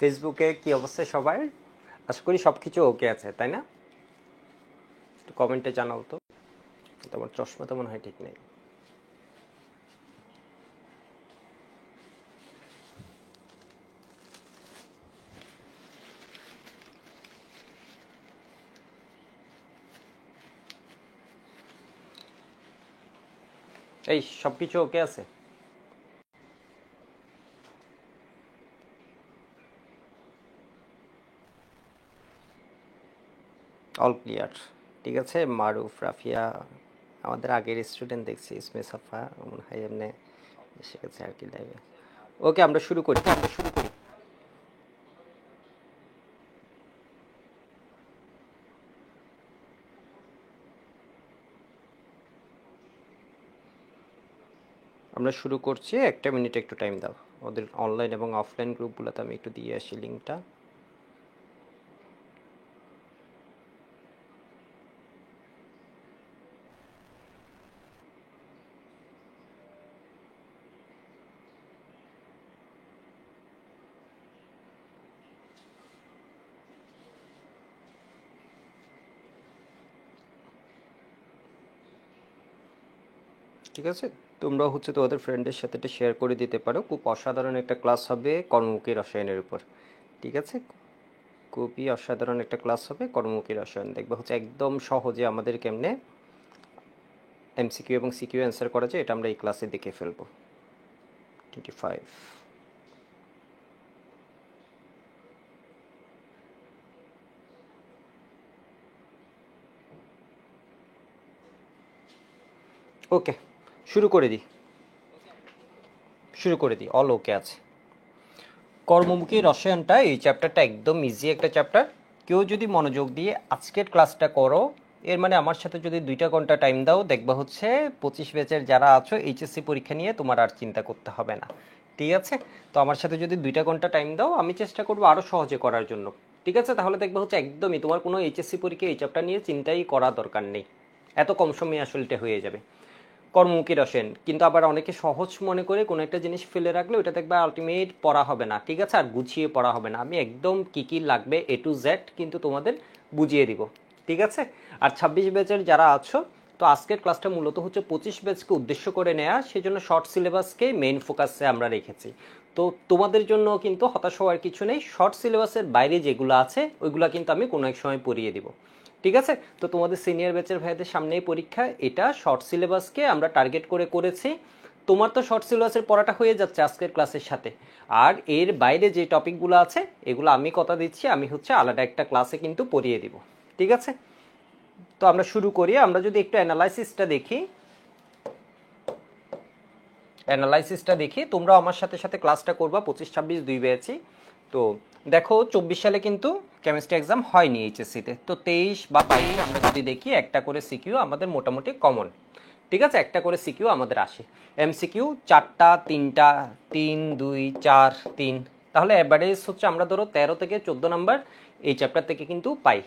ফেসবুকে কি অবস্থা সবার? আশা করি সব কিছু ওকে আছে, তাই না? একটু কমেন্টে জানাও তো। তোমার চশমা তো মনে হয় ঠিক নেই। এই সব কিছু ওকে আছে? All clear. ঠিক আছে, মারুফ, রাফিয়া, আমাদের আগের স্টুডেন্ট দেখছি, ইসমে সাফা মনে হয় এমনি এসে গেছে আর কি লাইভে। ওকে, আমরা শুরু করি। আমরা শুরু করছি, একটা মিনিট একটু টাইম দাও। ওদের অনলাইন এবং অফলাইন গ্রুপগুলোতে আমি একটু দিয়ে আসি লিঙ্কটা। ঠিক আছে, তোমরা হচ্ছে তোমাদের ফ্রেন্ডের সাথে এটা শেয়ার করে দিতে পারো। খুব অসাধারণ একটা ক্লাস হবে কর্মমুখী রসায়নের উপর। ঠিক আছে, খুবই অসাধারণ একটা ক্লাস হবে কর্মমুখী রসায়ন। দেখবে হচ্ছে একদম সহজে আমাদের কেমনে এমসিকিউ এবং সিকিউ অ্যান্সার করা যায়, এটা আমরা এই ক্লাসে দেখে ফেলবো। 25। ওকে, শুরু করে দিই। অল ওকে আছে। কর্মমুখী রসায়নটা, এই চ্যাপ্টারটা একদম ইজি একটা চ্যাপ্টার। কেউ যদি মনোযোগ দিয়ে আজকের ক্লাসটা করো, এর মানে আমার সাথে যদি 2 ঘন্টা টাইম দাও, দেখবা হচ্ছে 25 ব্যাচের যারা আছো এইচএসসি পরীক্ষা নিয়ে তোমার আর চিন্তা করতে হবে না। ঠিক আছে, তো আমার সাথে যদি 2 ঘন্টা টাইম দাও, আমি চেষ্টা করবো আরও সহজে করার জন্য। ঠিক আছে, তাহলে দেখবা হচ্ছে একদমই তোমার কোনো এইচএসসি পরীক্ষা এই চ্যাপ্টার নিয়ে চিন্তাই করা দরকার নেই। এত কম সময়ে আসলে এটা হয়ে যাবে। কর্মমুখী রসায়ন কিন্তু আবার অনেকে সহজ মনে করে কোনো একটা জিনিস ফেলে রাখলে ওটা দেখবে আলটিমেট পড়া হবে না। ঠিক আছে, আর গুছিয়ে পড়া হবে না। আমি একদম কি কি লাগবে এ টু জেড কিন্তু তোমাদের বুঝিয়ে দিব। ঠিক আছে, আর 26 ব্যাচের যারা আছো, তো আজকের ক্লাসটা মূলত হচ্ছে 25 ব্যাচকে উদ্দেশ্য করে নেওয়া, সেজন্য শর্ট সিলেবাসকে মেইন ফোকাসে আমরা রেখেছি। তো তোমাদের জন্য কিন্তু হতাশ হওয়ার কিছু নেই। শর্ট সিলেবাসের বাইরে যেগুলো আছে ওইগুলো কিন্তু আমি কোনো এক সময় পড়িয়ে দিব। ঠিক আছে, তো তোমাদের সিনিয়র ব্যাচের ভাইদের সামনেই পরীক্ষা, এটা শর্ট সিলেবাসকে আমরা টার্গেট করে করেছি। তোমার তো শর্ট সিলেবাসের পড়াটা হয়ে যাচ্ছে আজকের ক্লাসের সাথে, আর এর বাইরে যে টপিকগুলো আছে এগুলো আমি কথা দিচ্ছি আমি হচ্ছে আলাদা একটা ক্লাসে কিন্তু পড়িয়ে দিব। ঠিক আছে, তো আমরা শুরু করি। আমরা যদি একটু অ্যানালাইসিসটা দেখি, তোমরা আমার সাথে সাথে ক্লাসটা করবা 25-26 দুই ব্যাচই। তো দেখো 24 সালে কিন্তু কেমিস্ট্রি এক্সাম হয়নি এইচএসসিতে, তো 23 বা 22 আমরা যদি দেখি একটা করে সিকিউ আমাদের মোটামুটি কমন। ঠিক আছে, একটা করে সিকিউ আমাদের আসে। এমসিকিউ 4টা, 3টা, 3, 2, 4, 3। তাহলে অ্যাভারেজ হচ্ছে আমরা ধরো 13 থেকে 14 নাম্বার এই চ্যাপ্টার থেকে কিন্তু পাই।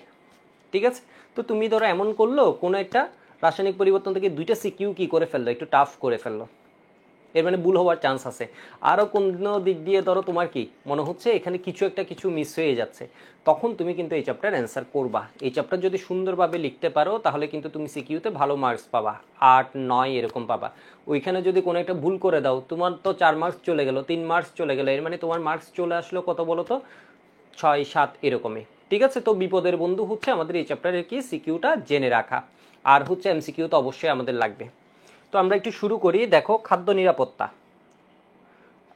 ঠিক আছে, তো তুমি ধরো এমন করলো কোনো একটা রাসায়নিক পরিবর্তন থেকে 2টা সিকিউ কি করে ফেললো, একটু টাফ করে ফেললো, এর মানে ভুল হওয়ার চান্স আছে। আরও কোনো দিক দিয়ে ধরো তোমার কি মনে হচ্ছে এখানে কিছু মিস হয়ে যাচ্ছে, তখন তুমি কিন্তু এই চ্যাপ্টার অ্যান্সার করবা। এই চ্যাপ্টার যদি সুন্দরভাবে লিখতে পারো তাহলে কিন্তু তুমি সিকিউতে ভালো মার্কস পাবা, 8, 9 এরকম পাবা। ওইখানে যদি কোনো একটা ভুল করে দাও, তোমার তো 4 মার্কস চলে গেল, 3 মার্কস চলে গেল, এর মানে তোমার মার্কস চলে আসলো কত বলো তো, 6, 7 এরকমই। ঠিক আছে, তো বিপদের বন্ধু হচ্ছে আমাদের এই চ্যাপ্টারের কি সিকিউটা জেনে রাখা, আর হচ্ছে এমসিকিউ তো অবশ্যই আমাদের লাগবে। তো আমরা একটু শুরু করি। দেখো, খাদ্য নিরাপত্তা,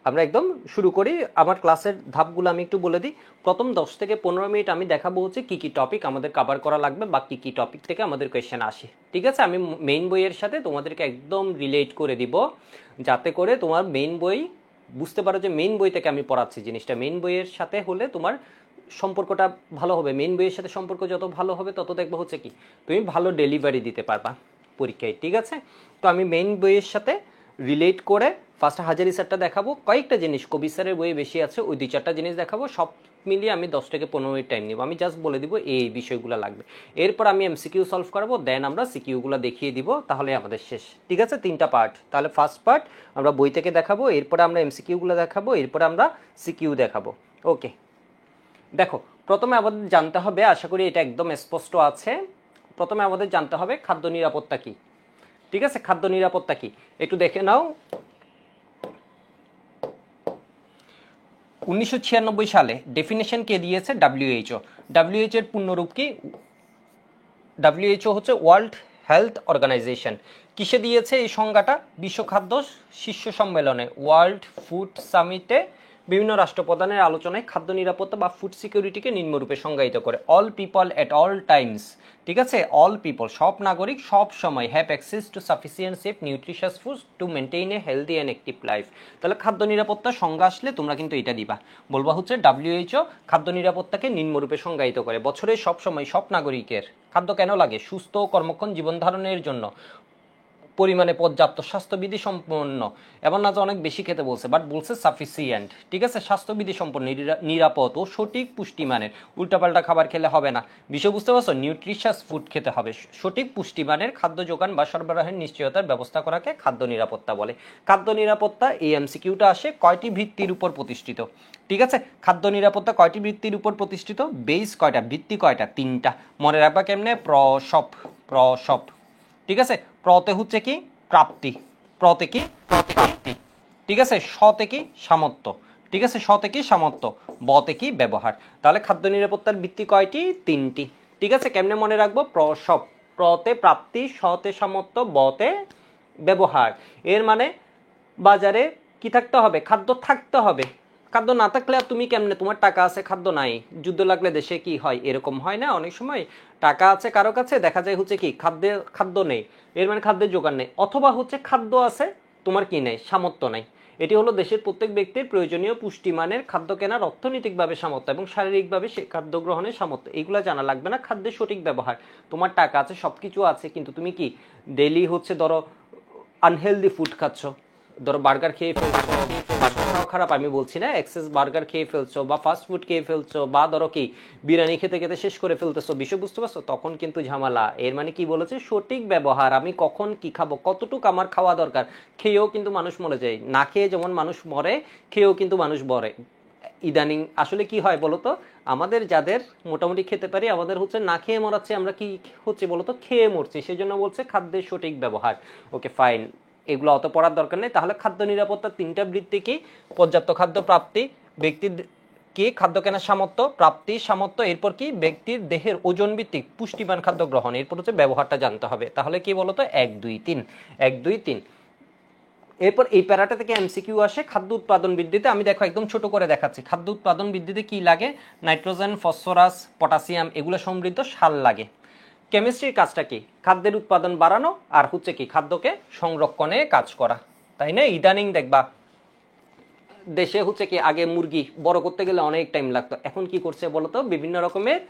আমরা একদম শুরু করি। আমার ক্লাসের ধাপগুলো আমি একটু বলে দিই। প্রথম 10 থেকে 15 মিনিট আমি দেখাবো হচ্ছে কী কী টপিক আমাদের কভার করা লাগবে বা কী কী টপিক থেকে আমাদের কোয়েশ্চেন আসে। ঠিক আছে, আমি মেইন বইয়ের সাথে তোমাদেরকে একদম রিলেট করে দিব, যাতে করে তোমার মেইন বই বুঝতে পারো যে মেইন বই থেকে আমি পড়াচ্ছি জিনিসটা। মেইন বইয়ের সাথে হলে তোমার সম্পর্কটা ভালো হবে। মেইন বইয়ের সাথে সম্পর্ক যত ভালো হবে তত দেখবো হচ্ছে কি তুমি ভালো ডেলিভারি দিতে পারবা পরীক্ষায়। ঠিক আছে, তো আমি মেইন বইয়ের সাথে রিলেট করে ফার্স্ট হাজারি স্যারটা দেখাবো, কয়েকটা জিনিস কবি স্যারের বইয়ে বেশি আছে ওই 2-4টা জিনিস দেখাবো, সব মিলিয়ে আমি 10 থেকে 15 মিনিট টাইম নিব। আমি জাস্ট বলে দিব এই বিষয়গুলো লাগবে, এরপর আমি এমসিকিউ সলভ করাবো, দেন আমরা সিকিউগুলো দেখিয়ে দিব, তাহলে আমাদের শেষ। ঠিক আছে, 3টা পার্ট। তাহলে ফার্স্ট পার্ট আমরা বই থেকে দেখাবো, এরপরে আমরা এমসিকিউগুলো দেখাবো, এরপরে আমরা সিকিউ দেখাবো। ওকে, দেখো প্রথমে আমাদের জানতে হবে, আশা করি এটা একদম স্পষ্ট আছে, প্রথমে আমাদের জানতে হবে খাদ্য নিরাপত্তা কি। ঠিক আছে, খাদ্য নিরাপত্তা কি একটু দেখে নাও। 1996 সালে ডেফিনেশন কে দিয়েছে? ডাব্লিউএইচও। ডাব্লিউএইচও এর পূর্ণরূপ কি? ডাব্লিউএইচও হচ্ছে ওয়ার্ল্ড হেলথ অর্গানাইজেশন। কিসে দিয়েছে এই সংজ্ঞাটা? বিশ্ব খাদ্য শীর্ষ সম্মেলনে, ওয়ার্ল্ড ফুড সামিটে বিভিন্ন রাষ্ট্রপ্রধানের আলোচনায় খাদ্য নিরাপত্তা বা ফুড সিকিউরিটিকে নিম্নরূপে সংজ্ঞায়িত করে: all people at all times. ঠিক আছে, অল পিপল সব নাগরিক সব সময় have access to sufficient safe nutritious food to maintain a healthy and active life. তাহলে খাদ্য নিরাপত্তার সংজ্ঞা আসলে তোমরা কিন্তু এটা দিবা, বলবা হচ্ছে ডাব্লিউএইচও খাদ্য নিরাপত্তাকে নিম্নরূপে সংজ্ঞায়িত করে: বছরের সব সময় সব নাগরিকের খাদ্য কেন লাগে? সুস্থ ও কর্মক্ষম জীবন ধারণের জন্য, পরিমাণে পর্যাপ্ত, স্বাস্থ্যবিধি সম্পন্ন, এমন না যে অনেক বেশি খেতে বলছে, বাট বলছে সাফিসিয়েন্ট। ঠিক আছে, স্বাস্থ্যবিধি সম্পন্ন, নিরাপদ ও সঠিক পুষ্টিমানের। উল্টাপাল্টা খাবার খেলে হবে না, বিষয় বুঝতে পারছো? নিউট্রিশাস ফুড খেতে হবে, সঠিক পুষ্টিমানের খাদ্য যোগান বা সরবরাহের নিশ্চয়তার ব্যবস্থা করাকে খাদ্য নিরাপত্তা বলে। খাদ্য নিরাপত্তা এই এমসিকিউটা আসে কয়টি ভিত্তির উপর প্রতিষ্ঠিত? ঠিক আছে, খাদ্য নিরাপত্তা কয়টি ভিত্তির উপর প্রতিষ্ঠিত? বেস কয়টা, ভিত্তি কয়টা? 3টা। মনে রাখবা কেমনে? প্রসব, প্রসব। ঠিক আছে, প্রতে হচ্ছে কি? প্রাপ্তি। প্রতে কি? প্রাপ্তি। ঠিক আছে, সতে কি? সামর্থ্য। ঠিক আছে, সতে কি? সামর্থ্য। বতে কি? ব্যবহার। তাহলে খাদ্য নিরাপত্তার ভিত্তি কয়টি? 3টি। ঠিক আছে, কেমনে মনে রাখবো? প্রসব, প্রতে প্রাপ্তি, সতে সামর্থ্য, বতে ব্যবহার। এর মানে বাজারে কি থাকতে হবে? খাদ্য থাকতে হবে। খাদ্য না থাকলে আর তুমি কেমনে? তোমার টাকা আছে, খাদ্য নাই। যুদ্ধ লাগলে দেশে কি হয়? এরকম হয় না অনেক সময়? টাকা আছে কারো কাছে, দেখা যায় হচ্ছে কি খাদ্য নেই, এর মানে খাদ্যের জোগান নেই। অথবা হচ্ছে খাদ্য আছে, তোমার কি নেই? সামর্থ্য নাই। এটি হলো দেশের প্রত্যেক ব্যক্তির প্রয়োজনীয় পুষ্টিমানের খাদ্য কেনার অর্থনৈতিকভাবে সামর্থ্য এবং শারীরিকভাবে সে খাদ্য গ্রহণের সামর্থ্য। এইগুলো জানা লাগবে না। খাদ্যের সঠিক ব্যবহার, তোমার টাকা আছে, সব কিছু আছে, কিন্তু তুমি কি ডেইলি হচ্ছে ধরো আনহেলদি ফুড খাচ্ছ, ধরো বার্গার খেয়ে ফেলছো, খারাপ আমি বলছি না, এক্সেস বার্গার খেয়ে ফেলছো বা ফাস্ট ফুড খেয়ে ফেলছো, বা ধরো কি বিরিয়ানি খেতে খেতে শেষ করে ফেলতেছো, বিষয় বুঝতে পারছো? তখন কিন্তু ঝামেলা। এর মানে কি বলেছে? সঠিক ব্যবহার, আমি কখন কি খাবো, কতটুকু আমার খাওয়া দরকার। খেয়েও কিন্তু মানুষ মরে যায়, না খেয়ে যেমন মানুষ মরে, খেয়েও কিন্তু মানুষ মরে। ইদানিং আসলে কি হয় বলতো? আমাদের যাদের মোটামুটি খেতে পারি, আমাদের হচ্ছে না খেয়ে মরাচ্ছে, আমরা কি হচ্ছে বলতো? খেয়ে মরছি। সেই জন্য বলছে খাদ্যের সঠিক ব্যবহার। ওকে ফাইন, এগুলো অত পড়ার দরকার নেই। তাহলে খাদ্য নিরাপত্তার 3টা বৃত্তি কি? পর্যাপ্ত খাদ্য প্রাপ্তি, ব্যক্তির কি? খাদ্য কেনার সামর্থ্য, প্রাপ্তি, সামর্থ্য। এরপর কি? ব্যক্তির দেহের ওজন ভিত্তিক পুষ্টিমান খাদ্য গ্রহণ। এরপর হচ্ছে ব্যবহারটা জানতে হবে। তাহলে কি বলতো? 1 2 3, 1 2 3। এরপর এই প্যারাটা থেকে এমসিকিউ আসে খাদ্য উৎপাদন বৃদ্ধিতে। আমি দেখো একদম ছোট করে দেখাচ্ছি। খাদ্য উৎপাদন বৃদ্ধিতে কি লাগে? নাইট্রোজেন, ফসফরাস, পটাশিয়াম এগুলো সমৃদ্ধ সার লাগে। কেমিস্ট্রির কাজটা কি? খাদ্যের উৎপাদন বাড়ানো আর হচ্ছে কি? খাদ্যকে সংরক্ষণে কাজ করা, তাই না? ইদানিং দেখবা দেশে হচ্ছে কি, আগে মুরগি বড় করতে গেলে অনেক টাইম লাগতো, এখন কি করছে বলতো? বিভিন্ন রকমের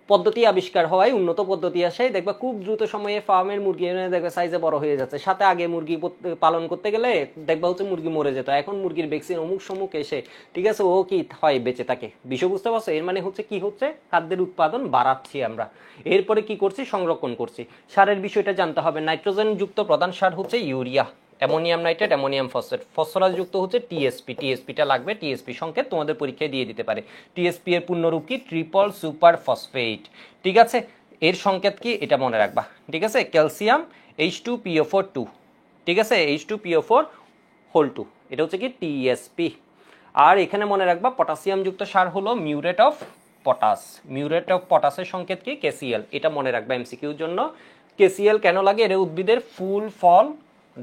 পদ্ধতি আবিষ্কার হওয়ায়, উন্নত পদ্ধতি আসে, দেখবা খুব দ্রুত সময়ে ফার্মের মুরগি দেখবে সাইজে বড় হয়ে যাচ্ছে। সাথে আগে মুরগি পালন করতে গেলে দেখবা হচ্ছে মুরগি মরে যেত, এখন মুরগির ভ্যাকসিন অমুক সমুক এসে, ঠিক আছে, ও কি হয়? বেঁচে থাকে। বিষয় বুঝতে পারছো? এর মানে হচ্ছে কি? হচ্ছে খাদ্যের উৎপাদন বাড়াচ্ছি আমরা। এরপরে কি করছি? সংরক্ষণ করছি। সারের বিষয়টা জানতে হবে। নাইট্রোজেন যুক্ত প্রধান সার হচ্ছে urea, ammonium nitrate, ammonium phosphate. Phosphorus যুক্ত হচ্ছে টিএসপি। টিএসপিটা লাগবে, টিএসপি সংকেত তোমাদের পরীক্ষায় দিয়ে দিতে পারে। টিএসপি এর পূর্ণরূপ কি? Triple super phosphate. ঠিক আছে, এর সংকেত কি? এটা মনে রাখবা। ঠিক আছে, ক্যালসিয়াম H2PO4 2। ঠিক আছে, H2PO4 হোল 2, এটা হচ্ছে কি? টিএসপি। আর এখানে মনে রাখবা পটাশিয়াম যুক্ত সার হলো muriate of potash. Muriate of পটাশের সংকেত কি? কেসিএল। এটা মনে রাখবা এমসিকিউর জন্য। কেসিএল কেন লাগে? এর উদ্ভিদের ফুল ফল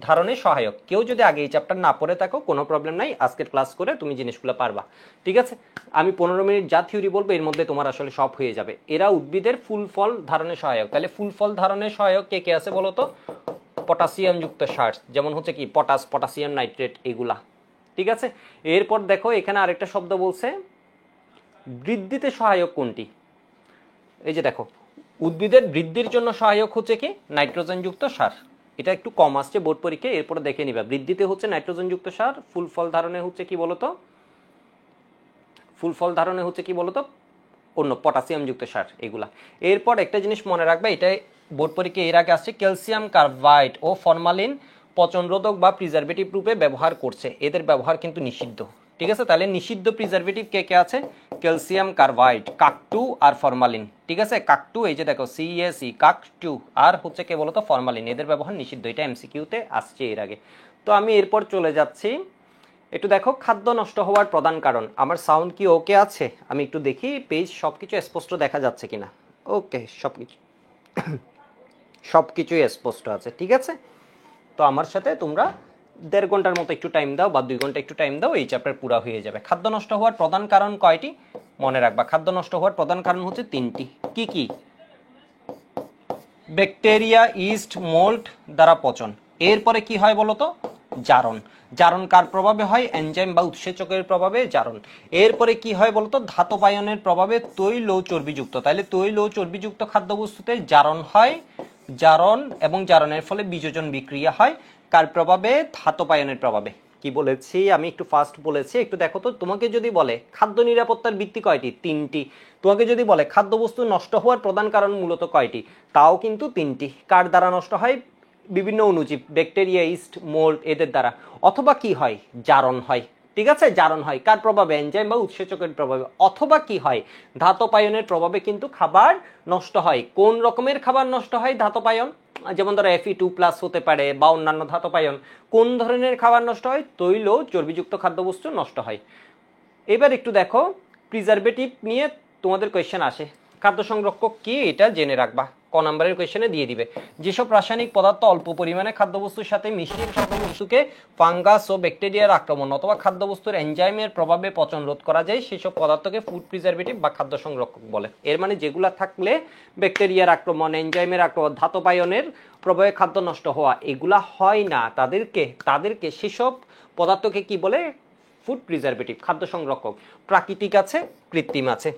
ধারণে সহায়ক। কেউ যদি আগে এই চ্যাপ্টার না পড়ে থাকো, কোনো প্রবলেম নাই, আজকের ক্লাস করে তুমি জিনিসগুলো পারবা। ঠিক আছে, আমি 15 মিনিট যা থিওরি বলবো এর মধ্যে তোমার আসলে সব হয়ে যাবে। এরা উদ্ভিদের ফুল ফল ধারণে সহায়ক। তাহলে ফুল ফল ধারণে সহায়ক কে কে আছে বলতো? পটাশিয়াম যুক্ত সার, যেমন হচ্ছে কি? পটাশ, পটাশিয়াম নাইট্রেট, এগুলা। ঠিক আছে, এরপর দেখো এখানে আরেকটা শব্দ বলছে, বৃদ্ধিতে সহায়ক কোনটি? এই যে দেখো, উদ্ভিদের বৃদ্ধির জন্য সহায়ক হচ্ছে কি? নাইট্রোজেন যুক্ত সার। এটা একটু কম আসছে বোর্ড পরীক্ষায়, এরপরে দেখে নিবা। বৃদ্ধিতে হচ্ছে নাইট্রোজেন যুক্ত সার, ফুল ফল ধারণে হচ্ছে কি বলতো? ফুল ফল ধারণে হচ্ছে কি বলতো? অন্য পটাশিয়াম যুক্ত সার, এগুলা। এরপর একটা জিনিস মনে রাখবে, এটা বোর্ড পরীক্ষায় এর আগে আসছে, ক্যালসিয়াম কার্বাইড ও ফরমালিন পচনরোধক বা প্রিজারভেটিভ রূপে ব্যবহার করছে। এদের ব্যবহার কিন্তু নিষিদ্ধ। ঠিক আছে, তাহলে নিষিদ্ধ প্রিজারভেটিভ কে কে আছে? ক্যালসিয়াম কার্বাইড, কাক2 আর ফরমালিন। ঠিক আছে, কাক2 এই যে দেখো CaC, কাক2 আর হচ্ছে কে বলতো ফরমালিন, এদের ব্যবহার নিষিদ্ধ, এটা এমসিকিউতে আসছে এর আগে। তো আমি এরপর চলে যাচ্ছি, একটু দেখো খাদ্য নষ্ট হওয়ার প্রধান কারণ। আমার সাউন্ড কি ওকে আছে? আমি একটু দেখি পেজ সবকিছু স্পষ্ট দেখা যাচ্ছে কিনা। ওকে, সবকিছুই স্পষ্ট আছে, ঠিক আছে। তো আমার সাথে তোমরা 1.5 ঘন্টার মতো একটু টাইম দাও বা 2 ঘন্টা একটু টাইম দাও, এই চ্যাপ্টার পুরো হয়ে যাবে। খাদ্য নষ্ট হওয়ার প্রধান কারণ কয়টি মনে রাখবা? খাদ্য নষ্ট হওয়ার প্রধান কারণ হচ্ছে 3টি। কি কি? ব্যাকটেরিয়া, ইস্ট, মোল্ড দ্বারা পচন। এরপরে কি হয় বলতো? জারণ। জারণ কার প্রভাবে হয়? এনজাইম বা উৎসেচকের প্রভাবে জারণ। এরপরে কি হয় বলতো? ধাতবায়নের প্রভাবে তৈল ও চর্বিযুক্ত। তাহলে তৈল ও চর্বিযুক্ত খাদ্যবস্তুতে জারণ হয়, জারণ এবং জারণের ফলে বিযোজন বিক্রিয়া হয়। কার প্রভাবে? ধাতবায়নের প্রভাবে। কি বলেছি আমি? একটু ফাস্ট বলেছি, একটু দেখো তো। তোমাকে যদি বলে খাদ্য নিরাপত্তার ভিত্তি কয়টি? 3টি। তোমাকে যদি বলে খাদ্যবস্তু নষ্ট হওয়ার প্রধান কারণ মূলত কয়টি? তাও কিন্তু 3টি। কার দ্বারা নষ্ট হয়? বিভিন্ন অণুজীব, ব্যাকটেরিয়া, ইস্ট, মোল্ড এদের দ্বারা। অথবা কি হয়? জারণ হয়। ঠিক আছে, জারণ হয় কার প্রভাবে? এনজাইম বা উৎসেচকের প্রভাবে। অথবা কি হয়? ধাতবায়নের প্রভাবে কিন্তু খাবার নষ্ট হয়। কোন রকমের খাবার নষ্ট হয় ধাতবায়ন? যেমন ধরো Fe2+ হতে পারে বা অন্যান্য ধাতবায়ন। কোন ধরনের খাবার নষ্ট হয়? তৈল চর্বিযুক্ত খাদ্যবস্তু নষ্ট হয়। এবার একটু দেখো, প্রিজারভেটিভ নিয়ে তোমাদের কোয়েশ্চেন আসে। খাদ্য সংরক্ষক কি এটা জেনে রাখবা, ক নাম্বারের কোয়েশ্চেনে দিয়ে দিবে। যেসব রাসায়নিক পদার্থ অল্প পরিমাণে খাদ্যবস্তুর সাথে মিশিয়ে খাদ্যবস্তুকে ফাঙ্গাস ও ব্যাকটেরিয়ার আক্রমণ অথবা খাদ্যবস্তুর এনজাইমের প্রভাবে পচন রোধ করা যায়, সেসব পদার্থকে ফুড প্রিজারভেটিভ বা খাদ্য সংরক্ষক বলে। এর মানে যেগুলা থাকলে ব্যাকটেরিয়ার আক্রমণ, এনজাইমের আক্রমণ, ধাতবায়নের প্রভাবে খাদ্য নষ্ট হওয়া এগুলা হয় না, তাদেরকে সেসব পদার্থকে কি বলে? ফুড প্রিজারভেটিভ, খাদ্য সংরক্ষক। প্রাকৃতিক আছে, কৃত্রিম আছে।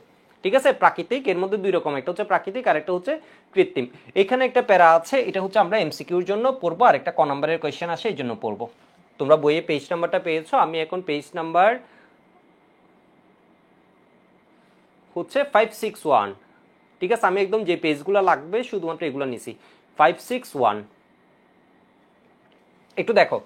ঠিক আছে, প্রাকৃতিক এর মধ্যে 2 রকম, একটা হচ্ছে প্রাকৃতিক আর একটা হচ্ছে কৃত্রিম। এখানে একটা প্যারা আছে, এটা হচ্ছে আমরা এমসিকিউর জন্য পড়বো, আর একটা ক নাম্বারের কোয়েশ্চেন আসে এই জন্য পড়বো। তোমরা বইয়ে পেজ নাম্বারটা পেয়েছো, আমি এখন পেজ নাম্বার হচ্ছে 561। ঠিক আছে, আমি একদম যে পেজগুলো লাগবে শুধুমাত্র এগুলো নিছি। 561 একটু দেখো,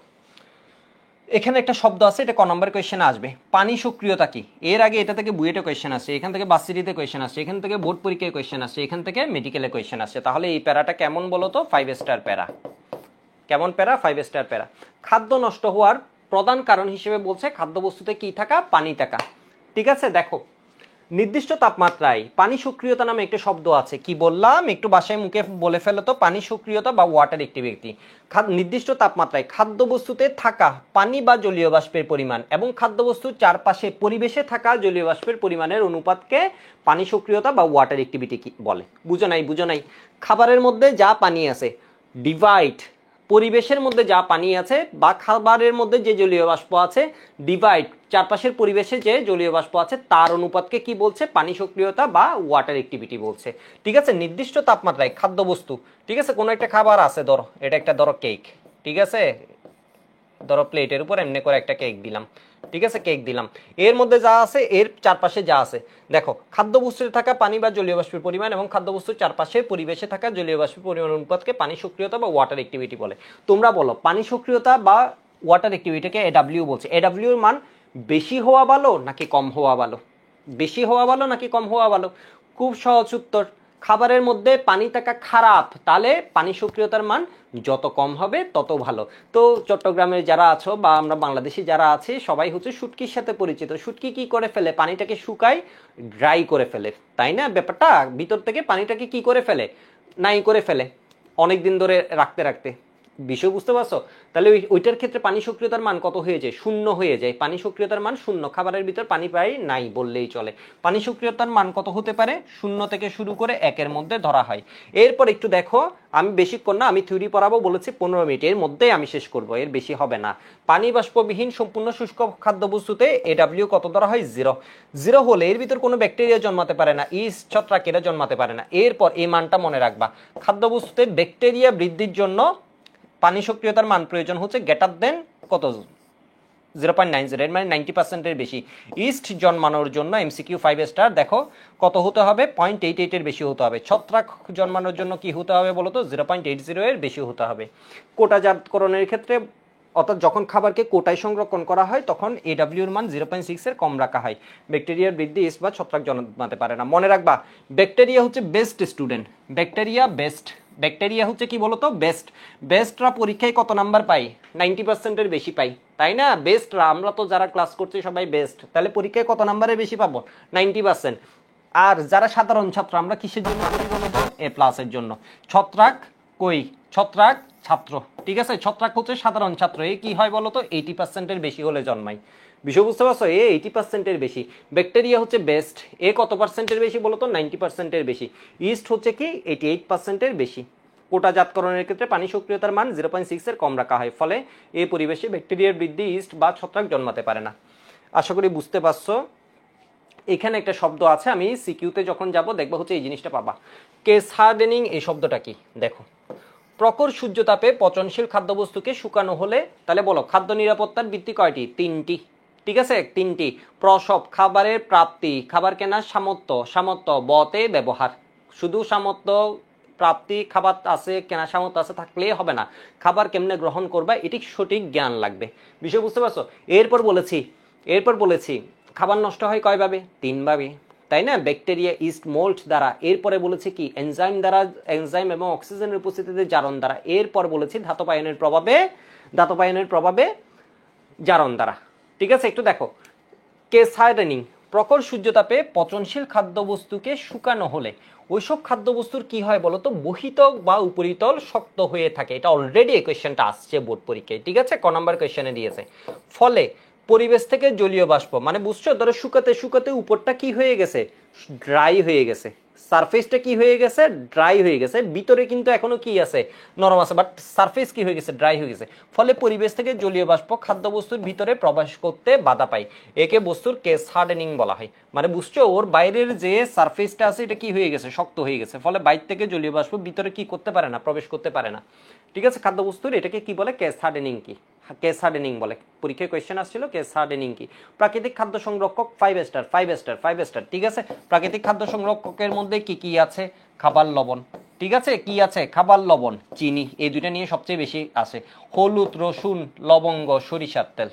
এখানে একটা শব্দ আছে, এটা ক নাম্বার কোয়েশ্চেনে আসবে। পানি সক্রিয়তা কি? এর আগে এটা থেকে বুয়েটে কোয়েশ্চেন আসছে, এখান থেকে ভার্সিটিতে কোয়েশ্চেন আসছে, এখান থেকে বোর্ড পরীক্ষায় কোয়েশ্চেন আসছে, এখান থেকে মেডিকেলে কোয়েশ্চেন আসছে। তাহলে এই প্যারাটা কেমন বলো তো? 5 স্টার প্যারা। কেমন প্যারা? 5 স্টার প্যারা। খাদ্য নষ্ট হওয়ার প্রধান কারণ হিসেবে বলছে খাদ্যবস্তুতে কি থাকা? পানি থাকা। ঠিক আছে, দেখো নির্দিষ্ট তাপমাত্রায় পানি সক্রিয়তা নামে একটা শব্দ আছে। কি বললাম? একটু বাসায় মুখে বলে ফেলো তো। পানি সক্রিয়তা বা ওয়াটার অ্যাক্টিভিটি। নির্দিষ্ট তাপমাত্রায় খাদ্যবস্তুতে থাকা পানি বা জলীয় বাষ্পের পরিমাণ এবং খাদ্যবস্তুর চারপাশে পরিবেশে থাকা জলীয় বাষ্পের পরিমাণের অনুপাতকে পানি সক্রিয়তা বা ওয়াটার অ্যাক্টিভিটি বলে। বুঝো নাই? খাবারের মধ্যে যা পানি আছে ডিভাইড, পরিবেশের মধ্যে যা পানি আছে বা খাবারের মধ্যে যে জলীয় বাষ্প আছে ডিভাইড, চারপাশের পরিবেশে যে জলীয় বাষ্প আছে তার অনুপাতকে কি বলছে? পানি সক্রিয়তা বা ওয়াটার অ্যাক্টিভিটি বলছে। ঠিক আছে, নির্দিষ্ট তাপমাত্রায় খাদ্যবস্তু, ঠিক আছে, কোনো একটা খাবার আছে, ধরো এটা একটা, ধরো কেক, ঠিক আছে, ধরো প্লেটের উপর এমনি করে একটা কেক দিলাম, ঠিক আছে, কেক দিলাম, এর মধ্যে যা আছে এর চারপাশে যা আছে, দেখো খাদ্যবস্তুতে থাকা পানি বা জলীয় বাষ্পের পরিমাণ এবং খাদ্যবস্তুর চারপাশে পরিবেশে থাকা জলীয় বাষ্পের পরিমাণ অনুপাতকে পানি সক্রিয়তা বা ওয়াটার অ্যাক্টিভিটি বলে। তোমরা বলো পানি সক্রিয়তা বা ওয়াটার অ্যাক্টিভিটিকে এডব্লিউ বলছে। এডব্লিউ এর মান বেশি হওয়া ভালো নাকি কম হওয়া ভালো? বেশি হওয়া ভালো নাকি কম হওয়া ভালো? খুব সহজ উত্তর, খাবারের মধ্যে পানি থাকা খারাপ, তাহলে পানি সক্রিয়তার মান যত কম হবে তত ভালো। তো চট্টগ্রামের যারা আছো বা আমরা বাংলাদেশি যারা আছি সবাই হচ্ছে শুটকির সাথে পরিচিত। শুটকি কি করে ফেলে? পানিটাকে শুকায় ড্রাই করে ফেলে, তাই না? ব্যাপারটা ভিতর থেকে পানিটাকে কি করে ফেলে? নাই করে ফেলে অনেক দিন ধরে রাখতে রাখতে। বিষয় বুঝতে পারছো? তাহলে ওইটার ক্ষেত্রে পানি সক্রিয়তার মান কত হয়ে যায়? 0 হয়ে যায়। পানি সক্রিয়তার মান 0। খাবারের ভিতর পানি প্রায় নাই বললেই চলে। পানি সক্রিয়তার মান কত হতে পারে? 0 থেকে শুরু করে 1-এর মধ্যে ধরা হয়। এরপর একটু দেখো, আমি বেশিক্ষণ না, আমি থিওরি পড়াবো বলেছি 15 মিনিট, এর মধ্যেই আমি শেষ করবো, এর বেশি হবে না। পানি বাষ্পবিহীন সম্পূর্ণ শুষ্ক খাদ্যবস্তুতে এডব্লিউ কত ধরা হয়? 0। 0 হলে এর ভিতর কোনো ব্যাকটেরিয়া জন্মাতে পারে না, ইস্ট, ছত্রাক এরা জন্মাতে পারে না। এরপর এই মানটা মনে রাখবা, খাদ্যবস্তুতে ব্যাকটেরিয়া বৃদ্ধির জন্য পানি সক্রিয়তার মান প্রয়োজন হচ্ছে গ্রেটার দেন কত? 0.90, এর মানে 90%-এর বেশি। ইস্ট জন্মানোর জন্য এমসিকিউ 5 স্টার, দেখো কত হতে হবে? 0.88 এর বেশি হতে হবে। ছত্রাক জন্মানোর জন্য কি হতে হবে বলো তো? 0.80 এর বেশি হতে হবে। কোটাজাতকরণের ক্ষেত্রে অর্থাৎ যখন খাবারকে কোটায় সংরক্ষণ করা হয় তখন এডব্লিউ এর মান 0.6 এর কম রাখা হয়। ব্যাকটেরিয়ার বৃদ্ধি ইস্ট বা ছত্রাক জন্মাতে পারে না। মনে রাখবা ব্যাকটেরিয়া হচ্ছে best student, bacteria best, bacteria হচ্ছে কি বলতো বেস্ট। বেস্টরা পরীক্ষায় কত নাম্বার পাই? 90%-এর বেশি পাই, তাই না? বেস্টরা, আমরা তো যারা ক্লাস করছি সবাই বেস্ট, তাহলে পরীক্ষায় কত নাম্বারের বেশি পাবো? 90%। আর যারা সাধারণ ছাত্র আমরা কিসের জন্য করি বলতো? এ প্লাসের জন্য। ছত্রাক কই? ছত্রাক ছাত্র, ঠিক আছে? ছত্রাক হচ্ছে সাধারণ ছাত্র, এ কি হয় বলতো? 80%-এর বেশি হলে জন্মায়। বিষয় বুঝতে পারছো? এ 80%-এর বেশি। ব্যাকটেরিয়া হচ্ছে বেস্ট, এ কত পার্সেন্টের বেশি বলতো? 90%-এর বেশি। ইস্ট হচ্ছে কি 88%-এর বেশি। কোটাজাতকরণের ক্ষেত্রে পানি সক্রিয়তার মান 0.6 এর কম রাখা হয়, ফলে এই পরিবেশে ব্যাকটেরিয়ার বৃদ্ধি ইস্ট বা ছত্রাক জন্মাতে পারে না। আশা করি বুঝতে পারছো। এখানে একটা শব্দ আছে, আমি সিকিউতে যখন যাব দেখবো হচ্ছে এই জিনিসটা পাবা। কেস হার্ডেনিং, এই শব্দটা কি দেখো। প্রখর সূর্যতাপে পচনশীল খাদ্যবস্তুকে শুকানো হলে, তাহলে বলো খাদ্য নিরাপত্তার ভিত্তি কয়টি? 3টি, ঠিক আছে? 3টি। প্রসব, খাবারের প্রাপ্তি, খাবার কেনার সামর্থ্য, সামর্থ্য বতে ব্যবহার। শুধু সামর্থ্য প্রাপ্তি, খাবার আছে কেনার সামর্থ্য আছে থাকলেই হবে না, খাবার কেমনে গ্রহণ করবা এটি সঠিক জ্ঞান লাগবে। বিষয় বুঝতে পারছো? এরপর বলেছি খাবার নষ্ট হয় কয়ভাবে? 3ভাবে, তাই না? ব্যাকটেরিয়া, ইস্ট, মোল্ড দ্বারা। এরপরে বলেছি কি এনজাইম দ্বারা, এনজাইম এবং অক্সিজেনের উপস্থিতিতে জারণ দ্বারা। এরপর বলেছি ধাতবায়নের প্রভাবে জারণ দ্বারা। ঠিক আছে? একটু দেখো, কেস হার্ডেনিং, প্রখর সূর্যতাপে পচনশীল খাদ্যবস্তুকে শুকানো হলে ওইসব খাদ্যবস্তুর কি হয় বলতো? বহিতল বা উপরিতল শক্ত হয়ে থাকে। এটা অলরেডি এই কোয়েশ্চেনটা আসছে বোর্ড পরীক্ষায়, ঠিক আছে? ক নাম্বার কোয়েশ্চেনে দিয়েছে। ফলে পরিবেশ থেকে জলীয় বাষ্প, মানে বুঝছো, ধরো শুকাতে শুকাতে উপরটা কি হয়ে গেছে? ড্রাই হয়ে গেছে, সারফেসটা কি হয়ে গেছে? ড্রাই হয়ে গেছে। ভিতরে কিন্তু এখনো কি আছে? নরম আছে, বাট সারফেস কি হয়ে গেছে? ড্রাই হয়ে গেছে। ফলে পরিবেশ থেকে জলীয় বাষ্প খাদ্যবস্তুর ভিতরে প্রবেশ করতে বাধা পায়। একে বস্তুর কেস হার্ডেনিং বলা হয়। মানে বুঝছো, ওর বাইরের যে সারফেসটা আছে এটা কি হয়ে গেছে? শক্ত হয়ে গেছে। ফলে বাইরে থেকে জলীয় বাষ্প ভিতরে কি করতে পারে না? প্রবেশ করতে পারে না। ঠিক আছে? খাদ্যবস্তুর এটাকে কি বলে? Case hardening. কি কেস হার্ডেনিং বলে? পরীক্ষায় কোয়েশ্চেন আসছিল কেস হার্ডেনিং কি। প্রাকৃতিক খাদ্য সংরক্ষক 5 স্টার, 5 স্টার, 5 স্টার, ঠিক আছে? প্রাকৃতিক খাদ্য সংরক্ষকের মধ্যে কি কি আছে? খাবার লবণ, ঠিক আছে? কি আছে? খাবার লবণ, চিনি, এই দুইটা নিয়ে সবচেয়ে বেশি আছে। হলুদ, রসুন, লবঙ্গ, সরিষার তেল,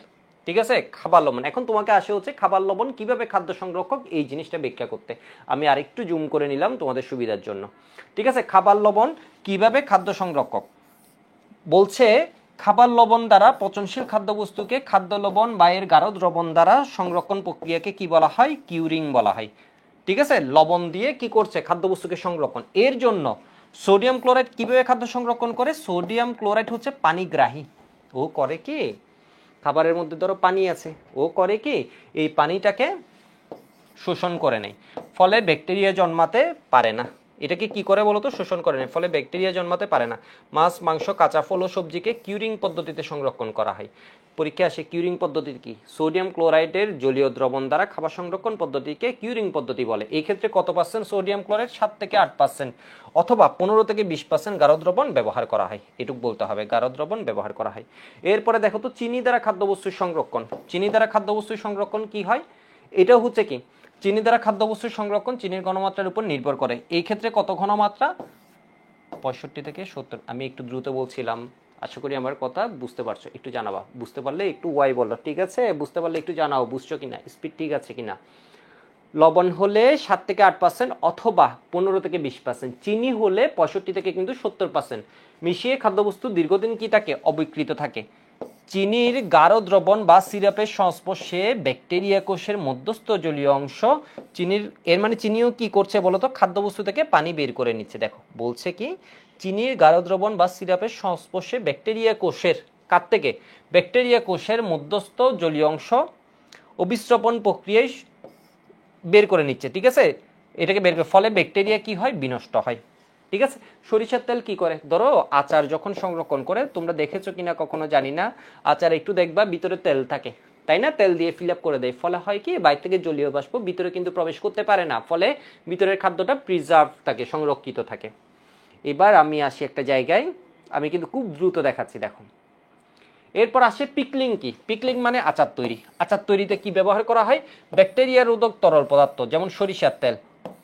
ঠিক আছে? খাবার লবণ। এখন তোমাকে আসে হচ্ছে খাবার লবণ কিভাবে খাদ্য সংরক্ষক, এই জিনিসটা ব্যাখ্যা করতে। আমি আরেকটু জুম করে নিলাম তোমাদের সুবিধার জন্য। ঠিক আছে? খাবার লবণ কিভাবে খাদ্য সংরক্ষক বলছে, খাবার লবণ দ্বারা পচনশীল খাদ্যবস্তুকে খাদ্য লবণ বা এর গাঢ় দ্রবণ দ্বারা সংরক্ষণ প্রক্রিয়াকে কি বলা হয়? কিউরিং বলা হয়। ঠিক আছে? লবণ দিয়ে কি করছে? খাদ্যবস্তুকে সংরক্ষণ। এর জন্য সোডিয়াম ক্লোরাইড কিভাবে খাদ্য সংরক্ষণ করে? সোডিয়াম ক্লোরাইড হচ্ছে পানিগ্রাহী। ও করে কি, খাবারের মধ্যে ধরো পানি আছে, ও করে কি এই পানিটাকে শোষণ করে নেয়, ফলে ব্যাকটেরিয়া জন্মাতে পারে না। এটাকে কি করে বলতো? শোষণ করে নেয়, ফলে ব্যাকটেরিয়া জন্মাতে পারে না। মাছ, মাংস, কাঁচা ফল ও সবজিকে কিউরিং পদ্ধতিতে সংরক্ষণ করা হয়। পরীক্ষা আসে কিউরিং পদ্ধতি কি? সোডিয়াম ক্লোরাইডের জলীয় দ্রবণ দ্বারা খাবার সংরক্ষণ পদ্ধতিকে কিউরিং পদ্ধতি বলে। এই ক্ষেত্রে কত পার্সেন্ট সোডিয়াম ক্লোরাইড? 7 থেকে 8%, অথবা 15 থেকে 20% গাঢ় দ্রবণ ব্যবহার করা হয়। এটুকু বলতে হবে, গাঢ় দ্রবণ ব্যবহার করা হয়। এরপরে দেখো তো চিনি দ্বারা খাদ্যবস্তুর সংরক্ষণ। চিনি দ্বারা খাদ্যবস্তুর সংরক্ষণ কি হয়? এটা হচ্ছে কি চিনি দ্বারা খাদ্যবস্তুর সংরক্ষণ চিনির ঘনমাত্রার উপর নির্ভর করে। এই ক্ষেত্রে কত ঘনমাত্রা? 65 থেকে 70। আমি একটু দ্রুত বলছিলাম, আশা করি আমার কথা বুঝতে পারছো। একটু জানাবা, বুঝতে পারলে একটু ওয়াই বলো, ঠিক আছে? বুঝতে পারলে একটু জানাও বুঝছো কিনা, স্পিড ঠিক আছে কিনা। লবণ হলে 7 থেকে 8% অথবা 15 থেকে 20%, চিনি হলে 65 থেকে কিন্তু 70%। মিশিয়ে খাদ্যবস্তু দীর্ঘদিন কি থাকে? অবিকৃত থাকে। চিনির গাঢ় দ্রবণ বা সিরাপের সংস্পর্শে ব্যাকটেরিয়া কোষের মধ্যস্থ জলীয় অংশ, চিনির, এর মানে চিনিও কি করছে বলতো? খাদ্যবস্তু থেকে পানি বের করে নিচ্ছে। দেখো বলছে কি, চিনির গাঢ় দ্রবণ বা সিরাপের সংস্পর্শে ব্যাকটেরিয়া কোষের, কার থেকে? ব্যাকটেরিয়া কোষের মধ্যস্থ জলীয় অংশ অবিস্রবণ প্রক্রিয়ায় বের করে নিচ্ছে, ঠিক আছে? এটাকে বের করে, ফলে ব্যাকটেরিয়া কি হয়? বিনষ্ট হয়। ঠিক আছে? সরিষার তেল কি করে? ধরো আচার যখন সংরক্ষণ করে, তোমরা দেখেছো কিনা কখনো জানি না, আচার একটু দেখবা ভিতরে তেল থাকে, তাই না? তেল দিয়ে ফিল আপ করে দেয়, ফলে হয় কি বাইরে থেকে জলীয় বাষ্প ভিতরে কিন্তু প্রবেশ করতে পারে না, ফলে ভিতরের খাদ্যটা প্রিজার্ভ থাকে, সংরক্ষিত থাকে। এবার আমি আসি একটা জায়গায়, আমি কিন্তু খুব দ্রুত দেখাচ্ছি, দেখো। এরপর আসে পিকলিং। কি পিকলিং? মানে আচার তৈরি। আচার তৈরিতে কি ব্যবহার করা হয়? ব্যাকটেরিয়া রোধক তরল পদার্থ, যেমন সরিষার তেল,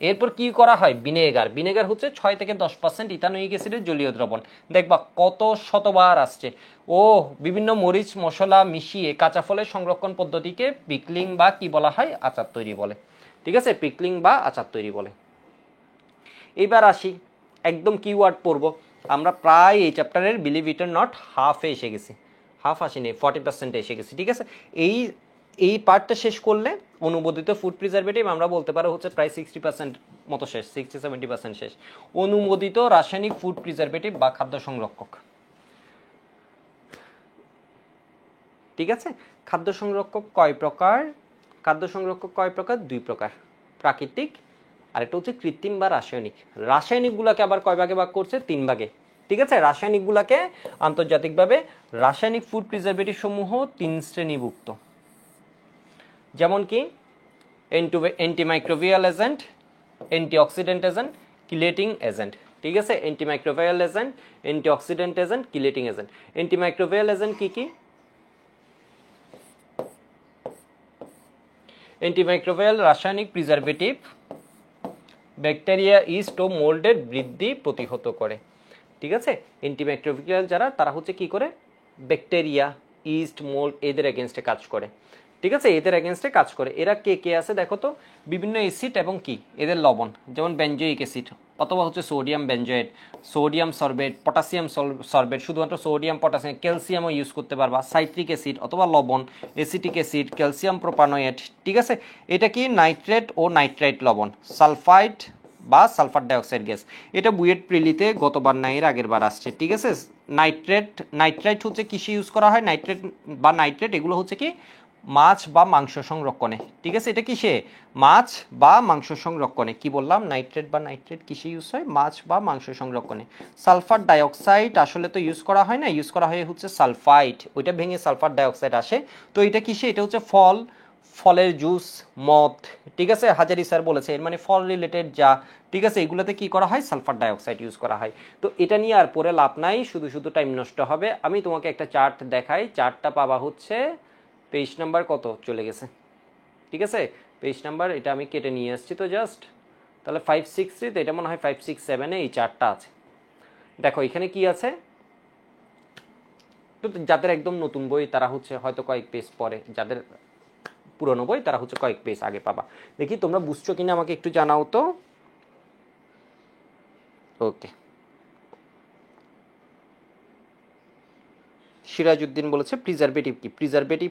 এরপর কি করা হয়, ভিনেগার। ভিনেগার হচ্ছে 6 থেকে 10% ইথানোয়িক অ্যাসিডের জলীয় দ্রবণ। দেখবা কত শতবার আসছে। ও বিভিন্ন মরিচ মশলা মিশিয়ে কাঁচা ফলের সংরক্ষণ পদ্ধতিকে পিকলিং বা কি বলা হয়, আচার তৈরি বলে। ঠিক আছে, পিকলিং বা আচার তৈরি বলে। এইবার আসি, একদম কিওয়ার্ড পড়বো আমরা। প্রায় এই চ্যাপ্টারের বিলিভ ইট অর নট হাফে এসে গেছি, হাফ আসেনি, 40% এসে গেছি। ঠিক আছে, এই এই পার্টটা শেষ করলে অনুমোদিত ফুড প্রিজারভেটিভ আমরা বলতে পারো হচ্ছে প্রায় 60% মতো শেষ, 60-70% শেষ। অনুমোদিত রাসায়নিক ফুড প্রিজারভেটিভ বা খাদ্য সংরক্ষক। ঠিক আছে, খাদ্য সংরক্ষক কয় প্রকার? খাদ্য সংরক্ষক কয় প্রকার? 2 প্রকার, প্রাকৃতিক আর একটা হচ্ছে কৃত্রিম বা রাসায়নিক। রাসায়নিকগুলোকে আবার কয় ভাগে ভাগ করছে? 3 ভাগে। ঠিক আছে, রাসায়নিকগুলোকে আন্তর্জাতিকভাবে রাসায়নিক ফুড প্রিজারভেটিভ সমূহ 3 শ্রেণীভুক্ত। যেমন কি antimicrobial agent, antioxidant agent, chelating agent. ঠিক আছে, antimicrobial agent, antioxidant agent, chelating agent. Antimicrobial agent কি কি? অ্যান্টিমাইক্রোবিয়াল রাসায়নিক প্রিজারভেটিভ ব্যাকটেরিয়া, ইস্ট ও মোল্ডের বৃদ্ধি প্রতিহত করে। ঠিক আছে, অ্যান্টিমাইক্রোবিয়াল যারা, তারা হচ্ছে কি করে? ব্যাকটেরিয়া, ইস্ট, মোল্ড এদের এগেনস্টে কাজ করে। ঠিক আছে, এদের এগেনস্টে কাজ করে। এরা কে কে আছে দেখো তো, বিভিন্ন অ্যাসিড এবং কি এদের লবণ, যেমন বেনজোইক অ্যাসিড অথবা হচ্ছে sodium benzoate, sodium sorbate, potassium sorbate, শুধুমাত্র সোডিয়াম পটাশিয়াম, ক্যালসিয়ামও ইউজ করতে পারবা, সাইট্রিক অ্যাসিড অথবা লবণ, এসিটিক অ্যাসিড, ক্যালসিয়াম প্রোপানোয়েট। ঠিক আছে, এটা কি নাইট্রেট ও নাইট্রাইট লবণ, সালফাইড বা সালফার ডাইঅক্সাইড গ্যাস। এটা বুয়েট প্রিলিতে গতবার না এর আগের বার আসছে। ঠিক আছে, নাইট্রাইট হচ্ছে কিসে ইউজ করা হয়? নাইট্রেট বা নাইট্রেট এগুলো হচ্ছে কি মাছ বা মাংস সংরক্ষণে। ঠিক আছে, এটা কিসে? মাছ বা মাংস সংরক্ষণে। কি বললাম? নাইট্রেট বা নাইট্রেট কিসে ইউজ হয়? মাছ বা মাংস সংরক্ষণে। সালফার ডাইঅক্সাইড আসলে তো ইউজ করা হয় না, ইউজ করা হয় হচ্ছে সালফাইড, ওইটা ভেঙে সালফার ডাইঅক্সাইড আসে। তো এটা কিসে? এটা হচ্ছে ফলের জুস, মদ। ঠিক আছে, হাজারি স্যার বলেছে এর মানে ফল রিলেটেড যা। ঠিক আছে, এগুলোতে কি করা হয়? সালফার ডাইঅক্সাইড ইউজ করা হয়। তো এটা নিয়ে আর পরে লাভ নাই, শুধু শুধু টাইম নষ্ট হবে। আমি তোমাকে একটা চার্ট দেখাই, চার্টটা পাবা হচ্ছে পেজ নাম্বার কত চলে গেছে। ঠিক আছে, পেজ নাম্বার এটা আমি কেটে নিয়ে আসছি তো জাস্ট, তাহলে 563, তো এটা মনে হয় 567-এ এই চার্টটা আছে। দেখো এখানে কি আছে, তো যাদের একদম নতুন বই তারা হচ্ছে হয়তো কয়েক পেজ পরে, যাদের পুরনো বই তারা হচ্ছে কয়েক পেজ আগে পাবা। দেখি তোমরা বুঝছো কিনা আমাকে একটু জানাও তো। ওকে, সিরাজউদ্দিন বলেছে প্রিজারভেটিভ কি? প্রিজারভেটিভ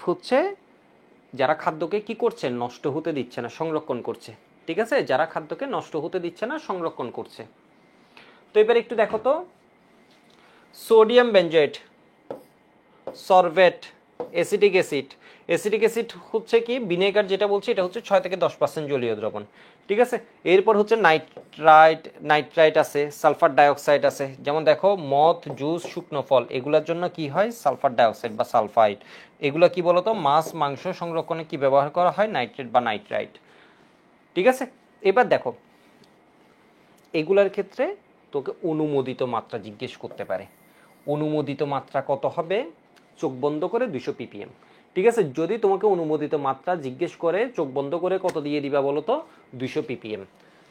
হচ্ছে যারা খাদ্যকে কি করছে? নষ্ট হতে দিচ্ছে না, সংরক্ষণ করছে। ঠিক আছে, যারা খাদ্যকে নষ্ট হতে দিচ্ছে না, সংরক্ষণ করছে। তো এবার একটু দেখো তো, sodium benzoate, sorbate, acetic acid. Acetic acid হচ্ছে কি ভিনেগার, যেটা বলছি এটা হচ্ছে 6 থেকে 10% জলীয় দ্রবণ। ঠিক আছে, এরপর হচ্ছে নাইট্রাইট আছে, সালফার ডাইঅক্সাইড আছে। যেমন দেখো মদ, জুস, শুকনো ফল, এগুলোর জন্য কি হয়? সালফার ডাইঅক্সাইড বা সালফাইড। এগুলো কি বলতো? মাছ মাংস সংরক্ষণে কি ব্যবহার করা হয়? নাইট্রেট বা নাইট্রাইট। ঠিক আছে, এবার দেখো এগুলার ক্ষেত্রে তোকে অনুমোদিত মাত্রা জিজ্ঞেস করতে পারে। অনুমোদিত মাত্রা কত হবে? চোখ বন্ধ করে 200 ppm। ঠিক আছে, যদি তোমাকে অনুমোদিত মাত্রা জিজ্ঞেস করে চোখ বন্ধ করে কত দিয়ে দিবা বলো তো? 200 ppm।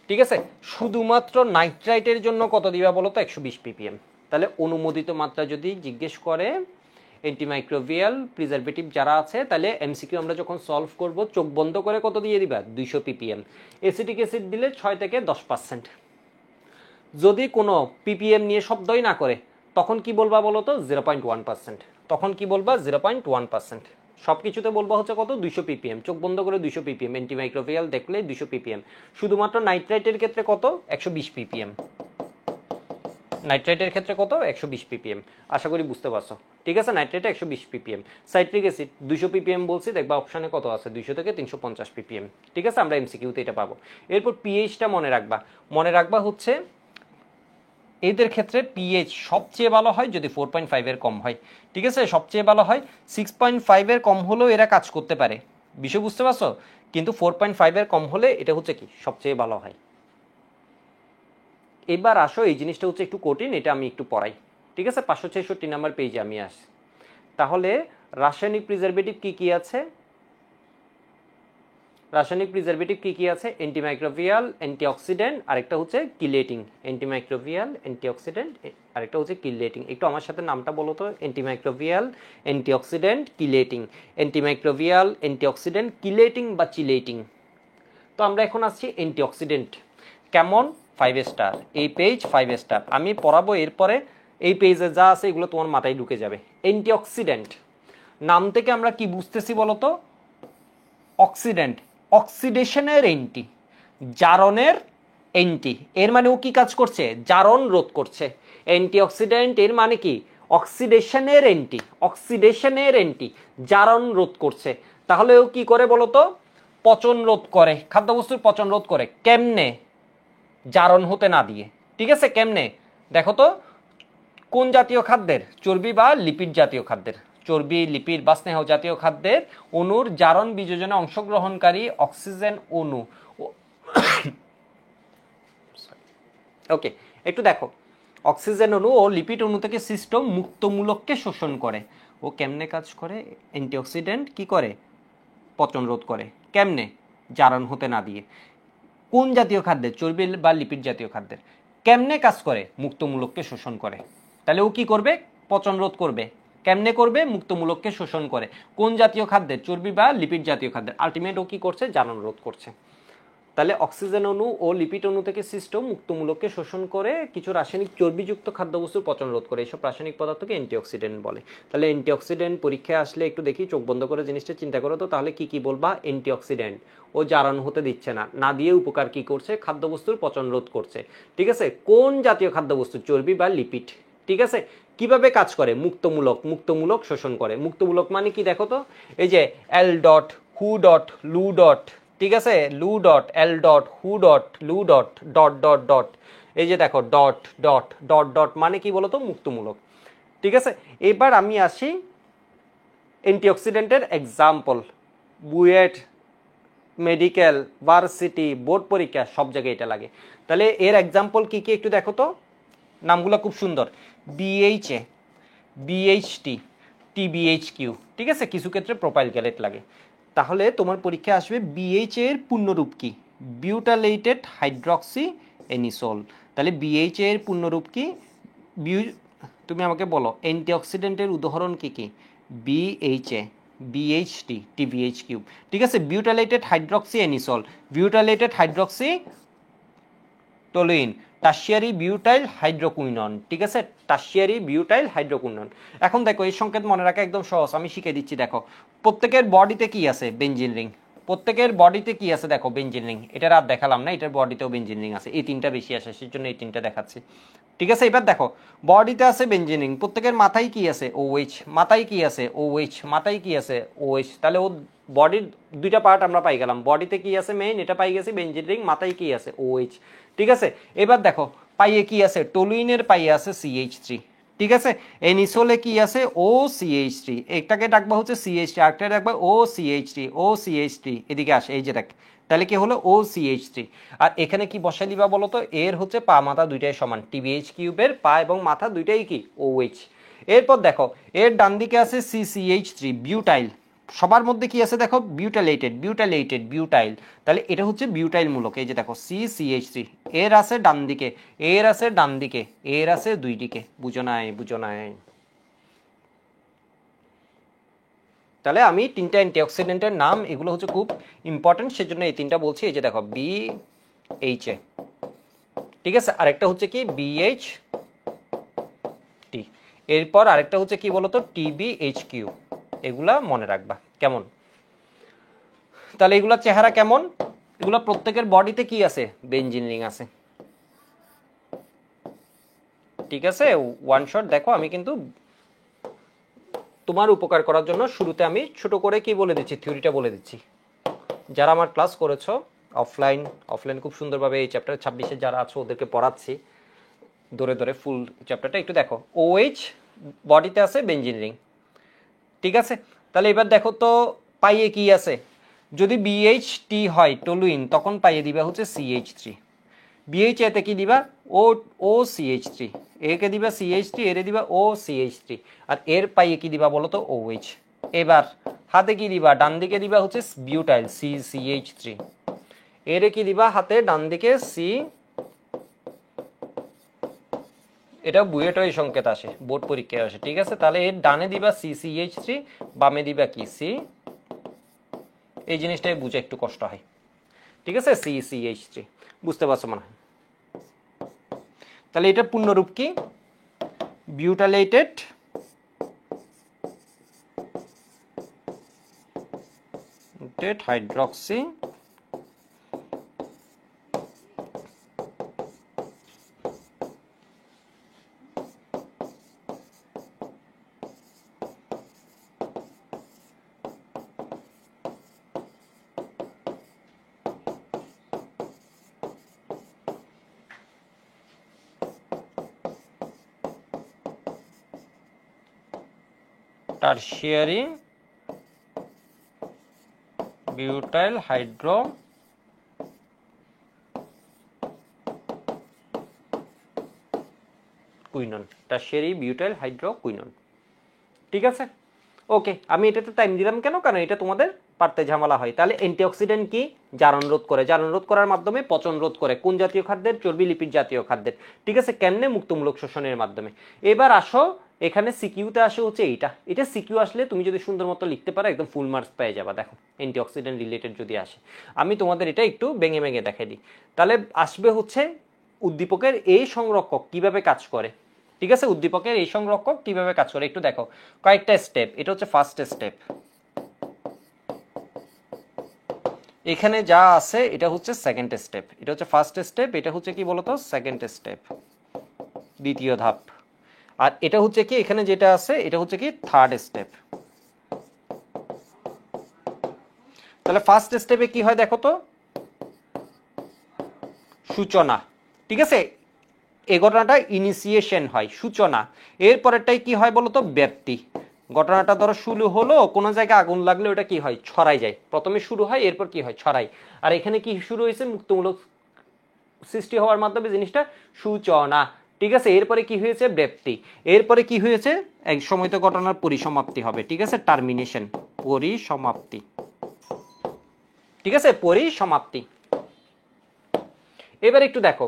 ঠিক আছে, শুধুমাত্র নাইট্রাইটের জন্য কত দিবা বলো তো? 120 ppm। তাহলে অনুমোদিত মাত্রা যদি জিজ্ঞেস করে অ্যান্টিমাইক্রোবিয়াল প্রিজারভেটিভ যারা আছে, তাহলে এমসিকিউ আমরা যখন সলভ করব চোখ বন্ধ করে কত দিয়ে দিবা? 200 ppm। অ্যাসিটিক অ্যাসিড দিলে 6 থেকে 10%। যদি কোনো পিপিএম নিয়ে শব্দই না করে তখন কি বলবা বলো তো? 0.1%। তখন কি বলবা? 0.1%। সব কিছুতে বলবা হচ্ছে কত? 200 ppm। চোখ বন্ধ করে 200 ppm। অ্যান্টিমাইক্রোবিয়াল দেখলে 200 ppm। শুধুমাত্র নাইট্রাইটের ক্ষেত্রে কত? 120 ppm। নাইট্রাইটের ক্ষেত্রে কত? 120 ppm। আশা করি বুঝতে পারছো। ঠিক আছে, নাইট্রাইটে 120 ppm। সাইট্রিক অ্যাসিড 200 ppm বলছি, দেখবা অপশনে কত আছে? 200 থেকে 350 ppm। ঠিক আছে, আমরা এমসিকিউতে এটা পাবো। এরপর পিএইচটা মনে রাখবা হচ্ছে এদের ক্ষেত্রে পিএইচ সবচেয়ে ভালো হয় যদি 4.5 এর কম হয়। ঠিক আছে, সবচেয়ে ভালো হয়। 6.5 এর কম হলেও এরা কাজ করতে পারে, বিষয় বুঝতে পারছো? কিন্তু 4.5 এর কম হলে এটা হচ্ছে কি সবচেয়ে ভালো হয়। এবার আসো, এই জিনিসটা হচ্ছে একটু কঠিন, এটা আমি একটু পড়াই। ঠিক আছে, 566 নাম্বার পেজে আমি আসি। তাহলে রাসায়নিক প্রিজারভেটিভ কি কি আছে? রাসায়নিক প্রিজারভেটিভ কি কি আছে? অ্যান্টিমাইক্রোবিয়াল, অ্যান্টিঅক্সিডেন্ট, আরেকটা হচ্ছে কিলেটিং। অ্যান্টিমাইক্রোবিয়াল, অ্যান্টিঅক্সিডেন্ট, আরেকটা হচ্ছে কিলেটিং। একটু আমার সাথে নামটা বলো তো, antimicrobial, antioxidant, chelating. Antimicrobial, antioxidant, chelating বা চিলেটিং। তো আমরা এখন আসছি অ্যান্টিঅক্সিডেন্ট। কেমন? 5 স্টার। এই পেজ 5 স্টার। আমি পড়াবো, এরপরে এই পেজে যা আছে এগুলো তোমার মাথায় ঢুকে যাবে। অ্যান্টিঅক্সিডেন্ট নাম থেকে আমরা কি বুঝতেছি বলতো? অক্সিডেন্ট, অক্সিডেশনের এন্টি, জারণের এন্টি। এর মানে ও কি কাজ করছে? জারণ রোধ করছে। অ্যান্টিঅক্সিডেন্ট এর মানে কি? অক্সিডেশনের এন্টি, অক্সিডেশনের এন্টি, জারণ রোধ করছে। তাহলে ও কি করে বলতো? পচন রোধ করে, খাদ্যবস্তুর পচন রোধ করে। কেমনে? জারণ হতে না দিয়ে। ঠিক আছে, কেমনে দেখো তো? কোন জাতীয় খাদ্যের? চর্বি বা লিপিড জাতীয় খাদ্যের। চর্বি, লিপিড বা স্নেহ জাতীয় খাদ্যের অণুর জারণ বিযোজনে অংশগ্রহণকারী অক্সিজেন অণু। ওকে, একটু দেখো, অক্সিজেন অণু ও লিপিড অণু থেকে সৃষ্ট মুক্তমূলককে শোষণ করে। ও কেমনে কাজ করে? অ্যান্টিঅক্সিডেন্ট কি করে? পচন রোধ করে। কেমনে? জারণ হতে না দিয়ে। কোন জাতীয় খাদ্যের? চর্বি বা লিপিড জাতীয় খাদ্যের। কেমনে কাজ করে? মুক্তমূলককে শোষণ করে। তাহলে ও কি করবে? পচন রোধ করবে। কেমনে করবে? মুক্তমূলককে শোষণ করে। কোন জাতীয় খাদ্যের? চর্বি বা লিপিড জাতীয় খাদ্যের। আলটিমেট ও কি করছে? জারণ রোধ করছে। তাহলে অক্সিজেন অণু ও লিপিড অণু থেকে সৃষ্ট মুক্তমূলককে শোষণ করে কিছু রাসায়নিক চর্বিযুক্ত খাদ্যবস্তুর পচন রোধ করে। এইসব রাসায়নিক পদার্থকে অ্যান্টিঅক্সিডেন্ট বলে। তাহলে অ্যান্টিঅক্সিডেন্ট পরীক্ষায় আসলে একটু দেখি, চোখ বন্ধ করে জিনিসটা চিন্তা করো তো। তাহলে কি কি বলবা? অ্যান্টিঅক্সিডেন্ট, ও জারণ হতে দিচ্ছে না, না দিয়ে উপকার কি করছে? খাদ্যবস্তুর পচন রোধ করছে। ঠিক আছে, কোন জাতীয় খাদ্যবস্তু? চর্বি বা লিপিড। ঠিক আছে, কিভাবে কাজ করে? মুক্তমূলক, মুক্তমূলক শোষণ করে। মুক্তমূলক মানে কি দেখো তো? এই যে এল ডট, হু ডট, লু ডট, ঠিক আছে, লু ডট, এল ডট, হু ডট, লু ডট, ডট ডট ডট। এই যে দেখো ডট ডট ডট ডট মানে কি বলতো? মুক্তমূলক। ঠিক আছে, এবার আমি আসি অ্যান্টিঅক্সিডেন্টের example. BUET, medical, varsity, board পরীক্ষা সব জায়গায় এটা লাগে। তাহলে এর এক্সাম্পল কি কি একটু দেখো তো। নামগুলো খুব সুন্দর। BHA, BHT, TBHQ. ঠিক আছে, কিছু ক্ষেত্রে প্রোপাইল গ্যালেট লাগে। তাহলে তোমার পরীক্ষায় আসবে বিএইচএ এর পূর্ণরূপ কি? বিউটালেটেড হাইড্রক্সি এনিসোল। তাহলে বিএইচএ এর পূর্ণরূপ কি? তুমি আমাকে বলো অ্যান্টিঅক্সিডেন্টের উদাহরণ কি কি? BHA, BHT, TBHQ. ঠিক আছে, butylated hydroxy anisole, butylated hydroxy toluene, tertiary butyl hydroquinone. ঠিক আছে, টার্সিয়ারি বিউটাইল হাইড্রোকুইনন। এখন দেখো এই সংকেত মনে রাখা একদম সহজ, আমি শিখিয়ে দিচ্ছি। দেখো প্রত্যেকের বডিতে কি আছে? Benzene ring. প্রত্যেকের বডিতে কি আছে? দেখো বেনজিন রিং। এটার আর দেখালাম না, এটার বডিতেও বেনজিন রিং আছে। এই তিনটা বেশি আসে, সেই জন্য এই তিনটা দেখাচ্ছি। ঠিক আছে, এবার দেখো বডিতে আছে বেনজিন রিং। প্রত্যেকের মাথায় কি আছে? OH। মাথায় কি আছে? OH। মাথায় কি আছে? OH। তাহলে ও বডির দুইটা পার্ট আমরা পাই গেলাম। বডিতে কি আছে মেইন, এটা পাই গেছি বেনজিন রিং। মাথায় কি আছে? OH। ঠিক আছে, এবার দেখো পাইয়ে কি আছে? টলুইনের পাইয়ে আছে CH3। ঠিক আছে, এনিসোলে কি আছে? OCH3। একটাকে ডাকবা হচ্ছে CH3, আরেকটা ডাকবা OCH3, OCH3। এদিকে আসে, এই যে দেখ, তাহলে কি হলো? OCH3। আর এখানে কি বসাই দিবা বলো তো? এর হচ্ছে পা মাথা দুইটাই সমান। টিবিএইচ কিউবের পা এবং মাথা দুইটাই কি? OH। এরপর দেখো এর ডান দিকে আছে CCH3, বিউটাইল। সবার মধ্যে কি আছে দেখো? বিউটাইলেটেড, বিউটাইলেটেড, বিউটাইল। তাহলে এটা হচ্ছে বিউটাইল মূলক। এই যে দেখো CCH3, এর আছে ডান দিকে, এর আছে ডান দিকে, এর আছে দুই দিকে। বুঝো নাই? বুঝো নাই? তাহলে আমি তিনটা অ্যান্টিঅক্সিডেন্টের নাম, এগুলো হচ্ছে খুব ইম্পর্টেন্ট, সেজন্য এই তিনটা বলছি। এই যে দেখো BHA, ঠিক আছে, আরেকটা হচ্ছে কি? BHT। এরপর আরেকটা হচ্ছে কি বলতো? TBHQ। এগুলা মনে রাখবা। কেমন? তাহলে এগুলা চেহারা কেমন? এগুলা প্রত্যেকের বডিতে কি আছে? বেনজিন রিং আছে। ঠিক আছে, ওয়ান শট দেখো। আমি কিন্তু তোমার উপকার করার জন্য শুরুতে আমি ছোট করে কি বলে দিচ্ছি? থিওরিটা বলে দিচ্ছি। যারা আমার ক্লাস করেছো অফলাইন খুব সুন্দরভাবে এই চ্যাপ্টার 26-এ যারা আছো ওদেরকে পড়াচ্ছি ধরে ধরে ফুল চ্যাপ্টারটা একটু দেখো। OH বডিতে আছে বেনজিন রিং। ঠিক আছে, তাহলে এবার দেখো তো পাইয়ে কি আছে? যদি BHT হয় টলুইন, তখন পাইয়ে দিবা হচ্ছে CH3। BHA তে কি দিবা? OCH3। একে দিবা CH3, এর দিবা OCH3। আর এর পাইয়ে কি দিবা বলো তো? OH। এবার হাতে কি দিবা, ডান দিকে দিবা হচ্ছে বিউটাইল CCH3, এর কি দিবা হাতে ডান দিকে সি, এটা বুয়েটের সংকেত আসে, বোর্ড পরীক্ষায় আসে, ঠিক আছে। তাহলে এর ডানে দিবা CCH3, বামে দিবা কি সি, এই জিনিসটাই বুঝে একটু কষ্ট হয়, ঠিক আছে। CCH3 বুঝতে পারছো মনে হয়। তাহলে এটা পূর্ণরূপ কি, butylated hydroxy tertiary butyl hydroquinone, tertiary butyl hydroquinone, ঠিক আছে। ওকে, আমি এটাতে টাইম দিলাম কেন, কারণ এটা তোমাদের পারতে ঝামেলা হয়। তাহলে অ্যান্টিঅক্সিডেন্ট কি, জারণ রোধ করে, জারণ রোধ করার মাধ্যমে পচন রোধ করে, কোন জাতীয় খাদ্যের, চর্বি লিপিড জাতীয় খাদ্যের, ঠিক আছে। কেমনে, মুক্তমূলক শোষণের মাধ্যমে। এবার আসো এখানে সিকিউতে আসে হচ্ছে এইটা, এটা সিকিউ আসলে তুমি যদি সুন্দর মতো লিখতে পারো একদম ফুল মার্কস পেয়ে যাবা। দেখো অ্যান্টিঅক্সিডেন্ট রিলেটেড যদি আসে, আমি তোমাদের এটা একটু ভেঙে ভেঙে দেখাই দিই। তাহলে আসবে হচ্ছে উদ্দীপকের এই সংরক্ষক কিভাবে কাজ করে, ঠিক আছে। উদ্দীপকের এই সংরক্ষক কিভাবে কাজ করে একটু দেখো, কয়েকটা স্টেপ। এটা হচ্ছে ফার্স্ট স্টেপ, এখানে যা আছে এটা হচ্ছে সেকেন্ড স্টেপ, এটা হচ্ছে ফার্স্ট স্টেপ, এটা হচ্ছে কি বলতো সেকেন্ড স্টেপ, দ্বিতীয় ধাপ। আর এটা হচ্ছে কি এখানে যেটা আছে এটা হচ্ছে কি থার্ড স্টেপ। তাহলে ফার্স্ট স্টেপে কি হয় দেখো তো, সূচনা, ঠিক আছে। এই ঘটনাটা ইনিশিয়েশন হয়, সূচনা। এরপরেরটাই কি হয় বলতো, ব্যাপ্তি। ঘটনাটা ধরো শুরু হলো, কোনো জায়গায় আগুন লাগলে ওটা কি হয়, ছড়াই যায়। প্রথমে শুরু হয়, এরপর কি হয়, ছড়াই। আর এখানে কি শুরু হয়েছে, মুক্তমূলক সৃষ্টি হওয়ার মাধ্যমে জিনিসটা সূচনা, ঠিক আছে। এরপরে কি হয়েছে, ব্যাপ্তি। এরপরে কি হয়েছে, এক সময় তো ঘটনার পরিসমাপ্তি হবে, ঠিক আছে, টার্মিনেশন, পরিসমাপ্তি, ঠিক আছে, পরিসমাপ্তি। এবার একটু দেখো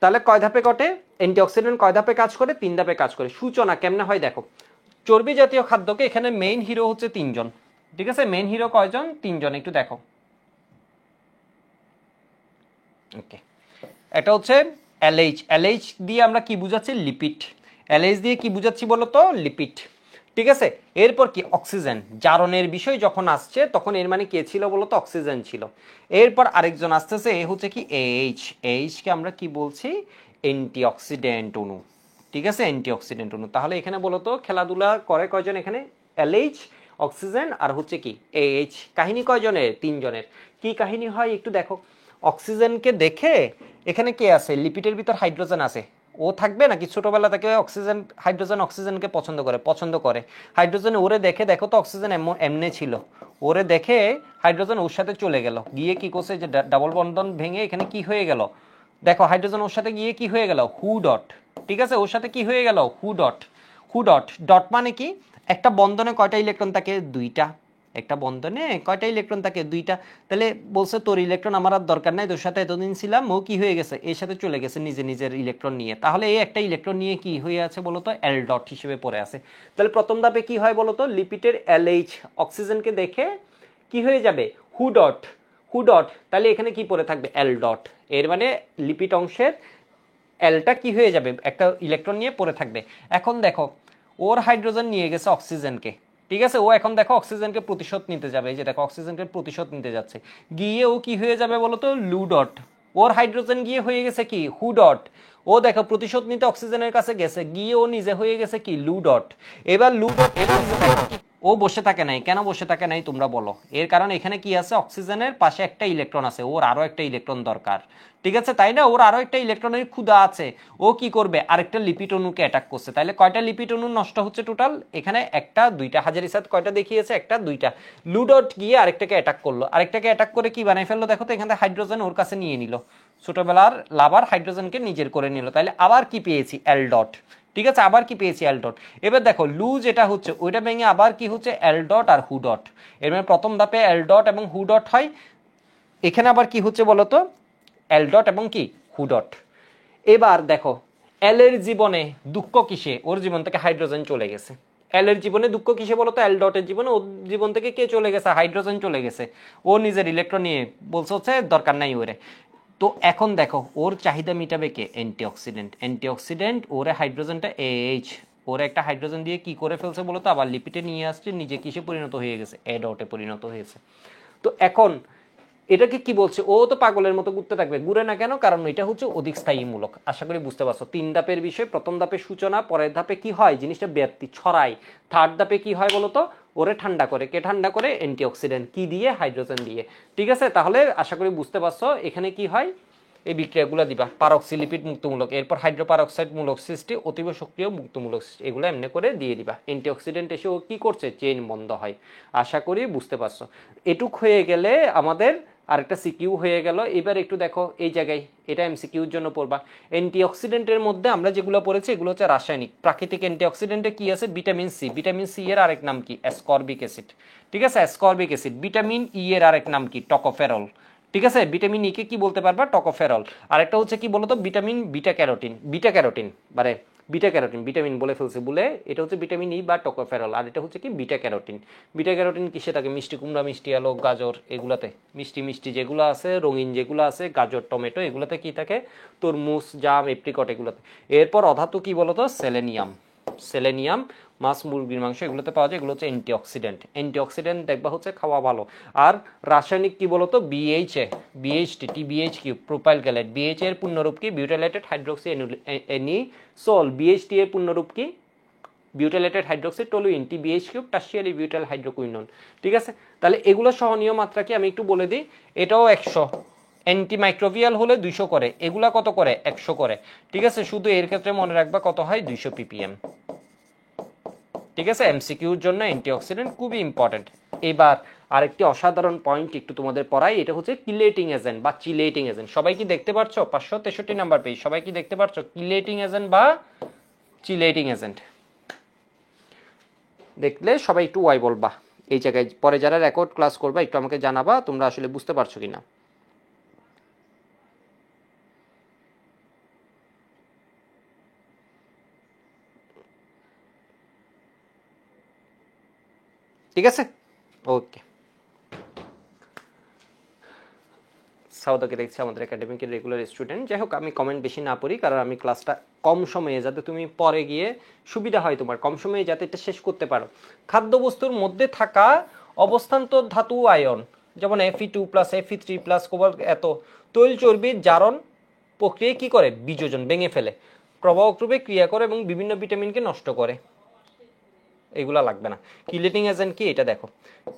তাহলে কয় ধাপে ঘটে, অ্যান্টিঅক্সিডেন্ট কয় ধাপে কাজ করে, 3 ধাপে কাজ করে। সূচনা কেমনে হয় দেখো, চর্বি জাতীয় খাদ্যকে এখানে মেইন হিরো হচ্ছে 3 জন, ঠিক আছে। মেইন হিরো কয়জন, 3 জন, একটু দেখো। ওকে, এটা হচ্ছে এলএইচ, এলএইচ দিয়ে আমরা কি বুঝাচ্ছি, লিপিড। এলএইচ দিয়ে কি বুঝাচ্ছি বলো তো, লিপিড, ঠিক আছে। এরপর কি, অক্সিজেন। জারণের বিষয় যখন আসছে তখন এর মানে কে ছিল বলো তো, অক্সিজেন ছিল। এরপর আরেকজন আসতেছে, এ হচ্ছে কি এইচ, এইচ কে আমরা কি বলছি, অ্যান্টিঅক্সিডেন্ট অণু, ঠিক আছে, অ্যান্টিঅক্সিডেন্ট অণু। তাহলে এখানে বলো তো খেলাধুলা করে কয়জন এখানে, এলএইচ, অক্সিজেন আর হচ্ছে কি এইচ। কাহিনী কয়জনের, 3 জনের। কি কাহিনী হয় একটু দেখো, অক্সিজেনকে দেখে এখানে কে আছে, লিপিডের ভিতর হাইড্রোজেন আছে, ও থাকবে নাকি, ছোটবেলা থেকে অক্সিজেন, হাইড্রোজেন অক্সিজেনকে পছন্দ করে। হাইড্রোজেন ওরে দেখে, দেখো তো অক্সিজেন এমনি ছিল, ওরে দেখে হাইড্রোজেন ওর সাথে চলে গেল, গিয়ে কি করছে, যে ডাবল বন্ধন ভেঙে এখানে কি হয়ে গেল, দেখো হাইড্রোজেন ওর সাথে গিয়ে কি হয়ে গেল, হু ডট, ঠিক আছে, ওর সাথে কি হয়ে গেল, হু ডট। হু ডট, ডট মানে কি, একটা বন্ধনে কয়টা ইলেকট্রন থাকে, 2টা। একটা বন্ধনে কয়টা ইলেকট্রন থাকে, 2টা। তাহলে বলছে তোর ইলেকট্রন আমার আর দরকার নাই, তোর সাথে এতদিন ছিলাম, ও কি হয়ে গেছে, এর সাথে চলে গেছে নিজের ইলেকট্রন নিয়ে। তাহলে এই একটা ইলেকট্রন নিয়ে কি হয়ে আছে বলতো, এল ডট হিসেবে পড়ে আছে। তাহলে প্রথম ধাপে কি হয় বলতো, লিপিডের এলএইচ অক্সিজেনকে দেখে কি হয়ে যাবে, হু ডট, হু ডট। তাহলে এখানে কি পড়ে থাকবে, এল ডট। এর মানে লিপিড অংশের এলটা কি হয়ে যাবে, একটা ইলেকট্রন নিয়ে পড়ে থাকবে। এখন দেখো ওর হাইড্রোজেন নিয়ে গেছে অক্সিজেনকে, ঠিক আছে, ও এখন দেখো অক্সিজেনকে প্রতিশোধ নিতে যাবে, এই যে দেখো অক্সিজেনকে প্রতিশোধ নিতে যাচ্ছে, গিয়ে ও কি হয়ে যাবে বলতো, লু ডট। ওর হাইড্রোজেন গিয়ে হয়ে গেছে কি, হু ডট। ও দেখো প্রতিশোধ নিতে অক্সিজেনের কাছে গেছে, গিয়ে ও নিজে হয়ে গেছে কি, লু ডট। এবার লু ডট, এবার ও বসে থাকে নাই, কেন বসে থাকে নাই তোমরা বলো, এর কারণ এখানে কি আছে, অক্সিজেনের পাশে একটা ইলেকট্রন আছে, ওর আরো একটা ইলেকট্রন দরকার, ঠিক আছে, তাই না, ওর আরো একটা ইলেকট্রনের ক্ষুধা আছে। ও কি করবে, আরেকটা লিপিড অণুকে অ্যাটাক করছে। তাহলে কয়টা লিপিড অণু নষ্ট হচ্ছে টোটাল, এখানে একটা, 2টা। হাজারিসাদ কয়টা দেখিয়েছে, একটা, 2টা। লুডট গিয়ে আরেকটাকে অ্যাটাক করলো, আরেকটাকে অ্যাটাক করে কি বানাই ফেললো দেখো তো, এখানে হাইড্রোজেন ওর কাছে নিয়ে নিল, ছোটবেলার লাভার হাইড্রোজেনকে নিজের করে নিল। তাহলে আবার কি পেয়েছি, এল ডট, ঠিক আছে, আবার কি পেয়েছি এল ডট। এবার দেখো লু যেটা হচ্ছে ওইটা ভেঙে আবার কি হচ্ছে এল ডট আর হু ডট, এর মানে প্রথম ধাপে এল ডট এবং হু ডট হয়, এখানে আবার কি হচ্ছে বলতো এল ডট এবং কি হু ডট। এবার দেখো এল এর জীবনে দুঃখ কিসে, ওর জীবন থেকে হাইড্রোজেন চলে গেছে। এল এর জীবনে দুঃখ কিসে বলতো, এল ডটের জীবনে ওর জীবন থেকে কে চলে গেছে, হাইড্রোজেন চলে গেছে। ও নিজের ইলেকট্রন নিয়ে বলছে হচ্ছে দরকার নাই ওরে। তো এখন দেখো ওর চাহিদা মিটাবে কে, অ্যান্টিঅক্সিডেন্ট। অ্যান্টিঅক্সিডেন্ট ওরে হাইড্রোজেনটা এইচ, ওরে একটা হাইড্রোজেন দিয়ে কি করে ফেলছে বলতো, আবার লিপিডে নিয়ে আসছে, নিজে কিসে পরিণত হয়ে গেছে, এ ডটে পরিণত হয়েছে। তো এখন এটাকে কি বলছে, ও তো পাগলের মতো ঘুরতে থাকবে, ঘুরে না কেন, কারণ এটা হচ্ছে অধিক স্থায়ীমূলক। আশা করি বুঝতে পারছো, 3 ধাপের বিষয়, প্রথম ধাপে সূচনা, পরের ধাপে কি হয় জিনিসটা ব্যাপ্তি ছড়ায়, থার্ড ধাপে কি হয় বলতো, ওরে ঠান্ডা করে, কে ঠান্ডা করে, অ্যান্টিঅক্সিডেন্ট কি দিয়ে, হাইড্রোজেন দিয়ে। ঠিক আছে, তাহলে আশা করি বুঝতে পারছো এখানে কি হয়, এই বিক্রিয়াগুলো দিবা, পারক্সিলিপিড মুক্তমূলক, এরপর হাইড্রোপারক্সাইড মূলক সৃষ্টি, অতীব সক্রিয় মুক্তমূলক সৃষ্টি, এগুলো এমনি করে দিয়ে দিবা। অ্যান্টিঅক্সিডেন্ট এসে ও কি করছে, চেইন বন্ধ হয়। আশা করি বুঝতে পারছো। এটুক হয়ে গেলে আমাদের আরেকটা সিকিউ হয়ে গেল। এবার একটু দেখো এই জায়গায়, এটা এমসিকিউর জন্য পড়বা। অ্যান্টিঅক্সিডেন্টের মধ্যে আমরা যেগুলো পড়েছি এগুলো হচ্ছে রাসায়নিক। প্রাকৃতিক অ্যান্টিঅক্সিডেন্টে কি আছে, ভিটামিন সি। ভিটামিন সি এর আরেক নাম কি, অ্যাসকর্বিক অ্যাসিড। ঠিক আছে, অ্যাসকর্বিক অ্যাসিড। ভিটামিন ই এর আরেক নাম কি, টকোফেরল। ঠিক আছে, ভিটামিন ই কে কি বলতে পারবা, টকোফেরল। আরেকটা হচ্ছে কি বলতো, vitamin beta carotene. Beta carotene মানে বিটা ক্যারোটিন, ভিটামিন বলে ফেলছে বলে, এটা হচ্ছে ভিটামিন ই বা টকোফেরল। আর এটা হচ্ছে কি বিটা ক্যারোটিন। বিটা ক্যারোটিন কিসে থাকে, মিষ্টি কুমড়া, মিষ্টি আলু, গাজর, এগুলাতে মিষ্টি মিষ্টি যেগুলো আছে, রঙিন যেগুলো আছে, গাজর, টমেটো, এগুলোতে কি থাকে, তরমুজ, জাম, এপ্রিকট, এগুলোতে। এরপর অধাতু কি বলতো, সেলেনিয়াম। সেলেনিয়াম, মাছ, মুরগির মাংস, এগুলোতে পাওয়া যায়, এগুলো হচ্ছে অ্যান্টিঅক্সিডেন্ট। অ্যান্টিঅক্সিডেন্ট দেখবা হচ্ছে খাওয়া ভালো। আর রাসায়নিক কি বলতো, BHA, BHT, TBH Q, propyl gallate. BH এর পূর্ণরূপ কি, বিউটাইলেটেড হাইড্রোক্সি অ্যানিসোল। বিএইচটি এর পূর্ণরূপ কি, butylated hydroxy toluene, TBH Q, tertiary butyl hydroquinone. ঠিক আছে, তাহলে এগুলো সহনীয় মাত্রা কি আমি একটু বলে দিই। এটাও 100, অ্যান্টিমাইক্রোবিয়াল হলে 200 করে, এগুলা কত করে, 100 করে। ঠিক আছে, শুধু এর ক্ষেত্রে মনে রাখবা কত হয়, 200 ppm। ঠিক আছে, এমসিকিউর জন্য অ্যান্টিঅক্সিডেন্ট খুবই ইম্পর্টেন্ট। এবার আরেকটি অসাধারণ পয়েন্ট একটু তোমাদের পড়াই, এটা হচ্ছে কিলেটিং এজেন্ট বা চিলেটিং এজেন্ট। সবাই কি দেখতে পাচ্ছ, 563 নাম্বার পেজ, সবাই কি দেখতে পাচ্ছ, কিলেটিং এজেন্ট বা চিলেটিং এজেন্ট। দেখলে সবাই একটু ওয়াই বলবা এই জায়গায়, পরে যারা রেকর্ড ক্লাস করবা একটু আমাকে জানাবা তোমরা আসলে বুঝতে পারছো কিনা। ঠিক আছে, ওকে। সাউদাকে দেখছি আমাদের একাডেমিকের রেগুলার স্টুডেন্ট। যাই হোক, আমি কমেন্ট বেশি না পড়ি, কারণ আমি ক্লাসটা কম সময়ে, যাতে তুমি পরে গিয়ে সুবিধা হয় তোমার, কম সময়ে যাতে এটা শেষ করতে পারো। খাদ্যবস্তুর মধ্যে থাকা অবস্থান্তর ধাতু আয়ন, যেমন Fe2+, Fe3+, কোবাল্ট, এত তৈল চর্বির জারণ প্রক্রিয়ায় কি করে, বিযোজন, ভেঙে ফেলে, প্রবাহক্রমে ক্রিয়া করে এবং বিভিন্ন ভিটামিনকে নষ্ট করে। এগুলা লাগবে না। কিলেটিং এজেন্ট কি, এটা দেখো।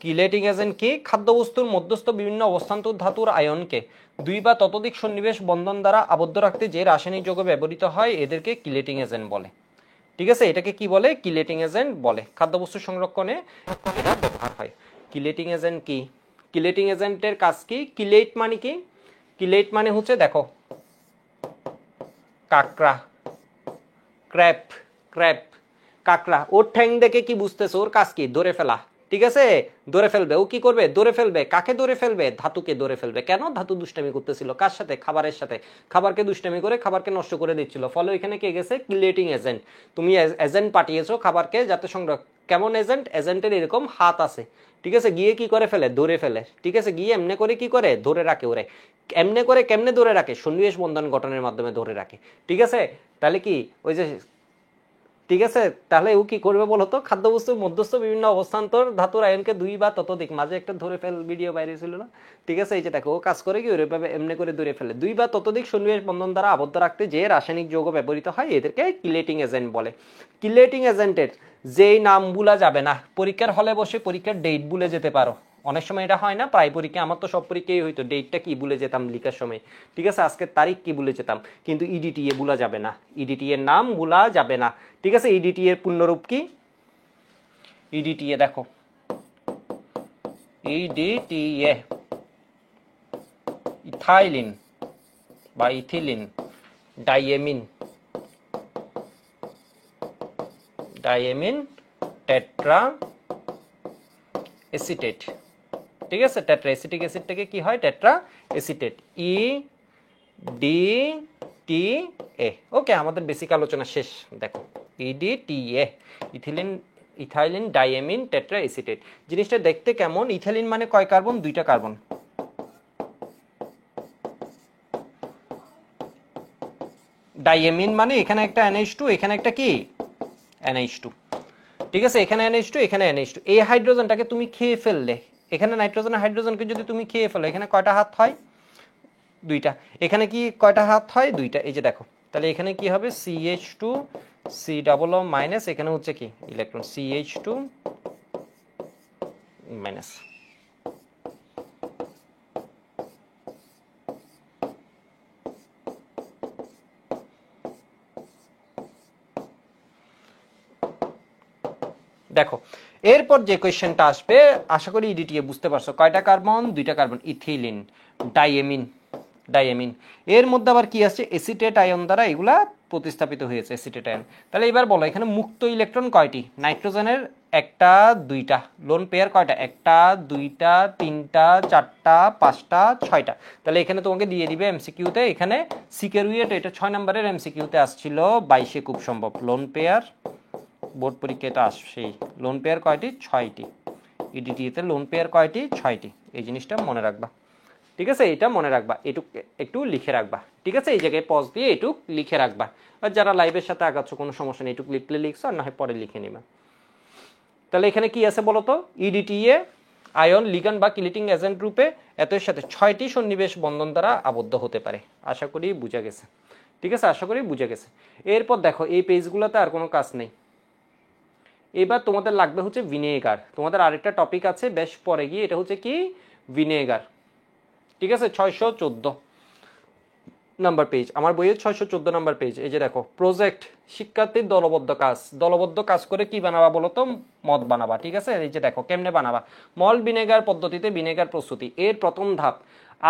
কিলেটিং এজেন্ট কি, খাদ্যবস্তুর মধ্যস্থ বিভিন্ন অবস্থান্তর ধাতুর আয়নকে 2 বা ততোধিক সন্নিবেশ বন্ধন দ্বারা আবদ্ধ রাখতে যে রাসায়নিক যৌগ ব্যবহৃত হয় এদেরকে কিলেটিং এজেন্ট বলে। ঠিক আছে, এটাকে কি বলে, কিলেটিং এজেন্ট বলে। খাদ্যবস্তু সংরক্ষণে এটা ব্যবহার হয়। কিলেটিং এজেন্ট কি, কিলেটিং এজেন্টের কাজ কি, কিলেট মানে কি, কিলেট মানে হচ্ছে দেখো কাকড়া, ক্র্যাপ, ক্র্যাপ, কাকড়া, ওর ঠ্যাং দেখে কি বুঝতেছে, ওর কাজ কি, ধরে ফেলা। ঠিক আছে, ধরে ফেলবে, ও কি করবে, ধরে ফেলবে, কাকে ধরে ফেলবে, ধাতুকে ধরে ফেলবে। কেন, ধাতু দুষ্টামি করতেছিল কার সাথে, খাবারের সাথে, খাবারকে দুষ্টামি করে খাবারকে নষ্ট করে দিচ্ছিল, ফলে এখানে কে গেছে, কিলেটিং এজেন্ট। তুমি এজেন্ট পাঠিয়েছো খাবারকে যাতে সংগ্রহ, কেমন এজেন্ট, এজেন্টের এরকম হাত আছে। ঠিক আছে, গিয়ে কি করে ফেলে, ধরে ফেলে। ঠিক আছে, গিয়ে এমনে করে কি করে, ধরে রাখে ওরে। এমনে করে কেমনে ধরে রাখে, সন্নিবেশ বন্ধন গঠনের মাধ্যমে ধরে রাখে। ঠিক আছে, তাহলে কি ওই যে, ঠিক আছে, তাহলে ও কি করবে বলতো, খাদ্যবস্তুর মধ্যস্থ বিভিন্ন অবস্থান্তর ধাতুর আয়নকে 2 বা ততোধিক, মাঝে একটা ধরে ফেল ভিডিও বাইরে ছিল না। ঠিক আছে, এই যে দেখো ও কাজ করে কি, ওইভাবে এমনি করে ধরে ফেলে। 2 বা ততোধিক সন্নিবেশ বন্ধন দ্বারা আবদ্ধ রাখতে যে রাসায়নিক যৌগ ব্যবহৃত হয় এদেরকে কিলেটিং এজেন্ট বলে। কিলেটিং এজেন্টের যেই নাম ভুলা যাবে না, পরীক্ষার হলে বসে পরীক্ষার ডেট ভুলে যেতে পারো। অনেক সময় এটা হয় না, প্রায় পরীক্ষা, আমার তো সব পরীক্ষাই হইতো, ডেটটা কি ভুলে যেতাম লিখার সময়। ঠিক আছে, আজকের তারিখ কি ভুলে যেতাম, কিন্তু ইডিটিএ ভুলা যাবে না, ইডিটিএর নাম ভুলা যাবে না। ঠিক আছে, ইডিটি এর পূর্ণরূপ কি, ইডিটিএ দেখো, ইডিটিএ, ইথাইলিন বা ইথিলিন ডাইএমিন ডাইএমিন টেট্রা এসিটেট। ঠিক আছে, টেট্রা এসিটিক অ্যাসিড থেকে কি হয়? Tetra acetate, EDTA। ওকে, আমাদের বেসিক আলোচনা শেষ। দেখো EDTA, ইথাইলিন ডাইএমিন টেট্রা এসিটেট। জিনিসটা দেখতে কেমন? ইথাইলিন মানে কয় কার্বন? 2টা কার্বন। ডাইএমিন মানে এখানে একটা NH2, এখানে একটা কি NH2। ঠিক আছে, এখানে NH2, এখানে NH2। এই হাইড্রোজেনটাকে তুমি খেয়ে ফেললে, এখানে নাইট্রোজেন হাইড্রোজেনকে যদি তুমি খেয়ে ফেলো, এখানে কয়টা হাত হয়? 2টা। এখানে কি কয়টা হাত হয়? 2টা। এই যে দেখো, তাহলে এখানে কি হবে? CH2 COO মাইনাস, এখানে হচ্ছে কি ইলেকট্রন CH2 মাইনাস। দেখো এরপর যে কোয়েশ্চেনটা আসবে, আশা করি ইডিটিএ বুঝতে পারছো। কয়টা কার্বন? 2টা কার্বন। ইথিলিন ডাইএমিন এর মধ্যে আবার কি আছে? এসিটেট আয়ন দ্বারা এগুলা প্রতিস্থাপিত হয়েছে, এসিটেট আয়ন। তাহলে এবার বলো এখানে মুক্ত ইলেকট্রন কয়টি? নাইট্রোজেনের 1টা 2টা। লোন পেয়ার কয়টা? 1টা 2টা 3টা 4টা 5টা 6টা। তাহলে এখানে তোমাকে দিয়ে দিবে এমসিকিউতে, এখানে সিকেরুয়েট, এটা 6 নম্বরের এমসিকিউতে আসছিল 22-এ খুব সম্ভব। লোন পেয়ার বোর্ড পরীক্ষাটা আসছেই। লোন পেয়ার কয়টি? 6টি। ইডিটিতে লোন পেয়ার কয়টি? 6টি। এই জিনিসটা মনে রাখবা। ঠিক আছে, এটা মনে রাখবা, এটুক একটু লিখে রাখবা। ঠিক আছে, এই জায়গায় পজ দিয়ে এটুক লিখে রাখবা। আর যারা লাইভের সাথে আগাচ্ছ কোনো সমস্যা নেই, এটুক লিখলে লিখছো, আর না হয় পরে লিখে নিবা। তাহলে এখানে কি আছে বলতো? ইডিটিএ আয়ন লিগ্যান্ড বা কিলিটিং এজেন্ট রূপে এতের সাথে 6টি সন্নিবেশ বন্ধন দ্বারা আবদ্ধ হতে পারে। আশা করি বুঝা গেছে। ঠিক আছে, আশা করি বুঝা গেছে। এরপর দেখো এই পেজগুলোতে আর কোনো কাজ নেই। এবার তোমাদের লাগবে হচ্ছে ভিনেগার। তোমাদের আরেকটা টপিক আছে বেশ পরে গিয়ে, এটা হচ্ছে কি ভিনেগার। ঠিক আছে, 614 নাম্বার পেজ, আমার বইয়ের 614 নাম্বার পেজ। এই যে দেখো, প্রজেক্ট শিক্ষার্থীর দলবদ্ধ কাজ করে কি বানাবা বলো তো? মদ বানাবা। ঠিক আছে, এই যে দেখো কেমনে বানাবা। মল ভিনেগার পদ্ধতিতে ভিনেগার প্রস্তুতি। এর প্রথম ধাপ,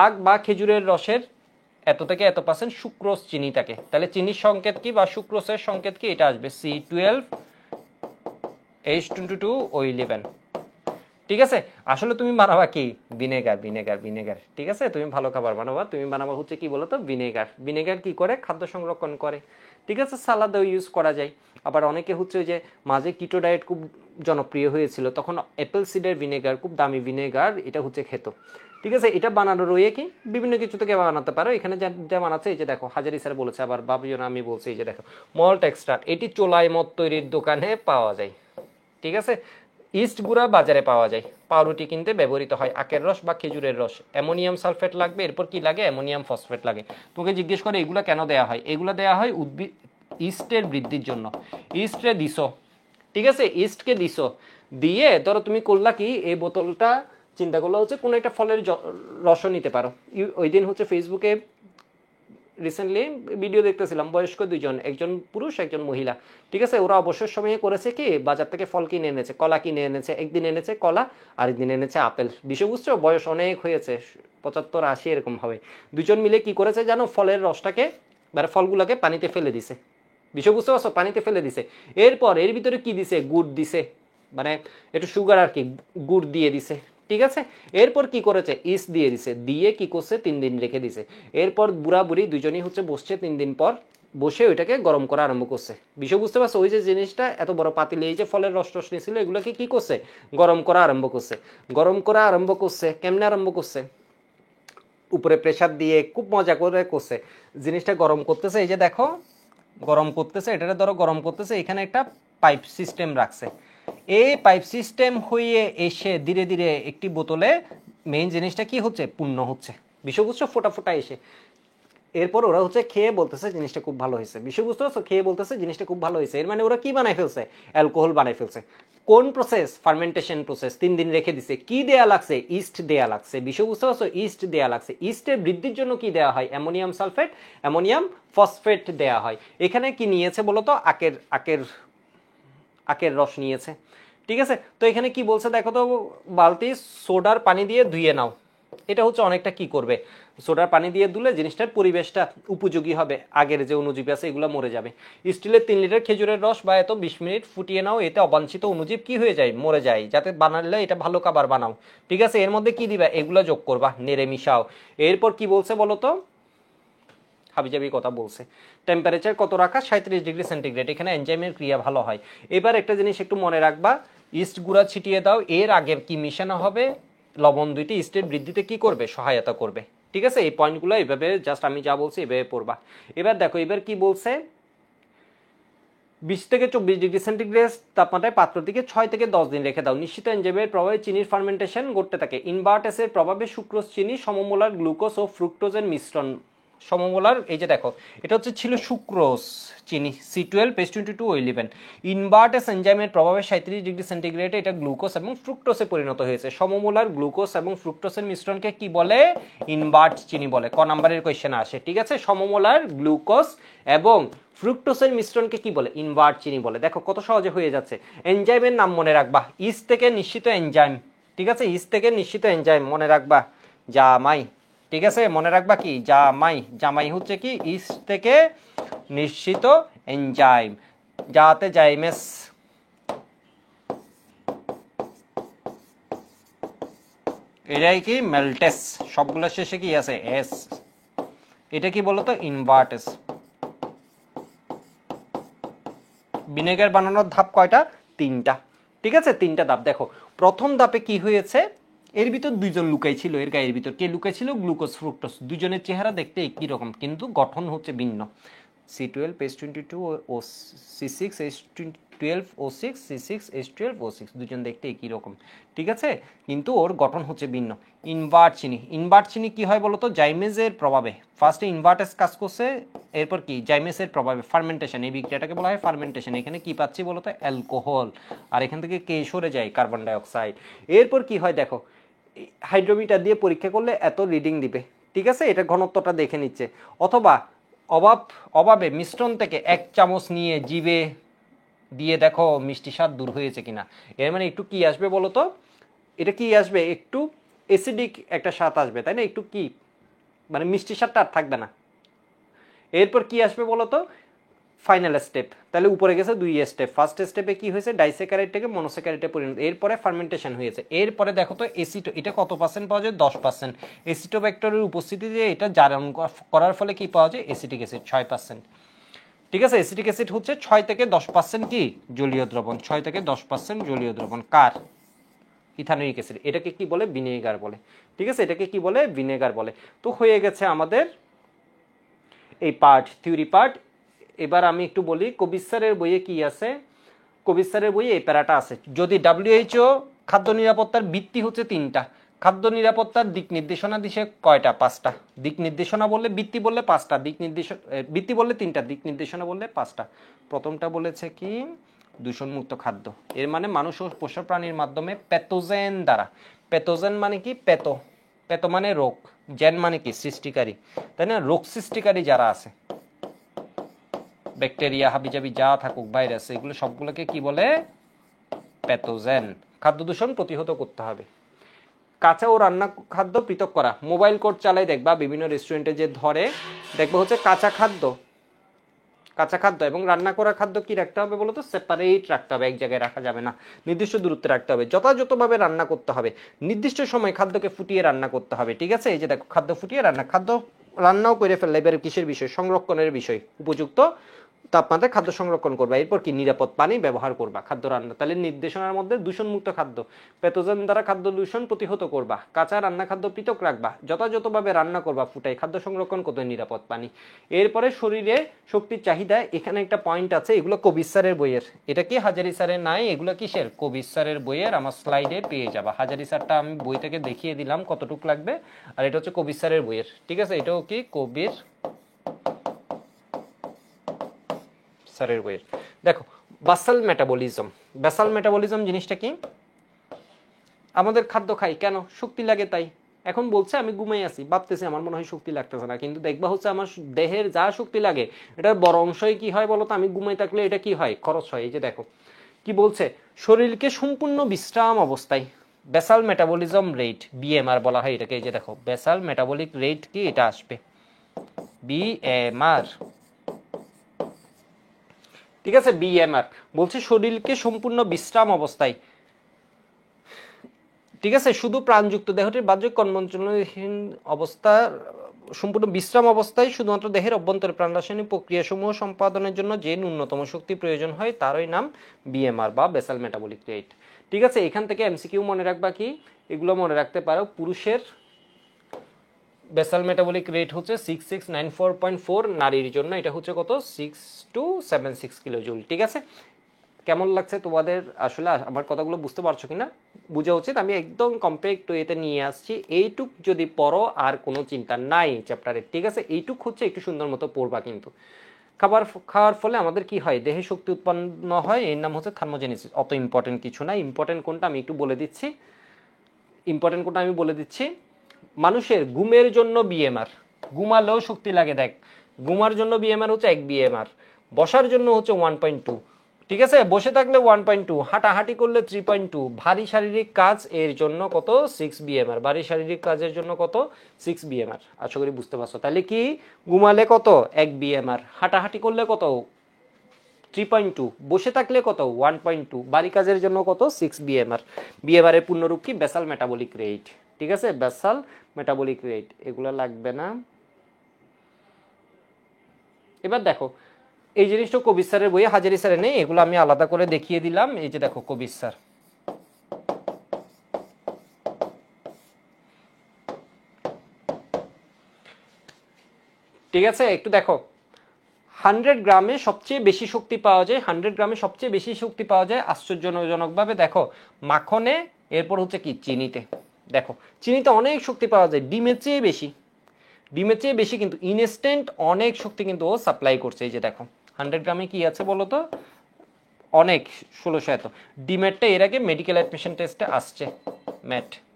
আখ বা খেজুরের রসের এত থেকে এত % সুক্রোজ চিনি থাকে। তাহলে চিনির সংকেত কি বা সুক্রোজের সংকেত কি? এটা আসবে C12H22O11। ঠিক আছে, আসলে তুমি বানাবা কি? ভিনেগার। ঠিক আছে, তুমি ভালো খাবার বানাবা, তুমি বানাবা হচ্ছে কি বলতো? ভিনেগার কি করে? খাদ্য সংরক্ষণ করে। ঠিক আছে, সালাদেও ইউজ করা যায়। আবার অনেকে হচ্ছে ওই যে মাঝে কিটো ডায়েট খুব জনপ্রিয় হয়েছিল, তখন অ্যাপেল সিডের ভিনেগার, খুব দামি ভিনেগার, এটা হচ্ছে খেত। ঠিক আছে, এটা বানানোর রয়ে কি বিভিন্ন কিছু থেকে বানাতে পারো। এখানে যা বানাচ্ছে, এই যে দেখো হাজারি স্যার বলেছে, আবার বাবুজন আমি বলছি, এই যে দেখো মল্ট এক্সট্রাক্ট, এটি চোলাই মদ তৈরির দোকানে পাওয়া যায়। ঠিক আছে, ইস্ট গুঁড়া বাজারে পাওয়া যায়। পাউরুটি কিনতে ব্যবহৃত হয়। আখের রস বা খেজুরের রস। অ্যামোনিয়াম সালফেট লাগবে। এরপর কি লাগে? অ্যামোনিয়াম ফসফেট লাগে। তোকে জিজ্ঞেস করে এগুলো কেন দেওয়া হয়? এগুলো দেওয়া হয় উদ্ভিদ ইস্টের বৃদ্ধির জন্য। ইস্টে দিছো, ঠিক আছে, ইস্টকে দিছো, দিয়ে ধরো তুমি করলা কি, এই বোতলটা চিন্তা করলো হচ্ছে কোনো একটা ফলের রসও নিতে পারো। ওই দিন হচ্ছে ফেসবুকে রিসেন্টলি ভিডিও দেখতেছিলাম, বয়স্ক 2জন, একজন পুরুষ একজন মহিলা। ঠিক আছে, ওরা অবসর সময়ে করেছে কি, বাজার থেকে ফল কিনে এনেছে, কলা কিনে এনেছে। একদিন এনেছে কলা, আরেকদিন এনেছে আপেল। বিষয় বুঝছো? বয়স অনেক হয়েছে, 75-80 এরকম হবে। 2জন মিলে কি করেছে জানো? ফলের রসটাকে মানে ফলগুলোকে পানিতে ফেলে দিছে। বিষয় বুঝতে পারছো? পানিতে ফেলে দিছে। এরপর এর ভিতরে কি দিছে? গুড় দিছে, মানে একটু সুগার আর কি, গুড় দিয়ে দিছে। ঠিক আছে, এরপর কি করেছে? ইস্ট দিয়ে দিছে, দিয়ে কি করছে? 3 দিন রেখে দিছে। এরপর বুড়া বুড়ি 2জনই হচ্ছে বসছে, 3 দিন পর বসে ওইটাকে গরম করা আরম্ভ করছে। বিষয় বুঝতে পারছো? ওই যে জিনিসটা এত বড় পাতিলে এই যে ফলের রস টস নিয়েছিল, এগুলোকে কি করছে? গরম করা আরম্ভ করছে। কেমনে আরম্ভ করছে? উপরে প্রেসার দিয়ে খুব মজা করে করছে। জিনিসটা গরম করতেছে, এই যে দেখো গরম করতেছে, এটাকে ধরো গরম করতেছে, এখানে একটা পাইপ সিস্টেম রাখছে। এই পাইপ সিস্টেম হয়ে এসে ধীরে ধীরে একটি বোতলে মেইন জিনিসটা কি হচ্ছে? পূর্ণ হচ্ছে। বিষয় বুঝছো? ফোটা ফোটা এসে এরপর ওরা হচ্ছে খেয়ে বলতেছে জিনিসটা খুব ভালো হয়েছে। বিষয় বুঝতে পারছো? খেয়ে বলতেছে জিনিসটা খুব ভালো হয়েছে। এর মানে ওরা কি বানাই ফেলছে? অ্যালকোহল বানাই ফেলছে। কোন প্রসেস? Fermentation process. 3 দিন রেখে দিছে। কি দেয়া লাগছে? ইস্ট দেয়া লাগছে। বিষয় বুঝতে পারছো? ইস্ট দেয়া লাগছে। ইস্টের বৃদ্ধির জন্য কি দেয়া হয়? অ্যামোনিয়াম সালফেট, অ্যামোনিয়াম ফসফেট দেয়া হয়। এখানে কি নিয়েছে বলতো? আখের রস নিয়েছে। ঠিক আছে, তো এখানে কি বলছে দেখো তো, বালতি সোডার পানি দিয়ে ধুয়ে নাও। এটা হচ্ছে অনেকটা কি করবে? সোডার পানি দিয়ে ধুলে জিনিসটার পরিবেশটা উপযোগী হবে, আগের যে অণুজীব আছে এগুলো মরে যাবে। স্টিলের 3 লিটার খেজুরের রস বা এত 20 মিনিট ফুটিয়ে নাও, এতে অবাঞ্ছিত অণুজীব কি হয়ে যায়, মরে যায়। যাতে বানালে এটা ভালো খাবার বানাও, ঠিক আছে। এর মধ্যে কি দিবা, এগুলো যোগ করবা, নেড়ে মিশাও। এরপর কি বলছে বলো তো, হাবিজাবি কথা বলছে। টেম্পারেচার কত রাখা, 37 ডিগ্রি সেন্টিগ্রেড, এখানে এনজাইমের ক্রিয়া ভালো হয়। এবার একটা জিনিস একটু মনে রাখবা, ইস্ট গুঁড়া ছিটিয়ে দাও। এর আগে কি মিশানো হবে, লবণ দুইটি ইস্টের বৃদ্ধিতে কি করবে, সহায়তা করবে, ঠিক আছে। এই পয়েন্টগুলো এইভাবে জাস্ট আমি যা বলছি এভাবে পড়বা। এবার দেখো, এবার কি বলছে, 20 থেকে 24 ডিগ্রি সেন্টিগ্রেড তাপমাত্রায় পাত্রটিকে 6 থেকে 10 দিন রেখে দাও। নিশ্চিত এনজাইমের প্রভাবে চিনির ফার্মেন্টেশন ঘটতে থাকে। ইনভার্টেসের প্রভাবে সুক্রোজ, চিনি, সমমোলার গ্লুকোজ ও ফ্রুক্টোজের মিশ্রণ। সমমোলার, এই যে দেখো, এটা হচ্ছে ছিল সুক্রোজ চিনি, C12H22O11। ইনভার্টেস এনজাইমের প্রভাবে 37 ডিগ্রি সেন্টিগ্রেডে এটা গ্লুকোজ এবং ফ্রুক্টোজে পরিণত হয়েছে। সমমোলার গ্লুকোজ এবং ফ্রুক্টোজের মিশ্রণকে কি বলে, ইনভার্ট চিনি বলে। ক নাম্বারের কোয়েশ্চেনে আসে, ঠিক আছে। সমমোলার গ্লুকোজ এবং ফ্রুক্টোজের মিশ্রণকে কি বলে, ইনভার্ট চিনি বলে। দেখো কত সহজে হয়ে যাচ্ছে। এনজাইমের নাম মনে রাখবা, ইস্ট থেকে নিশ্চিত এনজাইম, ঠিক আছে। ইস্ট থেকে নিশ্চিত এনজাইম মনে রাখবা, জামাই, ঠিক আছে। মনে রাখবা কি, জামাই। জামাই হচ্ছে কি, ইস্ট থেকে নিশ্চিত এনজাইম, যাতে জাইমেস, এটাই কি মেল্টেস, সবগুলো শেষে কি আছে, এস। এটা কি বলতো, ইনভার্টেস। ভিনেগার বানানোর ধাপ কয়টা, 3টা, ঠিক আছে। 3টা ধাপ। দেখো প্রথম ধাপে কি হয়েছে, এর ভিতর দুইজন লুকাই ছিল, এর গায়ের ভিতর কে লুকাই ছিল, গ্লুকোজ ফ্রুক্টোজ। দুজনের চেহারা দেখতে একই রকম কিন্তু গঠন হচ্ছে ভিন্ন। C12H22O C6H12O6 C6H12O6, দুজন দেখতে একই রকম, ঠিক আছে, কিন্তু ওর গঠন হচ্ছে ভিন্ন। ইনভার্ট চিনি, ইনভার্ট চিনি কি হয় বলতো, জাইমেজের প্রভাবে। ফার্স্টে ইনভার্টেস কাজ করছে, এরপর কি, জাইমেসের প্রভাবে ফার্মেন্টেশন, এই বিক্রিয়াটাকে বলা হয় ফার্মেন্টেশন। এখানে কি পাচ্ছি বলতো, অ্যালকোহল, আর এখান থেকে কে সরে যায়, কার্বন ডাইঅক্সাইড। এরপর কি হয় দেখো, হাইড্রোমিটার দিয়ে পরীক্ষা করলে এত রিডিং দিবে, ঠিক আছে। এটা ঘনত্বটা দেখে নিচ্ছে। অথবা অভাবে মিশ্রণ থেকে 1 চামচ নিয়ে জিভে দিয়ে দেখো মিষ্টি স্বাদ দূর হয়েছে কিনা। এর মানে একটু কি আসবে বলতো, এটা কি আসবে, একটু অ্যাসিডিক একটা স্বাদ আসবে, তাই না, একটু কি, মানে মিষ্টি স্বাদটা আর থাকবে না। এরপর কি আসবে বলতো, ফাইনাল স্টেপ। তাহলে উপরে গেছে 2 স্টেপ। ফার্স্ট স্টেপে কি হয়েছে, ডাইস্যাকারাইড থেকে মনোস্যাকারাইডে পরিণত, এরপরে ফার্মেন্টেশন হয়েছে। এরপরে দেখো তো এসিটো, এটা কত পার্সেন্ট পাওয়া যায়, 10%। এসিটোব্যাক্টরের উপস্থিতিতে এটা জারণ করার ফলে কি পাওয়া যায়, এসিটিক অ্যাসিড 6%, ঠিক আছে। এসিটিক অ্যাসিড হচ্ছে 6 থেকে 10% কি, জলীয় দ্রবণ, 6 থেকে 10% জলীয় দ্রবণ। কার, ইথানোয়িক অ্যাসিড। এটাকে কি বলে, ভিনেগার বলে, ঠিক আছে। এটাকে কি বলে, ভিনেগার বলে। তো হয়ে গেছে আমাদের এই পার্ট, থিওরি পার্ট। এবার আমি একটু বলি, কবির স্যারের বইয়ে কি আছে। কবির স্যারের বইয়ে এই প্যারাটা আছে, যদি WHO খাদ্য নিরাপত্তার ভিত্তি হচ্ছে 3টা, খাদ্য নিরাপত্তার দিক নির্দেশনা দিছে কয়টা, 5টা। দিক নির্দেশনা বললে, ভিত্তি বললে 5টা, দিক নির্দেশনা, ভিত্তি বললে 3টা, দিক নির্দেশনা বললে 5টা। প্রথমটা বলেছে কি, দূষণমুক্ত খাদ্য। এর মানে মানুষ ও পোষা প্রাণীর মাধ্যমে প্যাথোজেন দ্বারা, প্যাথোজেন মানে কি, পেতো, পেতো মানে রোগ, জেন মানে কি, সৃষ্টিকারী, তাই না, রোগ সৃষ্টিকারী যারা আছে, ব্যাকটেরিয়া, হাবিজাবি যা থাকুক, ভাইরাস, এগুলো সবগুলোকে কি বলে, প্যাথোজেন। খাদ্য দূষণ প্রতিহত করতে হবে। কাঁচা ও রান্না খাদ্য পৃথক করা। মোবাইল কোড চালাই দেখবা বিভিন্ন রেস্টুরেন্টে যে ধরে, দেখবা হচ্ছে কাঁচা খাদ্য এবং রান্না করা খাদ্য কি রাখতে হবে বলতো, সেপারেট রাখতে হবে, এক জায়গায় রাখা যাবে না, নির্দিষ্ট দূরত্বে রাখতে হবে, যথাযথভাবে রান্না করতে হবে, নির্দিষ্ট সময় খাদ্যকে ফুটিয়ে রান্না করতে হবে, ঠিক আছে। এই যে দেখো, খাদ্য ফুটিয়ে রান্না, খাদ্য রান্নাও করে ফেললে, এবারে কিসের বিষয়, সংরক্ষণের বিষয়, উপযুক্ত তাপমাত্রায় খাদ্য সংরক্ষণ করবা। এরপর কি, নিরাপদ পানি ব্যবহার করবা খাদ্য রান্না। তাহলে নির্দেশনার মধ্যে দূষণমুক্ত খাদ্য, প্যাথোজেন দ্বারা খাদ্য দূষণ প্রতিহত করবা, কাঁচা রান্না খাদ্য পৃথক রাখবা, যথাযথভাবে রান্না করবা, ফুটাই খাদ্য সংরক্ষণ করতে, নিরাপদ পানি। এরপরে শরীরে শক্তির চাহিদা, এখানে একটা পয়েন্ট আছে, এগুলো কবির স্যারের বইয়ের, এটা কি হাজারি স্যারের নাই, এগুলো কিসের, কবির স্যারের বইয়ের। আমার স্লাইডে পেয়ে যাবা। হাজারি স্যারটা আমি বই থেকে দেখিয়ে দিলাম কতটুকু লাগবে, আর এটা হচ্ছে কবির স্যারের বইয়ের, ঠিক আছে। এটাও কি কবির স্যারের বইয়ের। দেখো, বাসাল মেটাবলিজম। বাসাল মেটাবলিজম জিনিসটা কি, আমাদের খাদ্য খাই কেন, শক্তি লাগে তাই। এখন বলছে আমি ঘুমাই আছি, ভাবতেছি আমার মনে হয় শক্তি লাগতেছে না, কিন্তু দেখবা হচ্ছে আমার দেহের যা শক্তি লাগে এটার বড় অংশই কি হয় বলতো, আমি ঘুমাই থাকলে এটা কি হয়, খরচ হয়। এই যে দেখো কি বলছে, শরীরকে সম্পূর্ণ বিশ্রাম অবস্থায়, বেসাল মেটাবলিজম রেট, বিএমআর বলা হয় এটাকে। এই যে দেখো বেসাল মেটাবলিক রেট কি, এটা আসবে বিএমআর। ঠিক আছে, বিএমআর বলছে শরীরকে সম্পূর্ণ বিশ্রাম অবস্থায়, ঠিক আছে, শুধু প্রাণযুক্ত দেহটির বাহ্যিক কর্মচলনহীন অবস্থা, সম্পূর্ণ বিশ্রাম অবস্থায় শুধুমাত্র দেহের অভ্যন্তরে প্রাণ রাসায়নিক প্রক্রিয়াসমূহ সম্পাদনের জন্য যে ন্যূনতম শক্তি প্রয়োজন হয় তারই নাম বিএমআর বা বেসাল মেটাবলিক রেট। ঠিক আছে, এখান থেকে এমসিকিউ মনে রাখবা কি, এগুলো মনে রাখতে পারো। পুরুষের বেসাল মেটাবলিক রেট হচ্ছে 6694.4, নারীর জন্য এটা হচ্ছে কত, 6276 কিলোজুল। ঠিক আছে, কেমন লাগছে তোমাদের? আসলে আমার কথাগুলো বুঝতে পারছো কিনা বোঝা উচিত। আমি একদম কম্প্যাক্ট ওয়েতে নিয়ে আসছি, এইটুক যদি পড়ো আর কোনো চিন্তা নাই চ্যাপ্টারে। ঠিক আছে, এইটুক হচ্ছে একটু সুন্দর মতো পড়বা। কিন্তু খাওয়ার ফলে আমাদের কি হয়, দেহে শক্তি উৎপন্ন হয়, এর নাম হচ্ছে থার্মোজেনেসিস। অত ইম্পর্টেন্ট কিছু না, ইম্পর্টেন্ট কোনটা আমি একটু বলে দিচ্ছি, মানুষের ঘুমের জন্য বিএমআর, ঘুমালেও শক্তি লাগে, দেখ ঘুমার জন্য বিএমআর হচ্ছে 1 বিএমআর, বসার জন্য হচ্ছে 1.2। ঠিক আছে, বসে থাকলে 1.2, হাঁটাহাঁটি করলে 3.2, ভারী শারীরিক কাজ এর জন্য কত, 6 বিএমআর, ভারী শারীরিক কাজের জন্য কত, 6 বিএমআর। আশা করি বুঝতে পারছো। তাহলে কি, ঘুমালে কত, 1 বিএমআর, হাঁটাহাঁটি করলে কত, 3.2, বসে থাকলে কত, 1.2, ভারী কাজের জন্য কত, 6 বিএমআর। বিএমআর এর পূর্ণরূপ কি, বেসাল মেটাবলিক রেট। ঠিক আছে, বেসাল মেটাবলিক রেট, এগুলো লাগবে না। এবার দেখো এই জিনিসটা কবির স্যারের বইয়ে, হাজারি স্যারে নেই, এগুলো আমি আলাদা করে দেখিয়ে দিলাম। এই যে দেখো কবির স্যার, ঠিক আছে, একটু দেখো 100 গ্রামে সবচেয়ে বেশি শক্তি পাওয়া যায়, 100 গ্রামে সবচেয়ে বেশি শক্তি পাওয়া যায় আশ্চর্যজনকভাবে, দেখো মাখনে, এরপর হচ্ছে কি চিনিতে। দেখো চিনিতে অনেক শক্তি পাওয়া যায়, ডিমের চেয়ে বেশি, ডিমের চেয়ে বেশি কিন্তু ইনস্ট্যান্ট অনেক শক্তি কিন্তু ও সাপ্লাই করছে। এই যে দেখো 100 গ্রামে কি আছে বলো তো, অনেক 1600 এত। ডিমেরটা এর আগে মেডিকেল অ্যাডমিশন টেস্টে আসছে,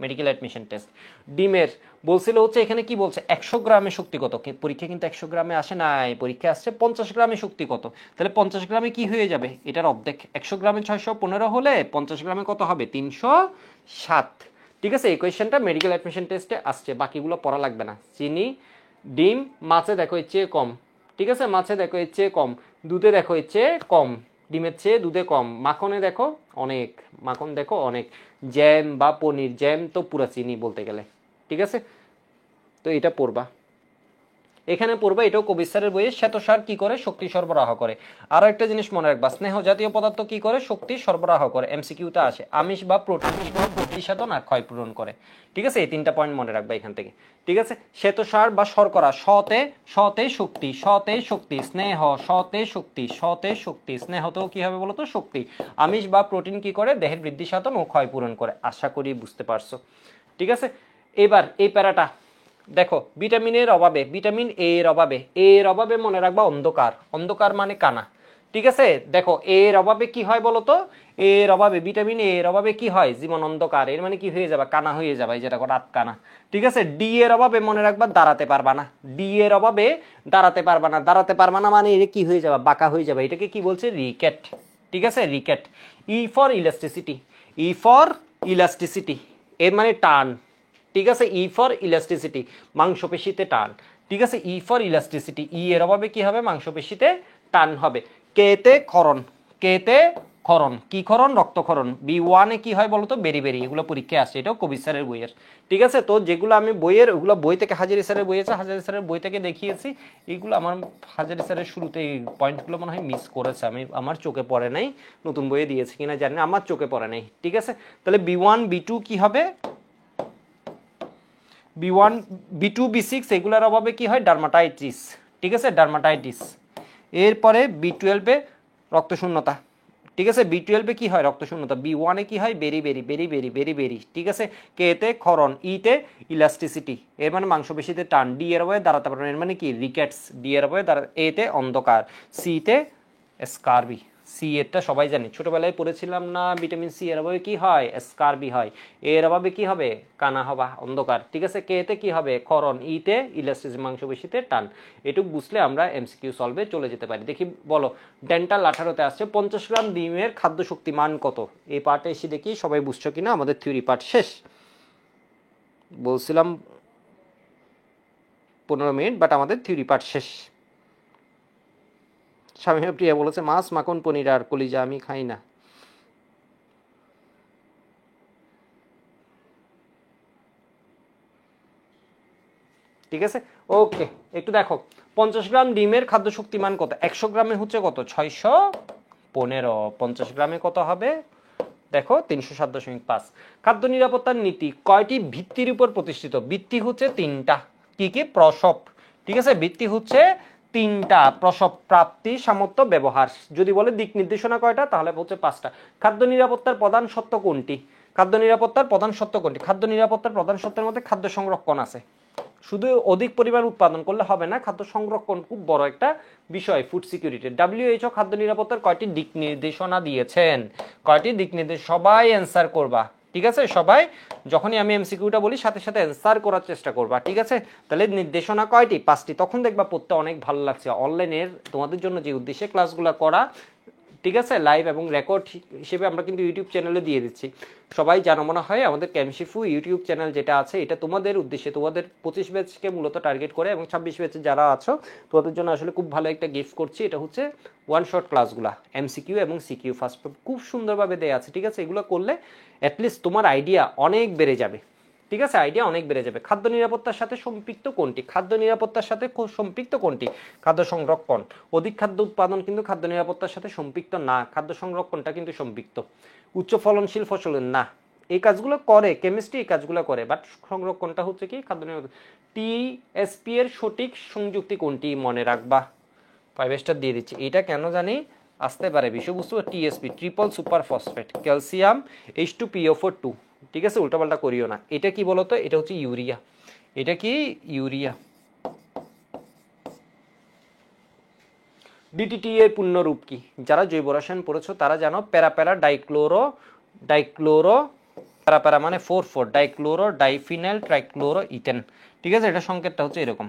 মেডিকেল অ্যাডমিশন টেস্ট। ডিমের বলছিল হচ্ছে, এখানে কি বলছে, 100 গ্রামে শক্তি কত, পরীক্ষা কিন্তু 100 গ্রামে আসে নাই, পরীক্ষা আসছে 50 গ্রামে শক্তি কত। তাহলে 50 গ্রামে কি হয়ে যাবে, এটার অর্ধেক, 100 গ্রামে 615 হলে 50 গ্রামে কত হবে, 307। ঠিক আছে, এই কোয়েশ্চেনটা মেডিকেল অ্যাডমিশন টেস্টে আসছে, বাকিগুলো পড়া লাগবে না। চিনি, ডিম, মাছে দেখো এর চেয়ে কম, ঠিক আছে, মাছে দেখো এর চেয়ে কম, দুধে দেখো এর চেয়ে কম, ডিমের চেয়ে দুধে কম, মাখনে দেখো অনেক, মাখন দেখো অনেক, জ্যাম বা পনির, জ্যাম তো পুরা চিনি বলতে গেলে। ঠিক আছে, তো এটা পড়বা, এখানে পড়বা, এটাও কবির স্যারের বইয়ে। শ্বেতসার কি করে, শক্তি সরবরাহ করে। আরো একটা জিনিস মনে রাখবা, স্নেহ জাতীয় পদার্থ কি করে, শক্তি সরবরাহ করে, এমসিকিউতে আসে। আমিষ বা প্রোটিন কি করে, বৃদ্ধি সাধন আর ক্ষয় পূরণ করে। ঠিক আছে, এই 3টা পয়েন্ট মনে রাখবা এখান থেকে। ঠিক আছে, শ্বেতসার বা শর্করা, সতে শক্তি, সতে শক্তি, স্নেহ সতে শক্তি, সতে শক্তি, স্নেহতেও কি হবে বলতো, শক্তি। আমিষ বা প্রোটিন কি করে, দেহের বৃদ্ধি সাধন ও ক্ষয় পূরণ করে। আশা করি বুঝতে পারছো। ঠিক আছে, এবার এই প্যারাটা দেখো, ভিটামিনের অভাবে, ভিটামিন এর অভাবে, এর অভাবে মনে রাখবা অন্ধকার, অন্ধকার মানে কানা। ঠিক আছে, দেখো এর অভাবে কি হয় বলতো, এর অভাবে, ভিটামিন এর অভাবে কি হয়, জীবন অন্ধকার, এর মানে কি হয়ে যাবে, কানা হয়ে যাবে, যেটা রাত কানা। ঠিক আছে, ডি এর অভাবে মনে রাখবা দাঁড়াতে পারবা না, ডি এর অভাবে দাঁড়াতে পারবা না, দাঁড়াতে পারবা না মানে এটা কি হয়ে যাবে, বাঁকা হয়ে যাবে, এটাকে কি বলছে, রিকেট। ঠিক আছে, rickets. E for elasticity, E for elasticity, এর মানে টান। ঠিক আছে, ই ফর ইলাস্টিসিটি, মাংসপেশিতে টান। ঠিক আছে, ই ফর ইলাস্টিসিটি, ই এর অভাবে কি হবে, মাংসপেশিতে টান হবে। কেতে ক্ষরণ, কেতে ক্ষরণ, কি ক্ষরণ, রক্তক্ষরণ। বি1-এ কি হয় বলতো, বেরি বেরি, এগুলো পরীক্ষায় আসছে, এটাও কবির স্যারের বইয়ের। ঠিক আছে, তো যেগুলো আমি বইয়ের, ওগুলো বই থেকে, হাজারি স্যারের বই আছে, হাজারি স্যারের বই থেকে দেখিয়েছি। এগুলো আমার হাজারি স্যারের শুরুতে এই পয়েন্টগুলো মনে হয় মিস করেছে, আমার চোখে পড়ে নাই, নতুন বইয়ে দিয়েছে কিনা জানি না, আমার চোখে পড়ে নাই। ঠিক আছে, তাহলে বি1 বি2 কি হবে, বি1 বি2 বি6 এগুলোর অভাবে কি হয়, ডার্মাটাইটিস। ঠিক আছে, ডার্মাটাইটিস। এরপরে বি12-এ রক্তশূন্যতা। ঠিক আছে, বি12-এ কি হয়, রক্তশূন্যতা। বি1-এ কি হয়, বেরি বেরি, বেরি বেরি, বেরি বেরি। ঠিক আছে, কেতে ক্ষরণ, ইতে ইলাস্টিসিটি, এর মানে মাংসপেশিতে টান, ডি এর অভাবে দাঁড়াতে পারবেন, এর মানে কি, রিকেটস, ডি এর অভাবে এতে অন্ধকার, সিতে স্কারবি। সি এরটা সবাই জানি, ছোটবেলায় পড়েছিলাম না, ভিটামিন সি এর অভাবে কি হয়, স্কারবি হয়। এর অভাবে কি হবে, কানা হবা, অন্ধকার। ঠিক আছে, কে তে কি হবে, ক্ষরণ। ইতে ইলাস্টিসিটি, মাংসপেশিতে টান। এটুকু বুঝলে আমরা এমসিকিউ সলভে চলে যেতে পারি। দেখি বলো, ডেন্টাল 18তে আসছে 50 গ্রাম ডিমের খাদ্য শক্তি মান কত। এই পার্টে এসে দেখি সবাই বুঝছো কিনা। আমাদের থিওরি পার্ট শেষ, বলছিলাম 15 মিনিট, বাট আমাদের থিওরি পার্ট শেষ। স্বামী প্রিয়া বলেছে মাছ, মাখন, পনির আর কলিজা আমি খাই না। ঠিক আছে, ওকে। একটু দেখো, 50 গ্রাম ডিমের খাদ্য শক্তিমান কত, 100 গ্রামে হচ্ছে কত, 615। 50 গ্রামে কত হবে, দেখো 307.5। খাদ্য নিরাপত্তার নীতি কয়টি ভিত্তির উপর প্রতিষ্ঠিত, ভিত্তি হচ্ছে 3টা। কি কি, প্রসব। ঠিক আছে, ভিত্তি হচ্ছে 3টা, প্রসব, প্রাপ্তি, সামর্থ্য, ব্যবহার। যদি বলে দিক নির্দেশনা কয়টা, তাহলে হচ্ছে 5টা। খাদ্য নিরাপত্তার প্রধান সত্য কোনটি, খাদ্য নিরাপত্তার প্রধান সত্য কোনটি, খাদ্য নিরাপত্তার প্রধান সত্যের মধ্যে খাদ্য সংরক্ষণ আছে। শুধু অধিক পরিমাণ উৎপাদন করলে হবে না, খাদ্য সংরক্ষণ খুব বড় একটা বিষয় ফুড সিকিউরিটি। ডাব্লিউএইচও খাদ্য নিরাপত্তার কয়টি দিক নির্দেশনা দিয়েছেন, কয়টি দিক নির্দেশ, সবাই অ্যান্সার করবা। ঠিক আছে, সবাই যখনই আমি এমসিকিউটা বলি সাথে সাথে অ্যান্সার করার চেষ্টা করবা। ঠিক আছে, তাহলে নির্দেশনা কয়টি, 5টি। তখন দেখবা পড়তে অনেক ভালো লাগছে। অনলাইনের তোমাদের জন্য যে উদ্দেশ্যে ক্লাসগুলো করা, ঠিক আছে, লাইভ এবং রেকর্ড হিসেবে আমরা কিন্তু ইউটিউব চ্যানেলে দিয়ে দিচ্ছি। সবাই জানো মনে হয় আমাদের কেমশিফু ইউটিউব চ্যানেল যেটা আছে, এটা তোমাদের উদ্দেশ্যে, তোমাদের 25 ব্যাচকে মূলত টার্গেট করে, এবং 26 ব্যাচে যারা আছো তোমাদের জন্য আসলে খুব ভালো একটা গিফট করছি। এটা হচ্ছে ওয়ান শট ক্লাসগুলা, এমসিকিউ এবং সিকিউ ফার্স্ট খুব সুন্দরভাবে দেয়া আছে। ঠিক আছে, এগুলো করলে অ্যাটলিস্ট তোমার আইডিয়া অনেক বেড়ে যাবে। ঠিক আছে, আইডিয়া অনেক বেড়ে যাবে। খাদ্য নিরাপত্তার সাথে সম্পৃক্ত কোনটি, খাদ্য নিরাপত্তার সাথে সম্পৃক্ত কোনটি, খাদ্য সংরক্ষণ। অধিক খাদ্য উৎপাদন কিন্তু খাদ্য নিরাপত্তার সাথে সম্পৃক্ত না, খাদ্য সংরক্ষণটা কিন্তু সম্পৃক্ত। উচ্চ ফলনশীল ফসলের না, এই কাজগুলো করে কেমিস্ট্রি, এই কাজগুলো করে, বাট সংরক্ষণটা হচ্ছে কি খাদ্য নিরাপত্তা। টিএসপি এর সঠিক সংযুক্তি কোনটি, মনে রাখবা। 5 স্টার দিয়ে দিচ্ছি। এটা কেন জানি আসতে পারে বিষয়বস্তু, TSP triple super phosphate, calcium H2PO4 2। ঠিক আছে, উল্টাপাল্টা করিও না। এটা কি বলতো, এটা হচ্ছে ইউরিয়া। এটা কি ইউরিয়া। ডিটিটি এর পূর্ণরূপ কি, যারা জৈব রসায়ন পড়েছো তারা জানো, প্যারা প্যারা ডাইক্লোরো প্যারা প্যারা মানে 4 ডাইক্লোরো ডাইফিনাইল ট্রাইক্লোরো ইথেন। ঠিক আছে, এটা সংকেতটা হচ্ছে এরকম।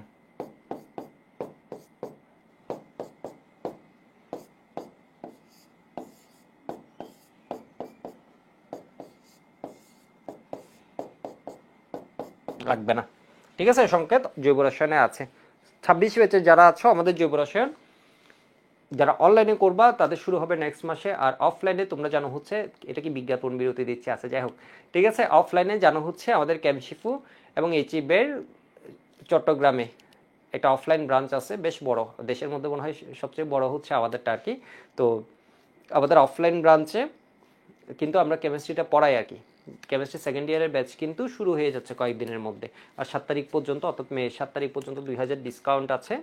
লাগবে না। ঠিক আছে, সংকেত জৈব রসায়নে আছে। 26 ব্যাচে যারা আছো আমাদের জৈব রসায়ন, যারা অনলাইনে করবা তাদের শুরু হবে নেক্সট মাসে। আর অফলাইনে তোমরা জানো হচ্ছে, এটা কি বিজ্ঞাপন বিরতি দিচ্ছে, আছে যাই হোক। ঠিক আছে, অফলাইনে জানো হচ্ছে আমাদের ক্যামশিফু এবং এইচইবের চট্টগ্রামে একটা অফলাইন ব্রাঞ্চ আছে, বেশ বড়, দেশের মধ্যে মনে হয় সবচেয়ে বড় হচ্ছে আমাদেরটা আর কি। তো আমাদের অফলাইন ব্রাঞ্চে কিন্তু আমরা কেমিস্ট্রিটা পড়াই আর কি। কেমিস্ট্রি সেকেন্ড ইয়ারের ব্যাচ কিন্তু শুরু হয়ে যাচ্ছে কয়েকদিনের মধ্যে। আর 7 তারিখ পর্যন্ত, অর্থাৎ মে 7 তারিখ পর্যন্ত 2000 ডিসকাউন্ট আছে।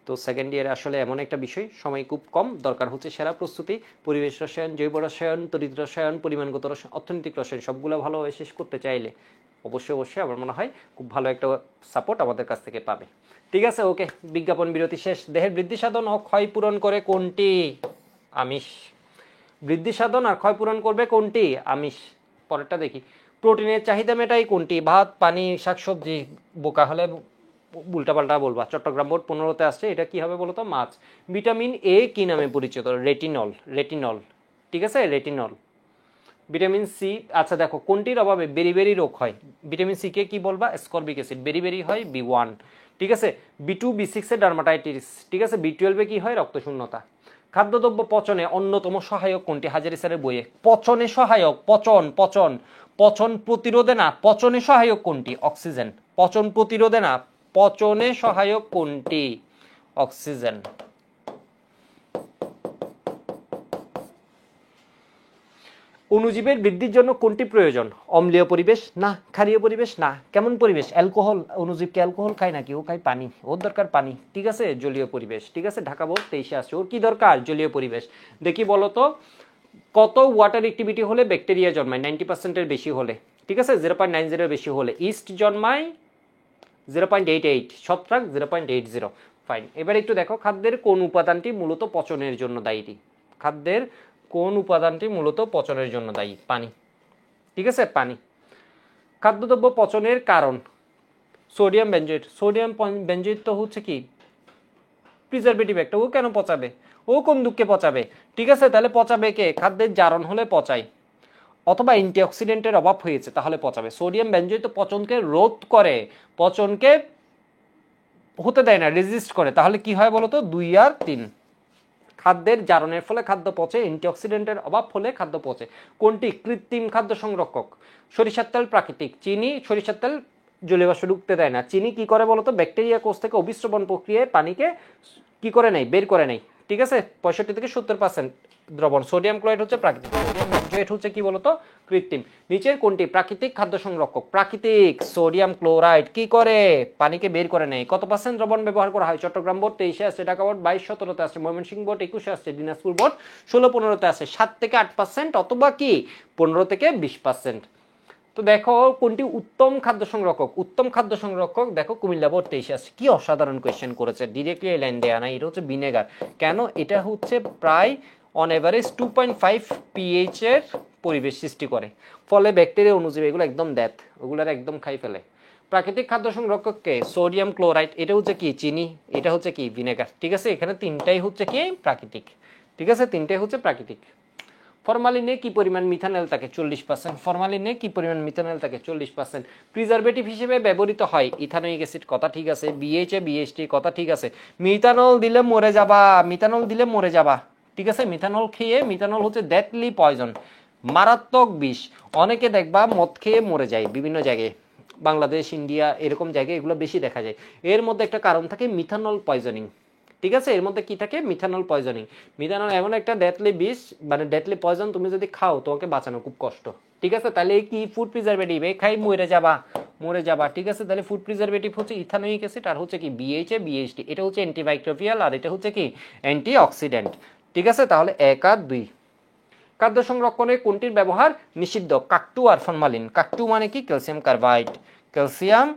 তো সেকেন্ড ইয়ারে আসলে এমন একটা বিষয়, সময় খুব কম, দরকার হচ্ছে সেরা প্রস্তুতি। পরিবেশ রসায়ন, জৈব রসায়ন, তড়িৎ রসায়ন, পরিমাণগত রসায়ন, অর্থনৈতিক রসায়ন সবগুলো ভালোভাবে শেষ করতে চাইলে অবশ্যই আমার মনে হয় খুব ভালো একটা সাপোর্ট আমাদের কাছ থেকে পাবে। ঠিক আছে, ওকে, বিজ্ঞাপন বিরতি শেষ। দেহের বৃদ্ধি সাধন ও ক্ষয় পূরণ করে কোনটি, আমিষ। বৃদ্ধি সাধন আর ক্ষয় পূরণ করবে কোনটি, আমিষ। পরেরটা দেখি, প্রোটিনের চাহিদা মেটাই কোনটি, ভাত, পানি, শাকসবজি। বোকা হলে উল্টাপাল্টা বলবা। চট্টগ্রাম বোর্ড 15তে আসছে, এটা কি হবে বলতো, মাছ। ভিটামিন এ কি নামে পরিচিত, রেটিনল। ঠিক আছে, রেটিনল। ভিটামিন সি, আচ্ছা দেখো কোনটির অভাবে বেরি রোগ হয়, ভিটামিন সি কে কি বলবা, স্করবিক অ্যাসিড। বেরি হয় B1। ঠিক আছে, B2 B6 এ ডার্মাটাইটিস। ঠিক আছে, B12 এ কি হয়, রক্তশূন্যতা। খাদ্যদ্রব্য পচনে অন্যতম সহায়ক কোনটি, হাজারি স্যারের বইয়ে। পচনে সহায়ক, পচন প্রতিরোধে না, পচনে সহায়ক কোনটি, অক্সিজেন। পচন প্রতিরোধে না, পচনে সহায়ক কোনটি, অক্সিজেন। অণুজীবের বৃদ্ধির জন্য কোনটি প্রয়োজন, অম্লীয় পরিবেশ না, ক্ষারীয় পরিবেশ না, কেমন পরিবেশ, অ্যালকোহল। অণুজীবকে অ্যালকোহল খায় নাকি, ও খায় পানি, ওর দরকার পানি। ঠিক আছে, জলীয় পরিবেশ। ঠিক আছে, ঢাকা বোর্ড 23-এ আসছে, ওর কি দরকার, জলীয় পরিবেশ। দেখি বলতো, কত ওয়াটার অ্যাক্টিভিটি হলে ব্যাকটেরিয়া জন্মায়, 90%-এর বেশি হলে। ঠিক আছে, 0.90-এর বেশি হলে। ইস্ট জন্মায় 0.88, ছত্রাক 0.80। ফাইন। এবার একটু দেখো, খাদ্যের কোন উপাদানটি মূলত পচনের জন্য দায়ী। খাদ্যের কোন উপাদানটি মূলত পচনের জন্য দায়ী? পানি। ঠিক আছে, পানি। খাদ্যদ্রব্য পচনের কারণ সোডিয়াম বেঞ্জয়েট। সোডিয়াম বেঞ্জয়েট তো হচ্ছে কি প্রিজারভেটিভ একটা, ও কেন পচাবে? ও কোন দুঃখে পচাবে? ঠিক আছে, তাহলে পচাবে কে? খাদ্যের জারণ হলে পচায়, অথবা অ্যান্টিঅক্সিডেন্টের অভাব হয়েছে তাহলে পচাবে। সোডিয়াম বেঞ্জয়েট তো পচনকে রোধ করে, পচনকে হতে দেয় না, রেজিস্ট করে। তাহলে কি হয় বলতো? 2 আর 3। খাদ্যের জারণের ফলে খাদ্য পচে, অ্যান্টিঅক্সিডেন্টের অভাব হলে খাদ্য পচে। কোনটি কৃত্রিম খাদ্য সংরক্ষক? সরিষার তেল প্রাকৃতিক। চিনি, সরিষার তেল জলীয় বাষ্প ঢুকতে দেয় না। চিনি কি করে বলতো? ব্যাকটেরিয়া কোষ থেকে অভিস্রবণ প্রক্রিয়ায় পানিকে কি করে নেয়? বের করে নেয়। ঠিক আছে, 65 থেকে 70% দ্রবণ। সোডিয়াম ক্লোরাইড হচ্ছে প্রাকৃতিক, সোডিয়াম বেঞ্জয়েট হচ্ছে কি বলতো? কৃত্রিম। নিচের কোনটি প্রাকৃতিক খাদ্য সংরক্ষক? প্রাকৃতিক। সোডিয়াম ক্লোরাইড কি করে? পানিকে বের করে নেয়। কত পার্সেন্ট দ্রবণ ব্যবহার করা হয়? চট্টগ্রাম বোর্ড 23-এ আছে, ঢাকা বোর্ড 22-17-তে আছে, ময়মনসিংহ বোর্ড 21-এ আছে, দিনাজপুর বোর্ড 16-15-তে আছে। 7 থেকে 8% অথবা কি 15 থেকে 20%। তো দেখো কোনটি উত্তম খাদ্য সংরক্ষক? উত্তম খাদ্য সংরক্ষক দেখো কুমিল্লা বোর্ড 23-এ আছে। কি অসাধারণ কোয়েশ্চেন করেছে, ডিরেক্টলি এই লাইন দেয়া না। এটা হচ্ছে ভিনেগার। কেন? এটা হচ্ছে প্রায় অন এভারেজ 2.5 pH এর পরিবেশ সৃষ্টি করে, ফলে ব্যাকটেরিয়া অনুজীবী এগুলো একদম দেয়, ওগুলার একদম খাই ফেলে। প্রাকৃতিক খাদ্য সংরক্ষককে সোডিয়াম ক্লোরাইড, এটা হচ্ছে কি চিনি, এটা হচ্ছে কি ভিনেগার। ঠিক আছে, এখানে তিনটাই হচ্ছে কি প্রাকৃতিক। ঠিক আছে, তিনটাই হচ্ছে প্রাকৃতিক। ফরমালিনে কি পরিমাণ মিথানল থাকে? 40%। ফরমালিনে কি পরিমাণ মিথানল থাকে? 40%। প্রিজারভেটিভ হিসেবে ব্যবহৃত হয় ইথানোয়িক অ্যাসিড, কথা ঠিক আছে। বিএইচএ বিএইচটি, কথা ঠিক আছে। মিথানল দিলে মরে যাবা, মিথানল দিলে মরে যাবা। ঠিক আছে, মিথানল খেয়ে, মিথানল হচ্ছে ডেডলি পয়জন, মারাত্মক বিষ। অনেকে দেখবা মদ খেয়ে মরে যায় বিভিন্ন জায়গায়, বাংলাদেশ, ইন্ডিয়া এরকম জায়গায় এগুলো বেশি দেখা যায়। এর মধ্যে একটা কারণ থাকে মিথানল পয়জনিং। ঠিক আছে, এর মধ্যে কি থাকে? Methanol poisoning. মিথানল এমন একটা ডেথলি বিষ, মানে ডেথলি পয়জন, তুমি যদি খাও তোমাকে বাঁচানো খুব কষ্ট। ঠিক আছে, তাহলে কি ফুড প্রিজারভেটিভ, এই খাই মরে যাবা, মরে যাবা। ঠিক আছে, তাহলে ফুড প্রিজারভেটিভ হচ্ছে ইথানোয়িক অ্যাসিড, আর হচ্ছে কি বিএইচএ বিএইচটি। এটা হচ্ছে অ্যান্টিমাইক্রোবিয়াল, আর এটা হচ্ছে কি অ্যান্টিঅক্সিডেন্ট। ঠিক আছে, তাহলে 1 আর 2। খাদ্য সংরক্ষণে কোনটির ব্যবহার নিষিদ্ধ? কাকটু আর ফরমালিন। কাকটু মানে কি? Calcium carbide, calcium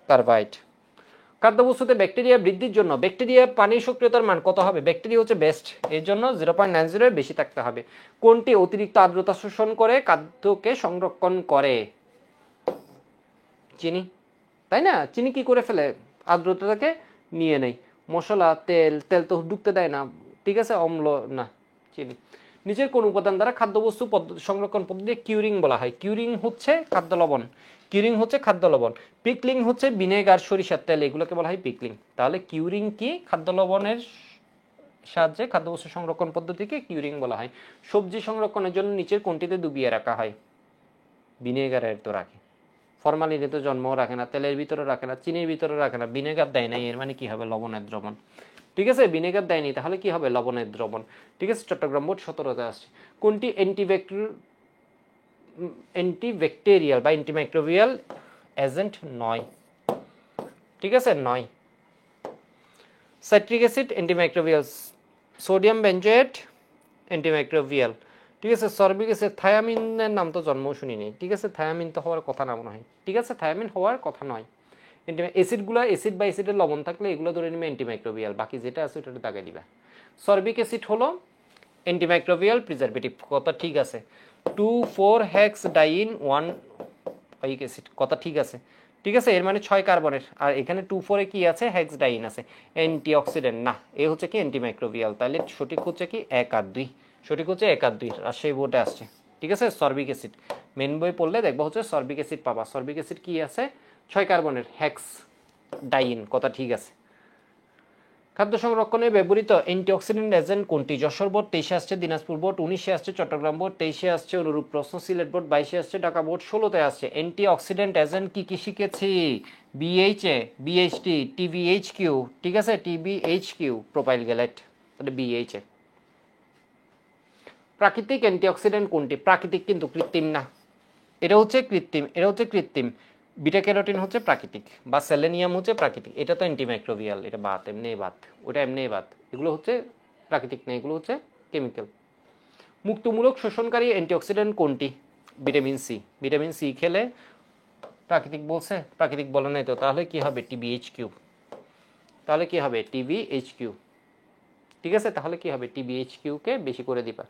carbide. খাদ্যবস্তুতে ব্যাকটেরিয়া বৃদ্ধির জন্য ব্যাকটেরিয়া পানির সক্রিয়তার মান কত হবে? ব্যাকটেরিয়া হচ্ছে বেস্ট, এর জন্য 0.90 এর বেশি থাকতে হবে। কোনটি অতিরিক্ত আর্দ্রতা শোষণ করে খাদ্যকে সংরক্ষণ করে? চিনি, তাই না? চিনি কি করে ফেলে? আর্দ্রতাকে নিয়ে নেয়। মশলা, তেল, তেল তো ঢুকতে দেয় না। ঠিক আছে, অম্ল না, চিনি। নিচের কোন উপাদান দ্বারা খাদ্যবস্তু সংরক্ষণ পদ্ধতি কিউরিং বলা হয়? কিউরিং হচ্ছে খাদ্য লবণ, কিউরিং হচ্ছে খাদ্য লবণ। পিকলিং হচ্ছে ভিনেগার, সরিষার তেল, এগুলোকে বলা হয় পিকলিং। তাহলে কিউরিং কি? খাদ্য লবণের সাহায্যে খাদ্যবস্তু সংরক্ষণ পদ্ধতিকে কিউরিং বলা হয়। সবজি সংরক্ষণের জন্য নিচের কোনটিতে ডুবিয়ে রাখা হয়? ভিনেগারের তো রাখে, ফরমালিনে তো জন্মও রাখে না, তেলের ভিতরে রাখে না, চিনির ভিতরে রাখে না। ভিনেগার দেয় নাই, এর মানে কি হবে? লবণের দ্রবণ। ঠিক আছে, ভিনেগার দেয়নি, তাহলে কি হবে? লবণের দ্রবণ। ঠিক আছে, চট্টগ্রাম বোর্ড 17-তে আসছে। কোনটি অ্যান্টিব্যাকটেরিয়াল বা অ্যান্টিমাইক্রোবিয়াল এজেন্ট নয়? ঠিক আছে, নয়। Citric acid antimicrobial, sodium benzoate antimicrobial. ঠিক আছে, সরবিক অ্যাসিড, থায়ামিনের নাম তো জন্মও শুনিনি। ঠিক আছে, থায়ামিন তো হওয়ার কথা না মনে হয়। ঠিক আছে, থায়ামিন হওয়ার কথা নয়। অ্যাসিডগুলো, অ্যাসিড বা অ্যাসিডের লবণ থাকলে এগুলো ধরে নেবে অ্যান্টিমাইক্রোবিয়াল, বাকি যেটা আছে ওটা দাগে দিবা। সরবিক অ্যাসিড হলো অ্যান্টিমাইক্রোবিয়াল প্রিজারভেটিভ, কথা ঠিক আছে। 2,4-হেক্সডাইন 1 ওয়িক অ্যাসিড, কথা ঠিক আছে। ঠিক আছে, এর মানে 6 কার্বনের, আর এখানে 2,4-এ কি আছে? হেক্সডাইন আছে। অ্যান্টিঅক্সিডেন্ট না, এ হচ্ছে কি অ্যান্টিমাইক্রোবিয়াল। তাহলে সঠিক হচ্ছে কি 1 আর 2। সঠিক হচ্ছে 1 আর 2, রাজশাহী বোর্ডে আসছে। ঠিক আছে, সরবিক অ্যাসিড মেন বই পড়লে দেখবো হচ্ছে সরবিক অ্যাসিড পাবা। সরবিক অ্যাসিড কি আছে? 6 কার্বনের, হেক্স ডাইন, কথা ঠিক আছে। খাদ্য সংরক্ষণে ব্যবহৃত অ্যান্টিঅক্সিডেন্ট এজেন্ট কোনটি? যশোর বোর্ড 23-এ আসছে, দিনাজপুর বোর্ড 19-এ আসছে, চট্টগ্রাম বোর্ড 23-এ আসছে, অনুরূপ প্রশ্ন সিলেট বোর্ড 22-এ আসছে, ঢাকা বোর্ড 16-তে আসছে। অ্যান্টিঅক্সিডেন্ট এজেন্ট কি কি শিখেছি? BHA, BHT, TBHQ. ঠিক আছে, টিবিএইচকিউ প্রোপাইল গ্যালেট, তাহলে বিএইচএ। প্রাকৃতিক অ্যান্টিঅক্সিডেন্ট কোনটি? প্রাকৃতিক কিন্তু কৃত্রিম না, এটা হচ্ছে কৃত্রিম, এটা হচ্ছে কৃত্রিম। বিটা ক্যারোটিন হচ্ছে প্রাকৃতিক, বা সেলেনিয়াম হচ্ছে প্রাকৃতিক। এটা তো অ্যান্টিমাইক্রোবিয়াল, এটা বাত, এমনি বাত, ওটা এমনি বাত। এগুলো হচ্ছে প্রাকৃতিক না, এগুলো হচ্ছে কেমিক্যাল। মুক্তমূলক শোষণকারী অ্যান্টিঅক্সিডেন্ট কোনটি? Vitamin C. ভিটামিন সি খেলে প্রাকৃতিক বলছে? প্রাকৃতিক বলে নাই তো, তাহলে কি হবে? টিবিএইচকিউ। তাহলে কি হবে? টিবিএইচকিউ। ঠিক আছে, তাহলে কি হবে, TBHQ কে বেশি করে দিবা।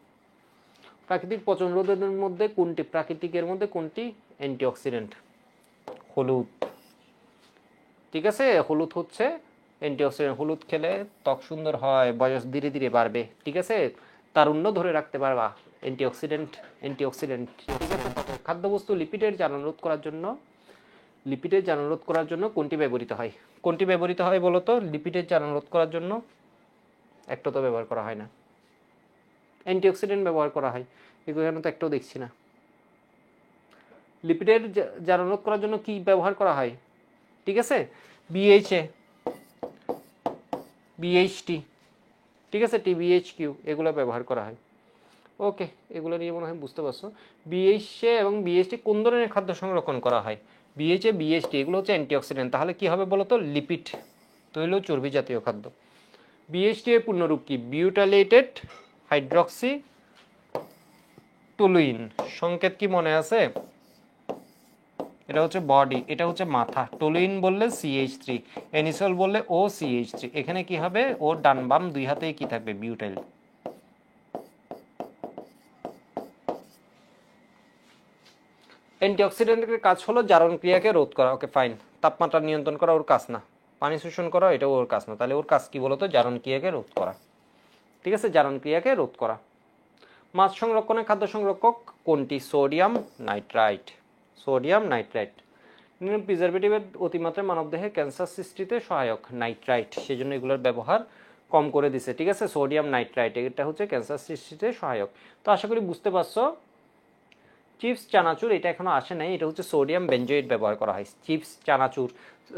প্রাকৃতিক পচন রোধের মধ্যে কোনটি, প্রাকৃতিকের মধ্যে কোনটি অ্যান্টিঅক্সিডেন্ট? হলুদ। ঠিক আছে, হলুদ হচ্ছে অ্যান্টিঅক্সিডেন্ট। হলুদ খেলে ত্বক সুন্দর হয়, বয়স ধীরে ধীরে বাড়বে। ঠিক আছে, তারুণ্য ধরে রাখতে পারবা, অ্যান্টিঅক্সিডেন্ট। ঠিক আছে, খাদ্যবস্তু লিপিডের জারণ রোধ করার জন্য, লিপিডের জারণ রোধ করার জন্য কোনটি ব্যবহৃত হয়? কোনটি ব্যবহৃত হয় বলো তো লিপিডের জারণ রোধ করার জন্য? একটা তো ব্যবহার করা হয় না। অ্যান্টিঅক্সিডেন্ট ব্যবহার করা হয়, এগুলো তো একটাও দেখছি না। লিপিডের জারণ রোধ করার জন্য কি ব্যবহার করা হয়? ঠিক আছে, BHA, BHT, ঠিক আছে, TBHQ, এগুলো ব্যবহার করা হয়। ওকে, এগুলো নিয়ে মনে হয় বুঝতে পারছো। BHA এবং BHT কোন ধরনের খাদ্য সংরক্ষণ করা হয়? BHA, BHT এগুলো হচ্ছে অ্যান্টিঅক্সিডেন্ট। তাহলে কি হবে বলো তো, লিপিড, তৈল চর্বি জাতীয় খাদ্য। BHT এর পূর্ণরূপ কি? Butylated hydroxy toluene. সংকেত কি মনে আছে? এটা হচ্ছে বডি, এটা হচ্ছে মাথা। টলুইন বললে CH3, এনিসল বললে OCH3। এখানে কি হবে, ওর ডান বাম দুই হাতেই কি থাকবে, বিউটাইল। অ্যান্টিঅক্সিডেন্টের কাজ হলো জারণ ক্রিয়াকে রোধ করা। Okay fine. তাপমাত্রা নিয়ন্ত্রণ করা ওর কাজ না, পানি শোষণ করা এটাও ওর কাজ না। তাহলে ওর কাজ কি বলতো, জারণ ক্রিয়াকে রোধ করা। ঠিক আছে, জারণ ক্রিয়াকে রোধ করা। মাছ সংরক্ষণে খাদ্য সংরক্ষক কোনটি? Sodium nitrite. Sodium nitrite. প্রিজারভেটিভের অতিমাত্রায় মানবদেহে ক্যান্সার সৃষ্টিতে সহায়ক, নাইট্রাইট। সেই জন্য এগুলোর ব্যবহার কম করে দিছে। ঠিক আছে, সোডিয়াম নাইট্রাইট এটা হচ্ছে ক্যান্সার সৃষ্টিতে সহায়ক। তো আশা করি বুঝতে পারছো। চিপস চানাচুর এটা এখনো আসে নাই, এটা হচ্ছে সোডিয়াম বেনজয়েট ব্যবহার করা হয়। চিপস চানাচুর,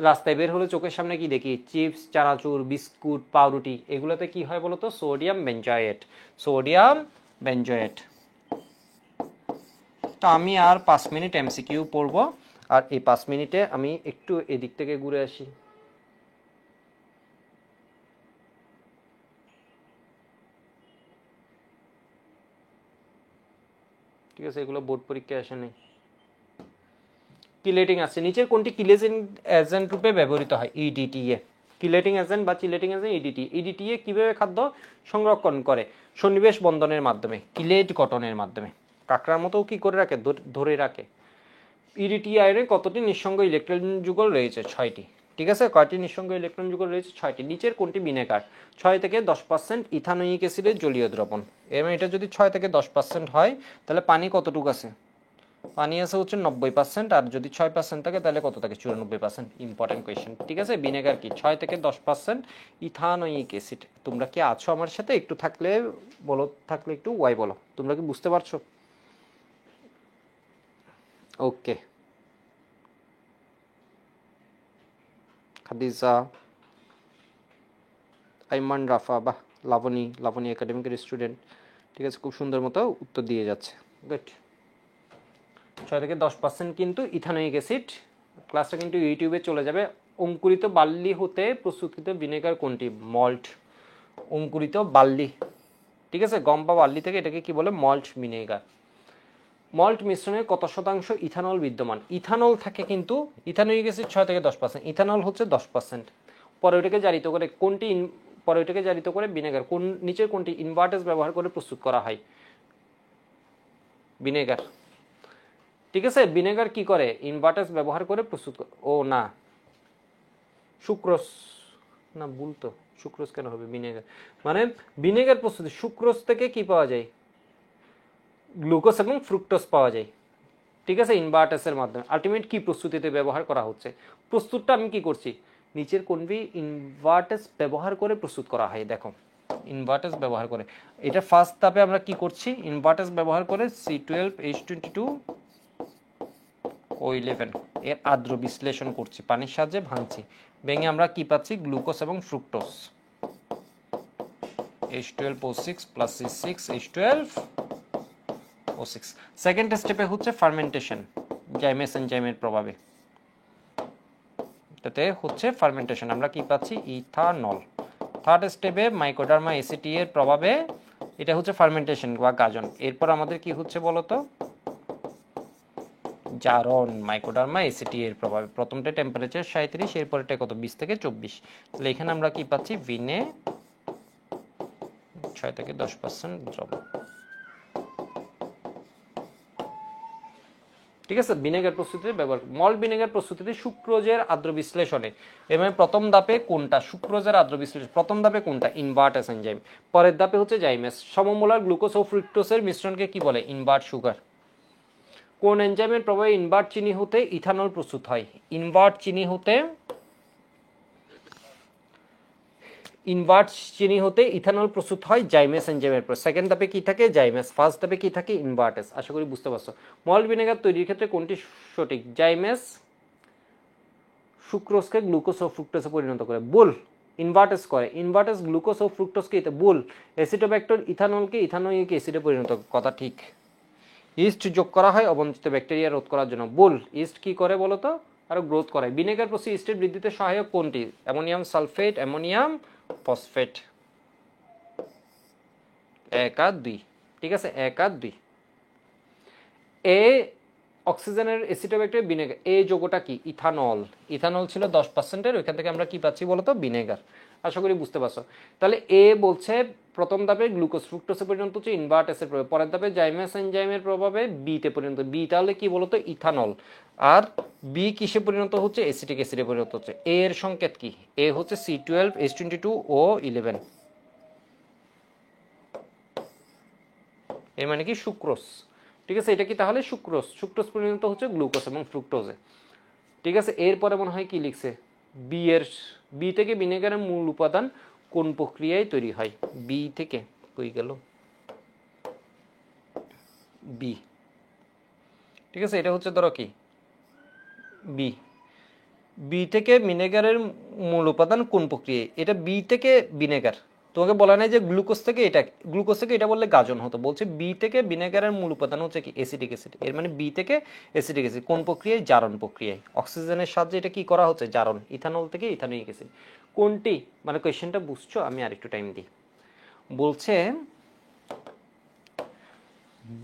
রাস্তায় বের হলে চোখের সামনে কি দেখি, চিপস চানাচুর বিস্কুট পাউরুটি, এগুলোতে কি হয় বলতো, সোডিয়াম বেনজয়েট। Sodium benzoate. তো আমি আর 5 মিনিট MCQ পড়ব, আর এই 5 মিনিটে আমি একটু এদিক থেকে ঘুরে আসি। ঠিক আছে, এগুলো বোর্ড পরীক্ষায় আসে নাই। কিলেটিং আছে, নিচের কোনটি কিলেটিং এজেন্ট রূপে ব্যবহৃত হয়? EDTA। কিলেটিং এজেন্ট বা চিলেটিং এজেন্ট EDTA। EDTA কিভাবে খাদ্য সংরক্ষণ করে? সন্নিবেশ বন্ধনের মাধ্যমে, কিলেট গঠনের মাধ্যমে। কাঁকড়ার মতো কি করে রাখে, ধরে রাখে। EDTA আয়নে কতটি নিঃসঙ্গ ইলেকট্রন যুগল রয়েছে? 6টি। ঠিক আছে, কয়টি নিঃসঙ্গ ইলেকট্রন যুগল রয়েছে? 6টি। নিচের কোনটি ভিনেগার? 6 থেকে 10% ইথানোয়িক অ্যাসিডের জলীয় দ্রবণ। এবং এটা যদি 6 থেকে 10% হয়, তাহলে পানি কতটুকু আছে? পানি আছে হচ্ছে 90%, আর যদি 6% থাকে তাহলে কত থাকে? 94%। Important question. ঠিক আছে, ভিনেগার কি? 6 থেকে 10% ইথানোয়িক অ্যাসিড। তোমরা কি আছো আমার সাথে? একটু থাকলে বলো, থাকলে একটু ওয়াই বলো। তোমরা কি বুঝতে পারছো? ওকে। খাদিজা, আইমান, রাফা, বাহ, লাবণী একাডেমিকের স্টুডেন্ট। ঠিক আছে, খুব সুন্দর মতো উত্তর দিয়ে যাচ্ছে। গুড। 6 থেকে 10% কিন্তু ইথানোয়িক অ্যাসিড। ক্লাসটা কিন্তু ইউটিউবে চলে যাবে। অঙ্কুরিত বার্লি হতে প্রস্তুতকৃত ভিনেগার কোনটি? মল্ট। অঙ্কুরিত বার্লি, ঠিক আছে, গম বা বার্লি থেকে এটাকে কি বলে? Malt vinegar. মল্ট মিশ্রণে কত শতাংশ ইথানল বিদ্যমান? ইথানল থাকে কিন্তু, ইথানোয়িক অ্যাসিড 6 থেকে 10%, ইথানল হচ্ছে 10%। পরে ওটাকে জারিত করে কোনটি, পরে ওটাকে জারিত করে ভিনেগার কোন, নিচের কোনটি ইনভার্টেস ব্যবহার করে প্রস্তুত করা হয়? ভিনেগার। ঠিক আছে, ভিনেগার কি করে? ইনভার্টেস ব্যবহার করে প্রস্তুত ও না, সুক্রোজ না, ভুল তো। সুক্রোজ কেন হবে ভিনেগার? মানে ভিনেগার প্রস্তুতি, সুক্রোজ থেকে কি পাওয়া যায়? গ্লুকোজ এবং ফ্রুক্টোজ পাওয়া যায়। ঠিক আছে, ইনভার্টেসের মাধ্যমে। আলটিমেট কি প্রস্তুতিতে ব্যবহার করা হচ্ছে? প্রস্তুতটা আমি কি করছি, নিচের কোনটি ইনভার্টেস ব্যবহার করে প্রস্তুত করা হয়? দেখো, ইনভার্টেস ব্যবহার করে। এটা ফার্স্ট ধাপে আমরা কি করছি, ইনভার্টেস ব্যবহার করে C12H22O11 এর আদ্র বিশ্লেষণ করছি, পানির সাহায্যে ভাঙছি। ভেঙে আমরা কি পাচ্ছি? গ্লুকোজ এবং fructose. H12O6 plus C6H12O6। Second স্টেপে হচ্ছে ফার্মেন্টেশন, জাইমেস এনজাইমের প্রভাবে। এটাতে হচ্ছে ফার্মেন্টেশন, আমরা কি পাচ্ছি? ইথানল। থার্ড স্টেপে মাইকোডার্মা এসিটি এর প্রভাবে, এটা হচ্ছে ফার্মেন্টেশন বা গাজন। এরপর আমাদের কি হচ্ছে বলতো? জারণ, মাইকোডার্মা এসিটি এর প্রভাবে। প্রথমটা টেম্পারেচার 37, এরপরটা কত? 20 থেকে 24। তাহলে এখানে আমরা কি পাচ্ছি? 6 থেকে 10% দ্রবণ। ঠিক আছে, ভিনেগার প্রস্তুতিতে ব্যবহার। মল ভিনেগার প্রস্তুতিতে সুক্রোজের আর্দ্র বিশ্লেষণে এর মানে প্রথম ধাপে কোনটা? সুক্রোজের আর্দ্র বিশ্লেষণ প্রথম ধাপে কোনটা? ইনভার্টাস এনজাইম। পরের ধাপে হচ্ছে জাইমেস। সমমোলার গ্লুকোজ ও ফ্রুক্টোজের মিশ্রণকে কি বলে? Invert sugar. কোন এনজাইমের প্রভাবে ইনভার্ট চিনি হতে ইথানল প্রস্তুত হয়? ইনভার্ট চিনি হতে ইথানল প্রস্তুত হয় জাইমেস এনজাইমের পর। সেকেন্ড ধাপে কি থাকে? জাইমেস। ফার্স্ট ধাপে কি থাকে? ইনভার্টাস। আশা করি বুঝতে পারছো। মল ভিনেগার তৈরির ক্ষেত্রে কোনটি সঠিক? জাইমেস সুক্রোজকে গ্লুকোজ ও ফ্রুক্টোজে পরিণত করে। ভুল। ইনভার্টাস করে। ইনভার্টাস গ্লুকোজ ও ফ্রুক্টোজকে ভুল। অ্যাসিটোব্যাক্টর ইথানলকে ইথানোয়িক অ্যাসিডে পরিণত। কথা ঠিক। ইস্ট যোগ করা হয় অবঞ্চিত ব্যাকটেরিয়া রোধ করার জন্য। ভুল। ইস্ট কি করে বলো তো? আরো গ্রোথ করে। ভিনেগার প্রস্তুত ইস্টের বৃদ্ধিতে সহায়ক কোনটি? Ammonium sulphate, ammonium phosphate. 1 আর 2। ঠিক আছে, 1 আর 2। এ অক্সিজেনের অ্যাসিটোব্যাক্টেরিয়া ভিনেগার। এ যৌগটা কি? ইথানল। ইথানল ছিল 10%, ওইখান থেকে আমরা কি পাচ্ছি বলতো? ভিনেগার। আশা করি বুঝতে পারছো। তাহলে এ বলছে প্রথম ধাপে গ্লুকোজ ফ্রুক্টোজে পরিণত হচ্ছে ইনভার্টাসের প্রভাবে, পরের ধাপে জাইমেস এনজাইমের প্রভাবে বিতে পরিণত। বি তাহলে কি বলতো? ইথানল। আর বি কিসে পরিণত হচ্ছে? অ্যাসিটিক অ্যাসিডে পরিণত হচ্ছে। এ এর সংকেত কি? এ হচ্ছে C12H22O11। এর মানে কি? সুক্রোজ। ঠিক আছে, এটা কি তাহলে সুক্রোজ? সুক্রোজ পরিণত হচ্ছে গ্লুকোজ এবং ফ্রুক্টোজে। ঠিক আছে, এরপরে মনে হয় কি লিখছে? বি থেকে ভিনেগারের মূল উপাদান কোন প্রক্রিয়ায় তৈরি হয়? বি থেকে কই গেল? বি। ঠিক আছে, এটা হচ্ছে ধরো কি? বি। বি থেকে ভিনেগারের মূল উপাদান কোন প্রক্রিয়ায়? এটা বি থেকে ভিনেগার। তোমাকে বলা নাই যে গ্লুকোজ থেকে এটা, গ্লুকোজ থেকে এটা বললে গাজন হতো। বলছে বি থেকে ভিনেগারের মূল উপাদান হচ্ছে কি? Acetic acid. এর মানে বি থেকে অ্যাসিটিক অ্যাসিড কোন প্রক্রিয়ায়? জারণ প্রক্রিয়ায়। অক্সিজেনের সাহায্যে এটা কি করা হচ্ছে? জারণ। ইথানল থেকে ইথানোয়িক অ্যাসিড। কোনটি? মানে কোয়েশ্চেনটা বুঝছো? আমি আরেকটু টাইম দিই। বলছে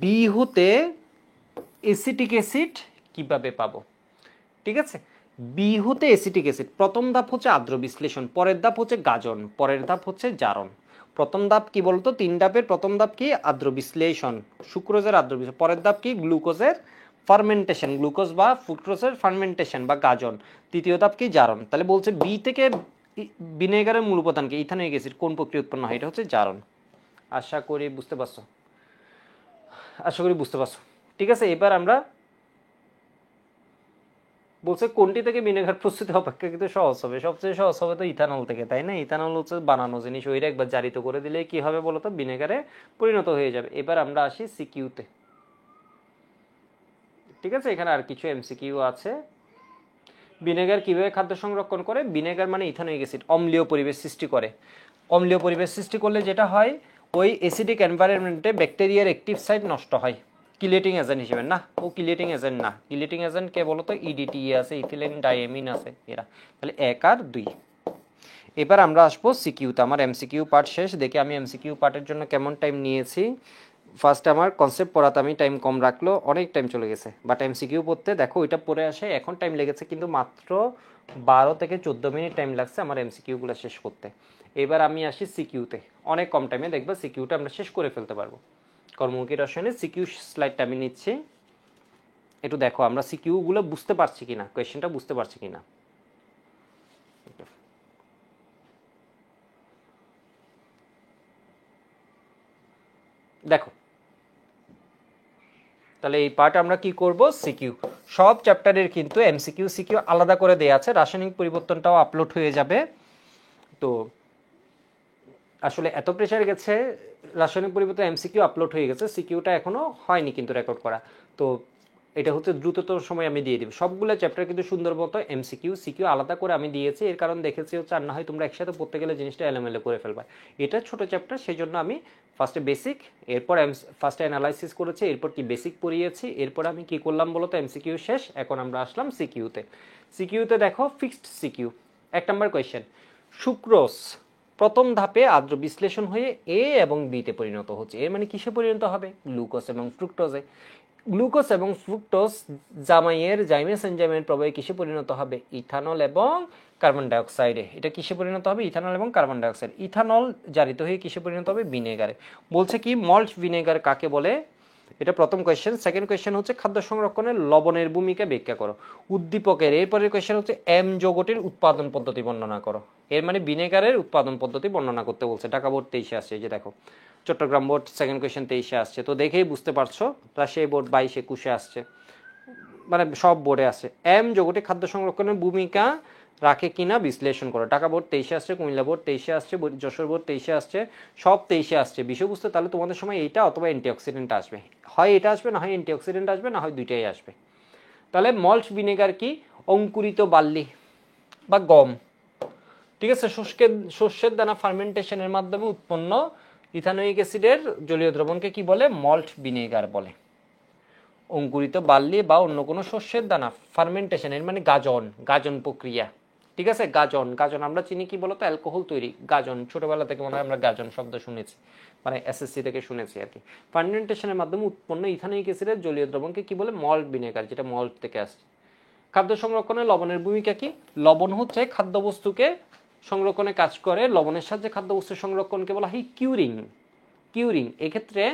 বি হতে অ্যাসিটিক অ্যাসিড কিভাবে পাবো? ঠিক আছে, বি হতে অ্যাসিটিক অ্যাসিড প্রথম ধাপ হচ্ছে আর্দ্র বিশ্লেষণ, পরের ধাপ হচ্ছে গাজন, পরের ধাপ হচ্ছে জারণ। প্রথম ধাপ কি বলতো? 3 ধাপের প্রথম ধাপ কি? আর্দ্র বিশ্লেষণ, সুক্রোজের আর্দ্র বিশ্লেষণ। পরের ধাপ কি? গ্লুকোজের ফার্মেন্টেশন, গ্লুকোজ বা ফ্রুক্টোজের ফার্মেন্টেশন বা গাজন। তৃতীয় ধাপ কি? জারণ। তাহলে বলছে বি থেকে ভিনেগারের মূল উপাদান কি? ইথানোয়িক অ্যাসিড কোন প্রক্রিয়া উৎপন্ন হয়? এটা হচ্ছে জারণ। আশা করি বুঝতে পারছো। ঠিক আছে, এবার আমরা বলছে কোনটি থেকে ভিনেগার প্রস্তুতি অপেক্ষাকৃত সহজ হবে? সবচেয়ে সহজ হবে তো ইথানল থেকে, তাই না? ইথানল হচ্ছে বানানো জিনিস, ওইটা একবার জারিত করে দিলে কি হবে বলতো? ভিনেগারে পরিণত হয়ে যাবে। এবার আমরা আসি সিকিউতে। ঠিক আছে, এখানে আর কিছু এমসিকিউ আছে। ভিনেগার কিভাবে খাদ্য সংরক্ষণ করে? ভিনেগার মানে ইথানোয়িক অ্যাসিড অম্লীয় পরিবেশ সৃষ্টি করে। অম্লীয় পরিবেশ সৃষ্টি করলে যেটা হয়, ওই অ্যাসিডিক এনভায়রনমেন্টে ব্যাকটেরিয়ার অ্যাক্টিভ সাইট নষ্ট হয় কিলেটিং এজেন্ট হিসেবে। না, ও কিলেটিং এজেন্ট না। কিলেটিং এজেন্ট কে বলতো? ইডিটি আছে, ইথিলিন ডাইএমিন আছে, এরা। তাহলে 1 আর 2। এবার আমরা আসবো সিকিউতে। আমার এমসিকিউ পার্ট শেষ। দেখি আমি এমসিকিউ পার্টের জন্য কেমন টাইম নিয়েছি। ফার্স্ট আমার কনসেপ্ট পড়াতে আমি টাইম কম রাখলো, অনেক টাইম চলে গেছে। বাট এমসিকিউ পড়তে দেখো ওইটা পড়ে আসে এখন টাইম লেগেছে কিন্তু মাত্র 12 থেকে 14 মিনিট টাইম লাগছে আমার এমসিকিউগুলো শেষ করতে। এবার আমি আসি সিকিউতে। অনেক কম টাইমে দেখবা সিকিউটা আমরা শেষ করে ফেলতে পারবো। কর্মমুখী রসায়নের সিকিউ স্লাইডটা আমি নিচ্ছি। একটু দেখো আমরা সিকিউগুলো বুঝতে পারছি কিনা, কোয়েশ্চেনটা বুঝতে পারছি কিনা। দেখো, তাহলে এই পার্ট আমরা কি করব? সিকিউ। সব চ্যাপ্টারের কিন্তু এমসিকিউ সিকিউ আলাদা করে দেয়া আছে। রাসায়নিক পরিবর্তনটাও আপলোড হয়ে যাবে। তো আসলে এত প্রেশার গেছে, রাসায়নিক পরিবর্তন এমসিকিউ আপলোড হয়ে গেছে, সিকিউটা এখনো হয়নি কিন্তু রেকর্ড করা। তো এটা হচ্ছে দ্রুততর সময় আমি দিয়ে দিব। সবগুলো চ্যাপ্টার কিন্তু সুন্দর মতো এমসিকিউ সিকিউ আলাদা করে আমি দিয়েছি। এর কারণ দেখেছি হচ্ছে আর না হয় তোমরা একসাথে পড়তে গেলে জিনিসটা এলোমেলো করে ফেলবা। এটা ছোট চ্যাপ্টার, সেই জন্য আমি ফার্স্টে বেসিক, এরপর ফার্স্টে অ্যানালাইসিস করেছি, এরপর কি বেসিক পড়িয়েছি, এরপর আমি কি করলাম বলো তো? এমসিকিউ শেষ। এখন আমরা আসলাম সিকিউতে। সিকিউতে দেখো ফিক্সড সিকিউ। 1 নম্বর কোয়েশ্চেন, সুক্রোজ প্রথম ধাপে আর্দ্র বিশ্লেষণ হয়ে এ এবং বিতে পরিণত হচ্ছে। এর মানে কিসে পরিণত হবে? গ্লুকোজ এবং ফ্রুক্টোজে। গ্লুকোজ এবং ফ্রুক্টোজ জাইমেস এনজাইমের প্রবাহে কিসে পরিণত হবে? ইথানল এবং কার্বন ডাইঅক্সাইডে। এটা কিসে পরিণত হবে? ইথানল এবং কার্বন ডাইঅক্সাইড। ইথানল জারিত হয়ে কিসে পরিণত হবে? ভিনেগারে। বলছে কি মল্ট ভিনেগার কাকে বলে? এটা প্রথম কোয়েশ্চেন। সেকেন্ড কোয়েশ্চেন হচ্ছে খাদ্য সংরক্ষণে লবণের ভূমিকা ব্যাখ্যা করো। উদ্দীপকের এরপরের কোয়েশ্চেন হচ্ছে এম যৌগটির উৎপাদন পদ্ধতি বর্ণনা করো। এর মানে ভিনেগারের উৎপাদন পদ্ধতি বর্ণনা করতে বলছে। ঢাকা বোর্ড 23-এ আসছে, এই যে দেখো। চট্টগ্রাম বোর্ড সেকেন্ড কোয়েশ্চেন 23-এ আসছে, তো দেখেই বুঝতে পারছো। রাজশাহী বোর্ড 22-21-এ আসছে, মানে সব বোর্ডে আসছে। এম যৌগটি খাদ্য সংরক্ষণের ভূমিকা রাখে কিনা বিশ্লেষণ করো। ঢাকা বোর্ড 23-এ আসছে, কুমিল্লা বোর্ড 23-এ আসছে, যশোর বোর্ড 23-এ আসছে, সব 23-এ আসছে বিষয়বস্তু। তাহলে তোমাদের সময় এইটা অথবা অ্যান্টিঅক্সিডেন্ট আসবে, হয় এটা আসবে, না হয় অ্যান্টিঅক্সিডেন্ট আসবে, না হয় দুইটাই আসবে। তাহলে মল্ট ভিনেগার কি? অঙ্কুরিত বার্লি বা গম, ঠিক আছে, শস্যের দানা ফার্মেন্টেশনের মাধ্যমে উৎপন্ন ইথানোয়িক অ্যাসিডের জলীয় দ্রবণকে কি বলে? মল্ট ভিনেগার বলে। অঙ্কুরিত বার্লি বা অন্য কোনো শস্যের দানা ফার্মেন্টেশন, এর মানে গাজন প্রক্রিয়া, ঠিক আছে। গাজন আমরা চিনি কি বলতো? অ্যালকোহল তৈরি। গাজন ছোটবেলা থেকে মনে হয় আমরা গাজন শব্দ শুনেছি, মানে এসএসসি থেকে শুনেছি আর কি। ফার্মেন্টেশনের মাধ্যমে উৎপন্ন ইথানোয়িক অ্যাসিডের জলীয় দ্রবণকে কি বলে? মল্ট ভিনেগার, যেটা মল্ট থেকে আসছে। খাদ্য সংরক্ষণে লবণের ভূমিকা কি? লবণ হচ্ছে খাদ্যবস্তুকে সংরক্ষণে কাজ করে। লবণের সাহায্যে খাদ্যবস্তু সংরক্ষণকে বলা হয় কিউরিং। এক্ষেত্রে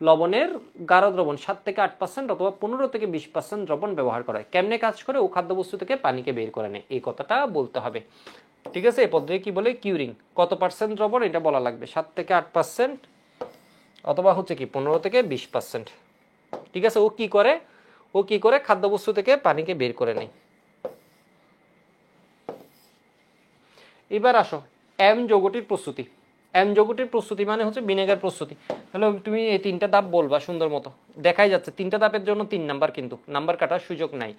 লবণের গাঢ় দ্রবণ 7 থেকে 8% অথবা 15 থেকে 20% দ্রবণ ব্যবহার করা হয়। কেমনে কাজ করে? ও খাদ্যবস্তু থেকে পানিকে বের করে নেয়, এই কথাটা বলতে হবে, ঠিক আছে। এই পদ্ধতি কি বলে? কিউরিং। কত পার্সেন্ট দ্রবণ এটা বলা লাগবে, 7 থেকে 8% অথবা হচ্ছে কি 15 থেকে 20%, ঠিক আছে। ও কি করে? খাদ্যবস্তু থেকে পানিকে বের করে নেয়। এবার আসো এম যৌগটির প্রস্তুতি। এম যৌগটির প্রস্তুতি মানে হচ্ছে ভিনেগার প্রস্তুতি। তাহলে তুমি এই 3টা ধাপ বলবা সুন্দর মতো, দেখাই যাচ্ছে 3টা ধাপের জন্য 3 নাম্বার, কিন্তু নাম্বার কাটার সুযোগ নাই।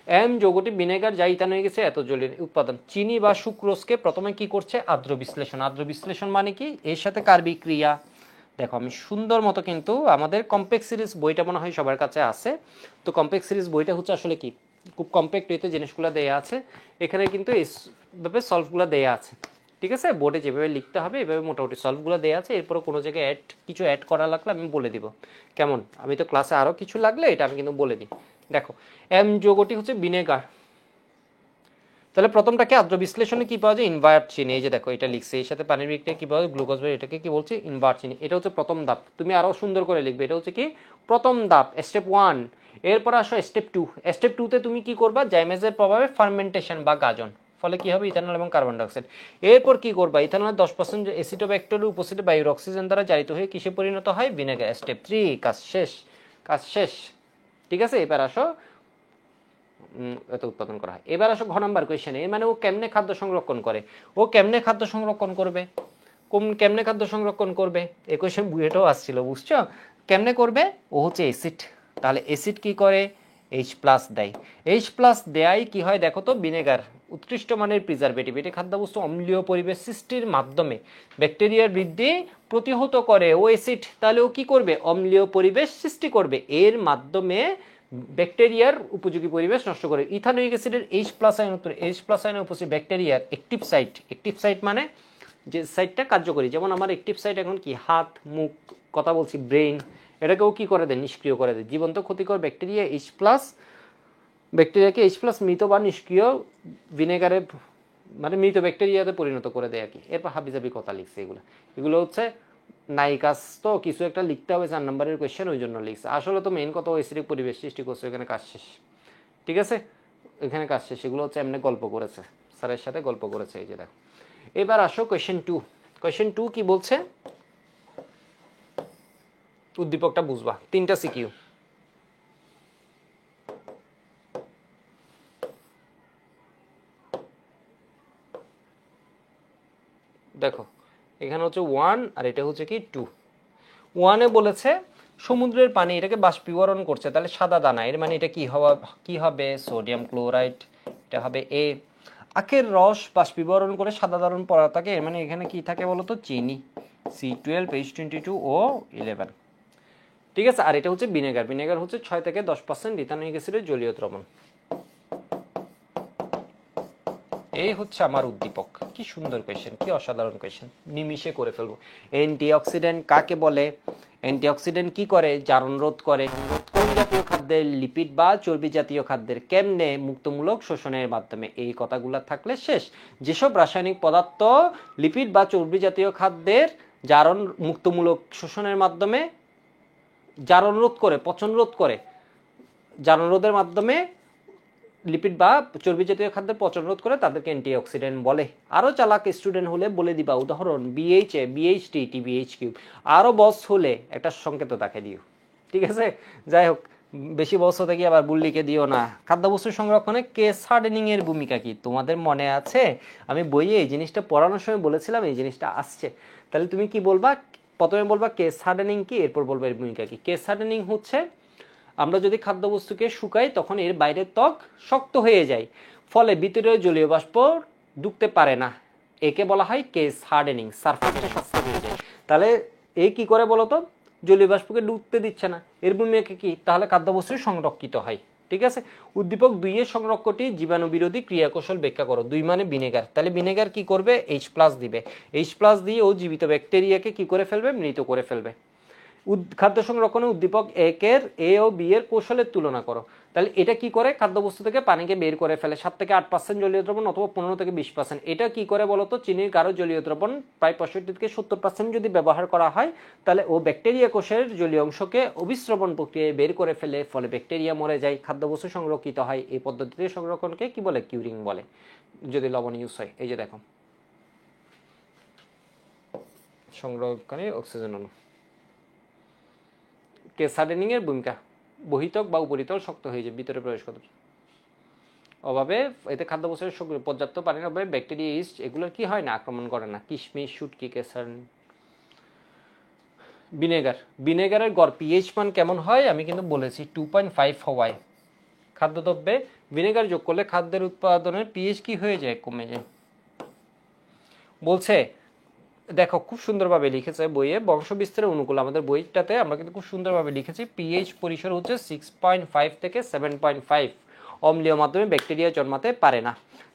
এম যৌগটি ভিনেগার যা ইথানল গেছে এত জলীয় উৎপাদন। চিনি বা সুক্রোজকে প্রথমে কি করছে? আর্দ্র বিশ্লেষণ মানে কি? এর সাথে কার বিক্রিয়া? দেখো আমি সুন্দর মতো, কিন্তু আমাদের কমপ্লেক্স সিরিজ বইটা মনে হয় সবার কাছে আছে। তো কমপ্লেক্স সিরিজ বইটা হচ্ছে আসলে কি, খুব কম্প্যাক্ট ওয়েতে জিনিসগুলো দেয়া আছে। এখানে কিন্তু এইভাবে সলভগুলো দেয়া আছে, ঠিক আছে। বোর্ডে যেভাবে লিখতে হবে এভাবে মোটামুটি সলভগুলো দেওয়া আছে। এরপরে কোনো জায়গায় কিছু অ্যাড করা লাগলে আমি বলে দিব, কেমন? আমি তো ক্লাসে আরও কিছু লাগলে এটা আমি কিন্তু বলে দিই। দেখো এম যৌগটি হচ্ছে ভিনেগার। তাহলে প্রথমটাকে আর্দ্র বিশ্লেষণে কি পাওয়া যায়? ইনভার্ট চিনি। এই যে দেখো এটা লিখছে, এর সাথে পানির বিক্রিয়া কি পাওয়া যায়? গ্লুকোজ। এটাকে কি বলছে? ইনভার্ট চিনি। এটা হচ্ছে প্রথম ধাপ, তুমি আরো সুন্দর করে লিখবে। এটা হচ্ছে কি? প্রথম ধাপ, স্টেপ 1। এরপর আসো স্টেপ 2। স্টেপ 2তে তুমি কি করবা? জাইমেজের প্রভাবে ফার্মেন্টেশন বা গাজন, ফলে কি হবে? ইথানল এবং কার্বন ডাইঅক্সাইড। এরপর কি করবা? ইথানলের 10% অ্যাসিটোব্যাক্টেরিয়ার উপস্থিতি বায়ুর অক্সিজেন দ্বারা জারিত হয়ে কিসে পরিণত হয়? ভিনেগার। স্টেপ 3, কাজ শেষ, ঠিক আছে। এবার আসো এত উৎপাদন করা হয়। এবার আসো ঘ নাম্বার কোয়েশ্চেনে, মানে ও কেমনে খাদ্য সংরক্ষণ করে? কেমনে খাদ্য সংরক্ষণ করবে? এই কোয়েশ্চেন বুয়েটাও আসছিল, বুঝছো? কেমনে করবে? ও হচ্ছে অ্যাসিড। তাহলে অ্যাসিড কি করে? H+ দেয়। H+ দেয় কি হয় দেখো তো? ভিনেগার উৎকৃষ্ট মানের প্রিজারভেটিভ। এটি খাদ্যবস্তু অম্লীয় পরিবেশ সৃষ্টির মাধ্যমে ব্যাকটেরিয়ার বৃদ্ধি প্রতিহত করে। ও অ্যাসিড, তাহলে ও কি করবে? অম্লীয় পরিবেশ সৃষ্টি করবে, এর মাধ্যমে ব্যাকটেরিয়ার উপযোগী পরিবেশ নষ্ট করে। ইথানোয়িক অ্যাসিডের H+ আয়নে উপস্থিত ব্যাকটেরিয়ার অ্যাক্টিভ সাইট মানে যে সাইটটা কার্যকরী। যেমন আমার অ্যাক্টিভ সাইট এখন কি? হাত, মুখ, কথা বলছি, ব্রেইন, এটাকেও কি করে দেয়? নিষ্ক্রিয় করে দেয়। জীবন্ত ক্ষতিকর ব্যাকটেরিয়াকে H+ মৃত বা নিষ্ক্রিয় ভিনেগারে, মানে মৃত ব্যাকটেরিয়াতে পরিণত করে দেয় আর কি। এরপর হাবিজাবি কথা লিখছে। এগুলো হচ্ছে নায়িকাস, তো কিছু একটা লিখতে হবে 4 নম্বরের কোয়েশ্চেন, ওই জন্য লিখছে। আসলে তো মেইন কথা অ্যাসিডিক পরিবেশ সৃষ্টি করছে, এখানে কাজ শেষ, ঠিক আছে। এখানে কাজ শেষ। এগুলো হচ্ছে এমনি গল্প করেছে, স্যারের সাথে গল্প করেছে, এই যে দেখো। এবার আসো কোয়েশ্চেন 2 কি বলছে? উদ্দীপকটা বুঝবা, 3টা সিকিউ। দেখো এখানে হচ্ছে 1 আর এটা হচ্ছে কি 2। 1-এ বলেছে সমুদ্রের পানি এটাকে বাষ্পীকরণ করছে, তাহলে সাদা দানা, এর মানে এটা কি হবে? Sodium chloride. এটা হবে এ। আখের রস বাষ্পীকরণ করে সাদা দারুণ পড়া থাকে, এর মানে এখানে কি থাকে বলতো? চিনি, C12, H22 ও 11, ঠিক আছে। আর এটা হচ্ছে ভিনেগার হচ্ছে 6 থেকে 10% ইথানোয়িক অ্যাসিডের জলীয় দ্রবণ। এই হচ্ছে আমার উদ্দীপক। কি সুন্দর কোয়েশ্চেন, কি অসাধারণ কোয়েশ্চেন, নিমিষে করে ফেলবো। অ্যান্টিঅক্সিডেন্ট কাকে বলে? অ্যান্টিঅক্সিডেন্ট কি করে? জারণ রোধ করে। কোন জাতীয় খাদ্যের? লিপিড বা চর্বি জাতীয় খাদ্যের। কেমনে? মুক্তমূলক শোষণের মাধ্যমে। এই কথাগুলো থাকলে শেষ। যেসব রাসায়নিক পদার্থ লিপিড বা চর্বি জাতীয় খাদ্যের জারণ মুক্তমূলক শোষণের মাধ্যমে জারণ রোধ করে, পচন রোধ করে, জারণ রোধের মাধ্যমে লিপিড বা চর্বি জাতীয় খাদ্যের পচন রোধ করে, তাদেরকে অ্যান্টিঅক্সিডেন্ট বলে। আরও চালাক স্টুডেন্ট হলে বলে দিবা উদাহরণ বিএইচএ, বিএইচটি, টিবিএইচ কিউব। আরও বস হলে একটা সংকেত দেখে দিও, ঠিক আছে? যাই হোক, বেশি বস হতে গিয়ে আবার বুল্লিকে দিও না। খাদ্যবস্তু সংরক্ষণে কেস হার্ডেনিং এর ভূমিকা কি? তোমাদের মনে আছে আমি বইয়ে এই জিনিসটা পড়ানোর সময় বলেছিলাম, এই জিনিসটা আসছে। তাহলে তুমি কি বলবা? প্রথমে বলবা কেস হার্ডেনিং কি, এরপর বলবা এর ভূমিকা কি। কেস হার্ডেনিং হচ্ছে আমরা যদি খাদ্যবস্তুকে শুকাই তখন এর বাইরের ত্বক শক্ত হয়ে যায়, ফলে ভিতরে জলীয় বাষ্প ঢুকতে পারে না। একে বলা হয় কেস হার্ডেনিং, সারফেসটা শক্ত হয়ে যায়। তাহলে এ কি করে বলতো? জলীয় বাষ্পকে ঢুকতে দিচ্ছে না। এর ভূমিকা কি? তাহলে খাদ্যবস্তু সংরক্ষিত হয়, ঠিক আছে? উদ্দীপক 2 এর সংরক্ষণটি জীবাণু বিরোধী ক্রিয়াকৌশল ব্যাখ্যা করো। 2 মানে ভিনেগার। তাহলে ভিনেগার কি করবে? H+ দিবে। H+ দিয়ে ও জীবিত ব্যাকটেরিয়াকে কি করে ফেলবে? মৃত করে ফেলবে। খাদ্য সংরক্ষণে উদ্দীপক 1 এর এ ও বি এর কৌশলের তুলনা করো। তাহলে এটা কি করে? খাদ্যবস্তু থেকে পানিকে বের করে ফেলে 7 থেকে 8% জলীয় দ্রবণ অথবা 15 থেকে 20%। এটা কি করে বলতো? চিনির গাঢ় জলীয় দ্রবণ প্রায় 65 থেকে 70% যদি ব্যবহার করা হয়, তাহলে ও ব্যাকটেরিয়া কোষের জলীয় অংশকে অবিস্রবণ প্রক্রিয়ায় বের করে ফেলে, ফলে ব্যাকটেরিয়া মরে যায়, খাদ্যবস্তু সংরক্ষিত হয়। এই পদ্ধতিতে সংরক্ষণকে কি বলে? কিউরিং বলে, যদি লবণ ইউজ হয়। এই যে দেখো, সংরক্ষণে অক্সিজেন অণু। কেস হার্ডেনিং এর ভূমিকা, বহিতক বা উপরিতল শক্ত হয়ে যায়, ভিতরে প্রবেশ করতে অভাবে, এতে খাদ্যবস্তুর পর্যাপ্ত পানির অভাবে ব্যাকটেরিয়া, ইস্ট এগুলোর কি হয় না? আক্রমণ করে না। কিশমিশ, শুটকি, কেসার। ভিনেগার, ভিনেগারের গড় পিএইচ মান কেমন হয়? আমি কিন্তু বলেছি 2.5 হওয়ায় খাদ্যদ্রব্যে ভিনেগার যোগ করলে খাদ্যের উৎপাদনের পিএইচ কি হয়ে যায়? কমে যায়। বলছে দেখো, খুব সুন্দরভাবে লিখেছে বইয়ে, বংশবিস্তারের অনুকূল। আমাদের বইটাতে আমরা কিন্তু খুব সুন্দরভাবে লিখেছি পিএইচ পরিসর হচ্ছে 6.5 থেকে 7.5। অম্লীয় মাধ্যমে ব্যাকটেরিয়া জন্মাতে পারে না।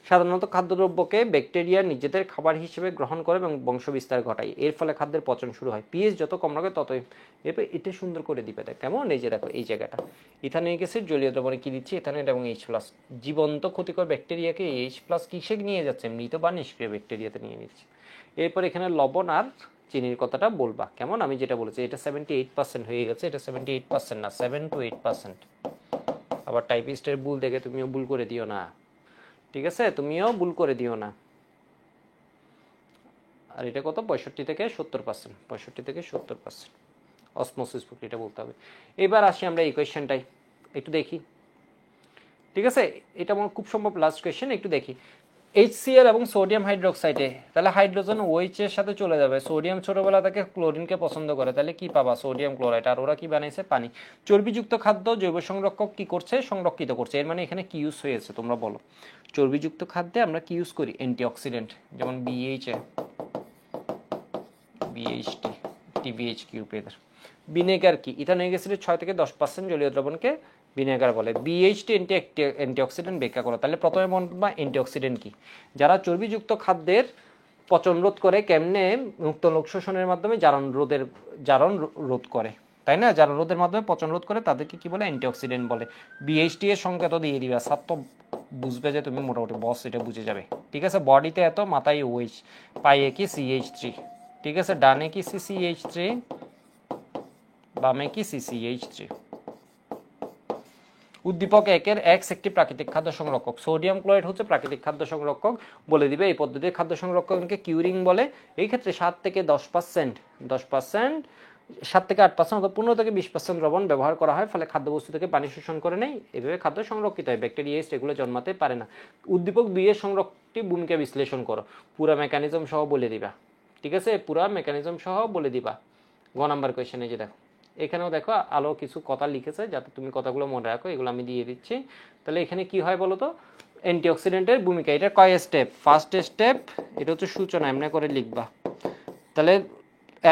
সাধারণত খাদ্যদ্রব্যকে ব্যাকটেরিয়া নিজেদের খাবার হিসেবে গ্রহণ করে এবং বংশবিস্তার ঘটায়। এর ফলে খাদ্যের পচন শুরু হয়। পিএইচ যত কম রাখবে ততই। এরপর এটা সুন্দর করে দিবে, দেখ কেমন? এই যে দেখো, এই জায়গাটা ইথানিক অ্যাসিড জলীয় দ্রবণে কি দিচ্ছি? ইথানয়েড এবং H+। জীবন্ত ক্ষতিকর ব্যাকটেরিয়াকে H+ কিসে নিয়ে যাচ্ছে? মৃত বা নিষ্ক্রিয় ব্যাকটেরিয়াতে নিয়ে নিচ্ছে। এরপর এখানে লবণ আর চিনির কথাটা বলবা, কেমন? আমি যেটা বলেছি, এটা 78% হয়ে গেছে, এটা 78% না, 7 to 8%। আবার টাইপিস্টের ভুল দেখে তুমিও ভুল করে দিও না, ঠিক আছে? তুমিও ভুল করে দিও না। আর এটা কত? 65 থেকে 70%, 65 থেকে 70% অসমোসিস প্রক্রিয়াটা বলতে হবে। এবার আসি আমরা এই কোয়েশ্চেনটাই একটু দেখি, ঠিক আছে? এটা আমার খুব সম্ভব লাস্ট কোয়েশ্চেন, একটু দেখি। HCl এবং সোডিয়াম হাইড্রোক্সাইডে, তাহলে হাইড্রোজেন OH এর সাথে চলে যাবে। সোডিয়াম ছোটবেলা থেকে ক্লোরিনকে পছন্দ করে, তাহলে কি পাবা? Sodium chloride. আর ওরা কি বানাইছে? পানি। চর্বিযুক্ত খাদ্য জৈব সংরক্ষক কি করছে? সংরক্ষিত করছে। এর মানে এখানে কি ইউজ হয়েছে তোমরা বলো? চর্বিযুক্ত খাদ্যে আমরা কি ইউজ করি? অ্যান্টিঅক্সিডেন্ট, যেমন BHA, BHT, TBH কিউব। এদের ভিনেগার কি? ইথানোয়িক অ্যাসিডের 6 থেকে 10% জলীয় দ্রবণকে ভিনেগার বলে। BHT অ্যান্টিঅক্সিডেন্ট ব্যাখ্যা করো। তাহলে প্রথমে বলবা অ্যান্টিঅক্সিডেন্ট কি। যারা চর্বিযুক্ত খাদ্যের পচন রোধ করে, কেমনে? মুক্তলোক শোষণের মাধ্যমে জারণ রোধ করে, তাই না? জারণ রোধের মাধ্যমে পচন রোধ করে, তাদেরকে কি বলে? অ্যান্টিঅক্সিডেন্ট বলে। BHT এর সংকেত দিয়ে দিবা, ছাত্র বুঝবে যে তুমি মোটামুটি বস, এটা বুঝে যাবে, ঠিক আছে? বডিতে এত, মাথায় OH, পায়ে কি CH3, ঠিক আছে? ডানে কি CCH3, বামে কি CCH3। উদ্দীপক 1 এর X একটি প্রাকৃতিক খাদ্য সংরক্ষক। সোডিয়াম ক্লোরাইড হচ্ছে প্রাকৃতিক খাদ্য সংরক্ষক, বলে দিবে। এই পদ্ধতির খাদ্য সংরক্ষণকে কিউরিং বলে। এই ক্ষেত্রে 7 থেকে 10%, 7 থেকে 8% অথবা 15 থেকে 20% দ্রবণ ব্যবহার করা হয়, ফলে খাদ্যবস্তু থেকে পানি শোষণ করে নেয়। এভাবে খাদ্য সংরক্ষিত হয়, ব্যাকটেরিয়া, ইস্ট এগুলো জন্মাতে পারে না। উদ্দীপক 2 এর সংরক্ষণটি ভূমিকা বিশ্লেষণ করো। পুরো মেকানিজম সহ বলে দিবা, ঠিক আছে? পুরো মেকানিজম সহ বলে দিবা। গ নাম্বার কোয়েশ্চেনে যে দেখো, এখানেও দেখো আলো কিছু কথা লিখেছে, যাতে তুমি কথাগুলো মনে রাখো, এগুলো আমি দিয়ে দিচ্ছি। তাহলে এখানে কি হয় বলো তো? অ্যান্টিঅক্সিডেন্টের ভূমিকা। এটা কয় স্টেপ? ফার্স্ট স্টেপ, এটা হচ্ছে সূচনা, এমনি করে লিখবা। তাহলে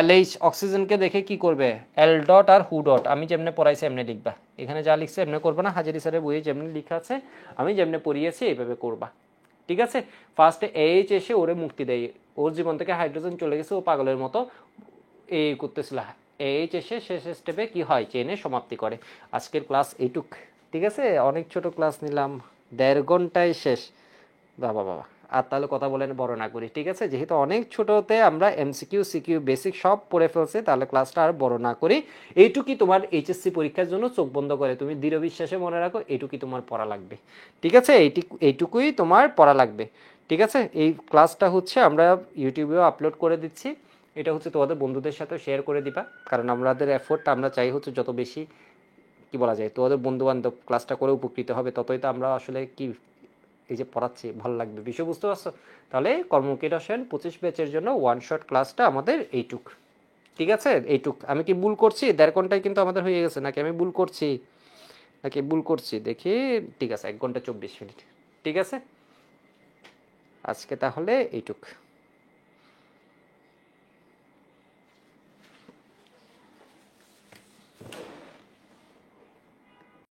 LH অক্সিজেনকে দেখে কি করবে? L ডট আর হু ডট, আমি যেমনি পড়াইছি এমনি লিখবা। এখানে যা লিখছে এমনি করবা না, হাজারি স্যারের বইয়ে যেমনি লেখা আছে, আমি যেমনি পড়িয়েছি এইভাবে করবা, ঠিক আছে, ফার্স্টে এইচ এসে ওরে মুক্তি দেয়, ওর জীবন থেকে হাইড্রোজেন চলে গেছে, ও পাগলের মতো এই করতেছিল, এইচ এসে শেষ স্টেপে কি হয়, চেনে সমাপ্তি করে। আজকের ক্লাস এইটুক, ঠিক আছে, অনেক ছোট ক্লাস নিলাম, 1.5 ঘন্টায় শেষ, বাবা বাবা। আর তাহলে কথা বলেন বড় না করি, ঠিক আছে, যেহেতু অনেক ছোটতে আমরা এমসিকিউ সিকিউ বেসিক সব পড়ে ফেলছি, তাহলে ক্লাসটা আর বড় না করি। এইটুকুই তোমার এইচএসসি পরীক্ষার জন্য চোখ বন্ধ করে তুমি দৃঢ় বিশ্বাসে মনে রাখো, এইটুকুই তোমার পড়া লাগবে, ঠিক আছে, এইটুকুই তোমার পড়া লাগবে, ঠিক আছে। এই ক্লাসটা হচ্ছে আমরা ইউটিউবেও আপলোড করে দিচ্ছি, এটা হচ্ছে তোমাদের বন্ধুদের সাথে শেয়ার করে দিবা, কারণ আমাদের এফোর্টটা আমরা চাই হচ্ছে যত বেশি কি বলা যায়, তোমাদের বন্ধু বান্ধব ক্লাসটা করে উপকৃত হবে, ততই তো আমরা আসলে কি এই যে পড়াচ্ছি ভালো লাগবে, বিষয় বুঝতে পারছো। তাহলে কর্মমুখী রসায়ন 25 ব্যাচের জন্য ওয়ান শট ক্লাসটা আমাদের এইটুক, ঠিক আছে, এইটুক। আমি কি ভুল করছি? 1.5 ঘন্টায় কিন্তু আমাদের হয়ে গেছে, নাকি আমি ভুল করছি, নাকি ভুল করছি দেখি, ঠিক আছে 1 ঘন্টা 24 মিনিট, ঠিক আছে, আজকে তাহলে এইটুক।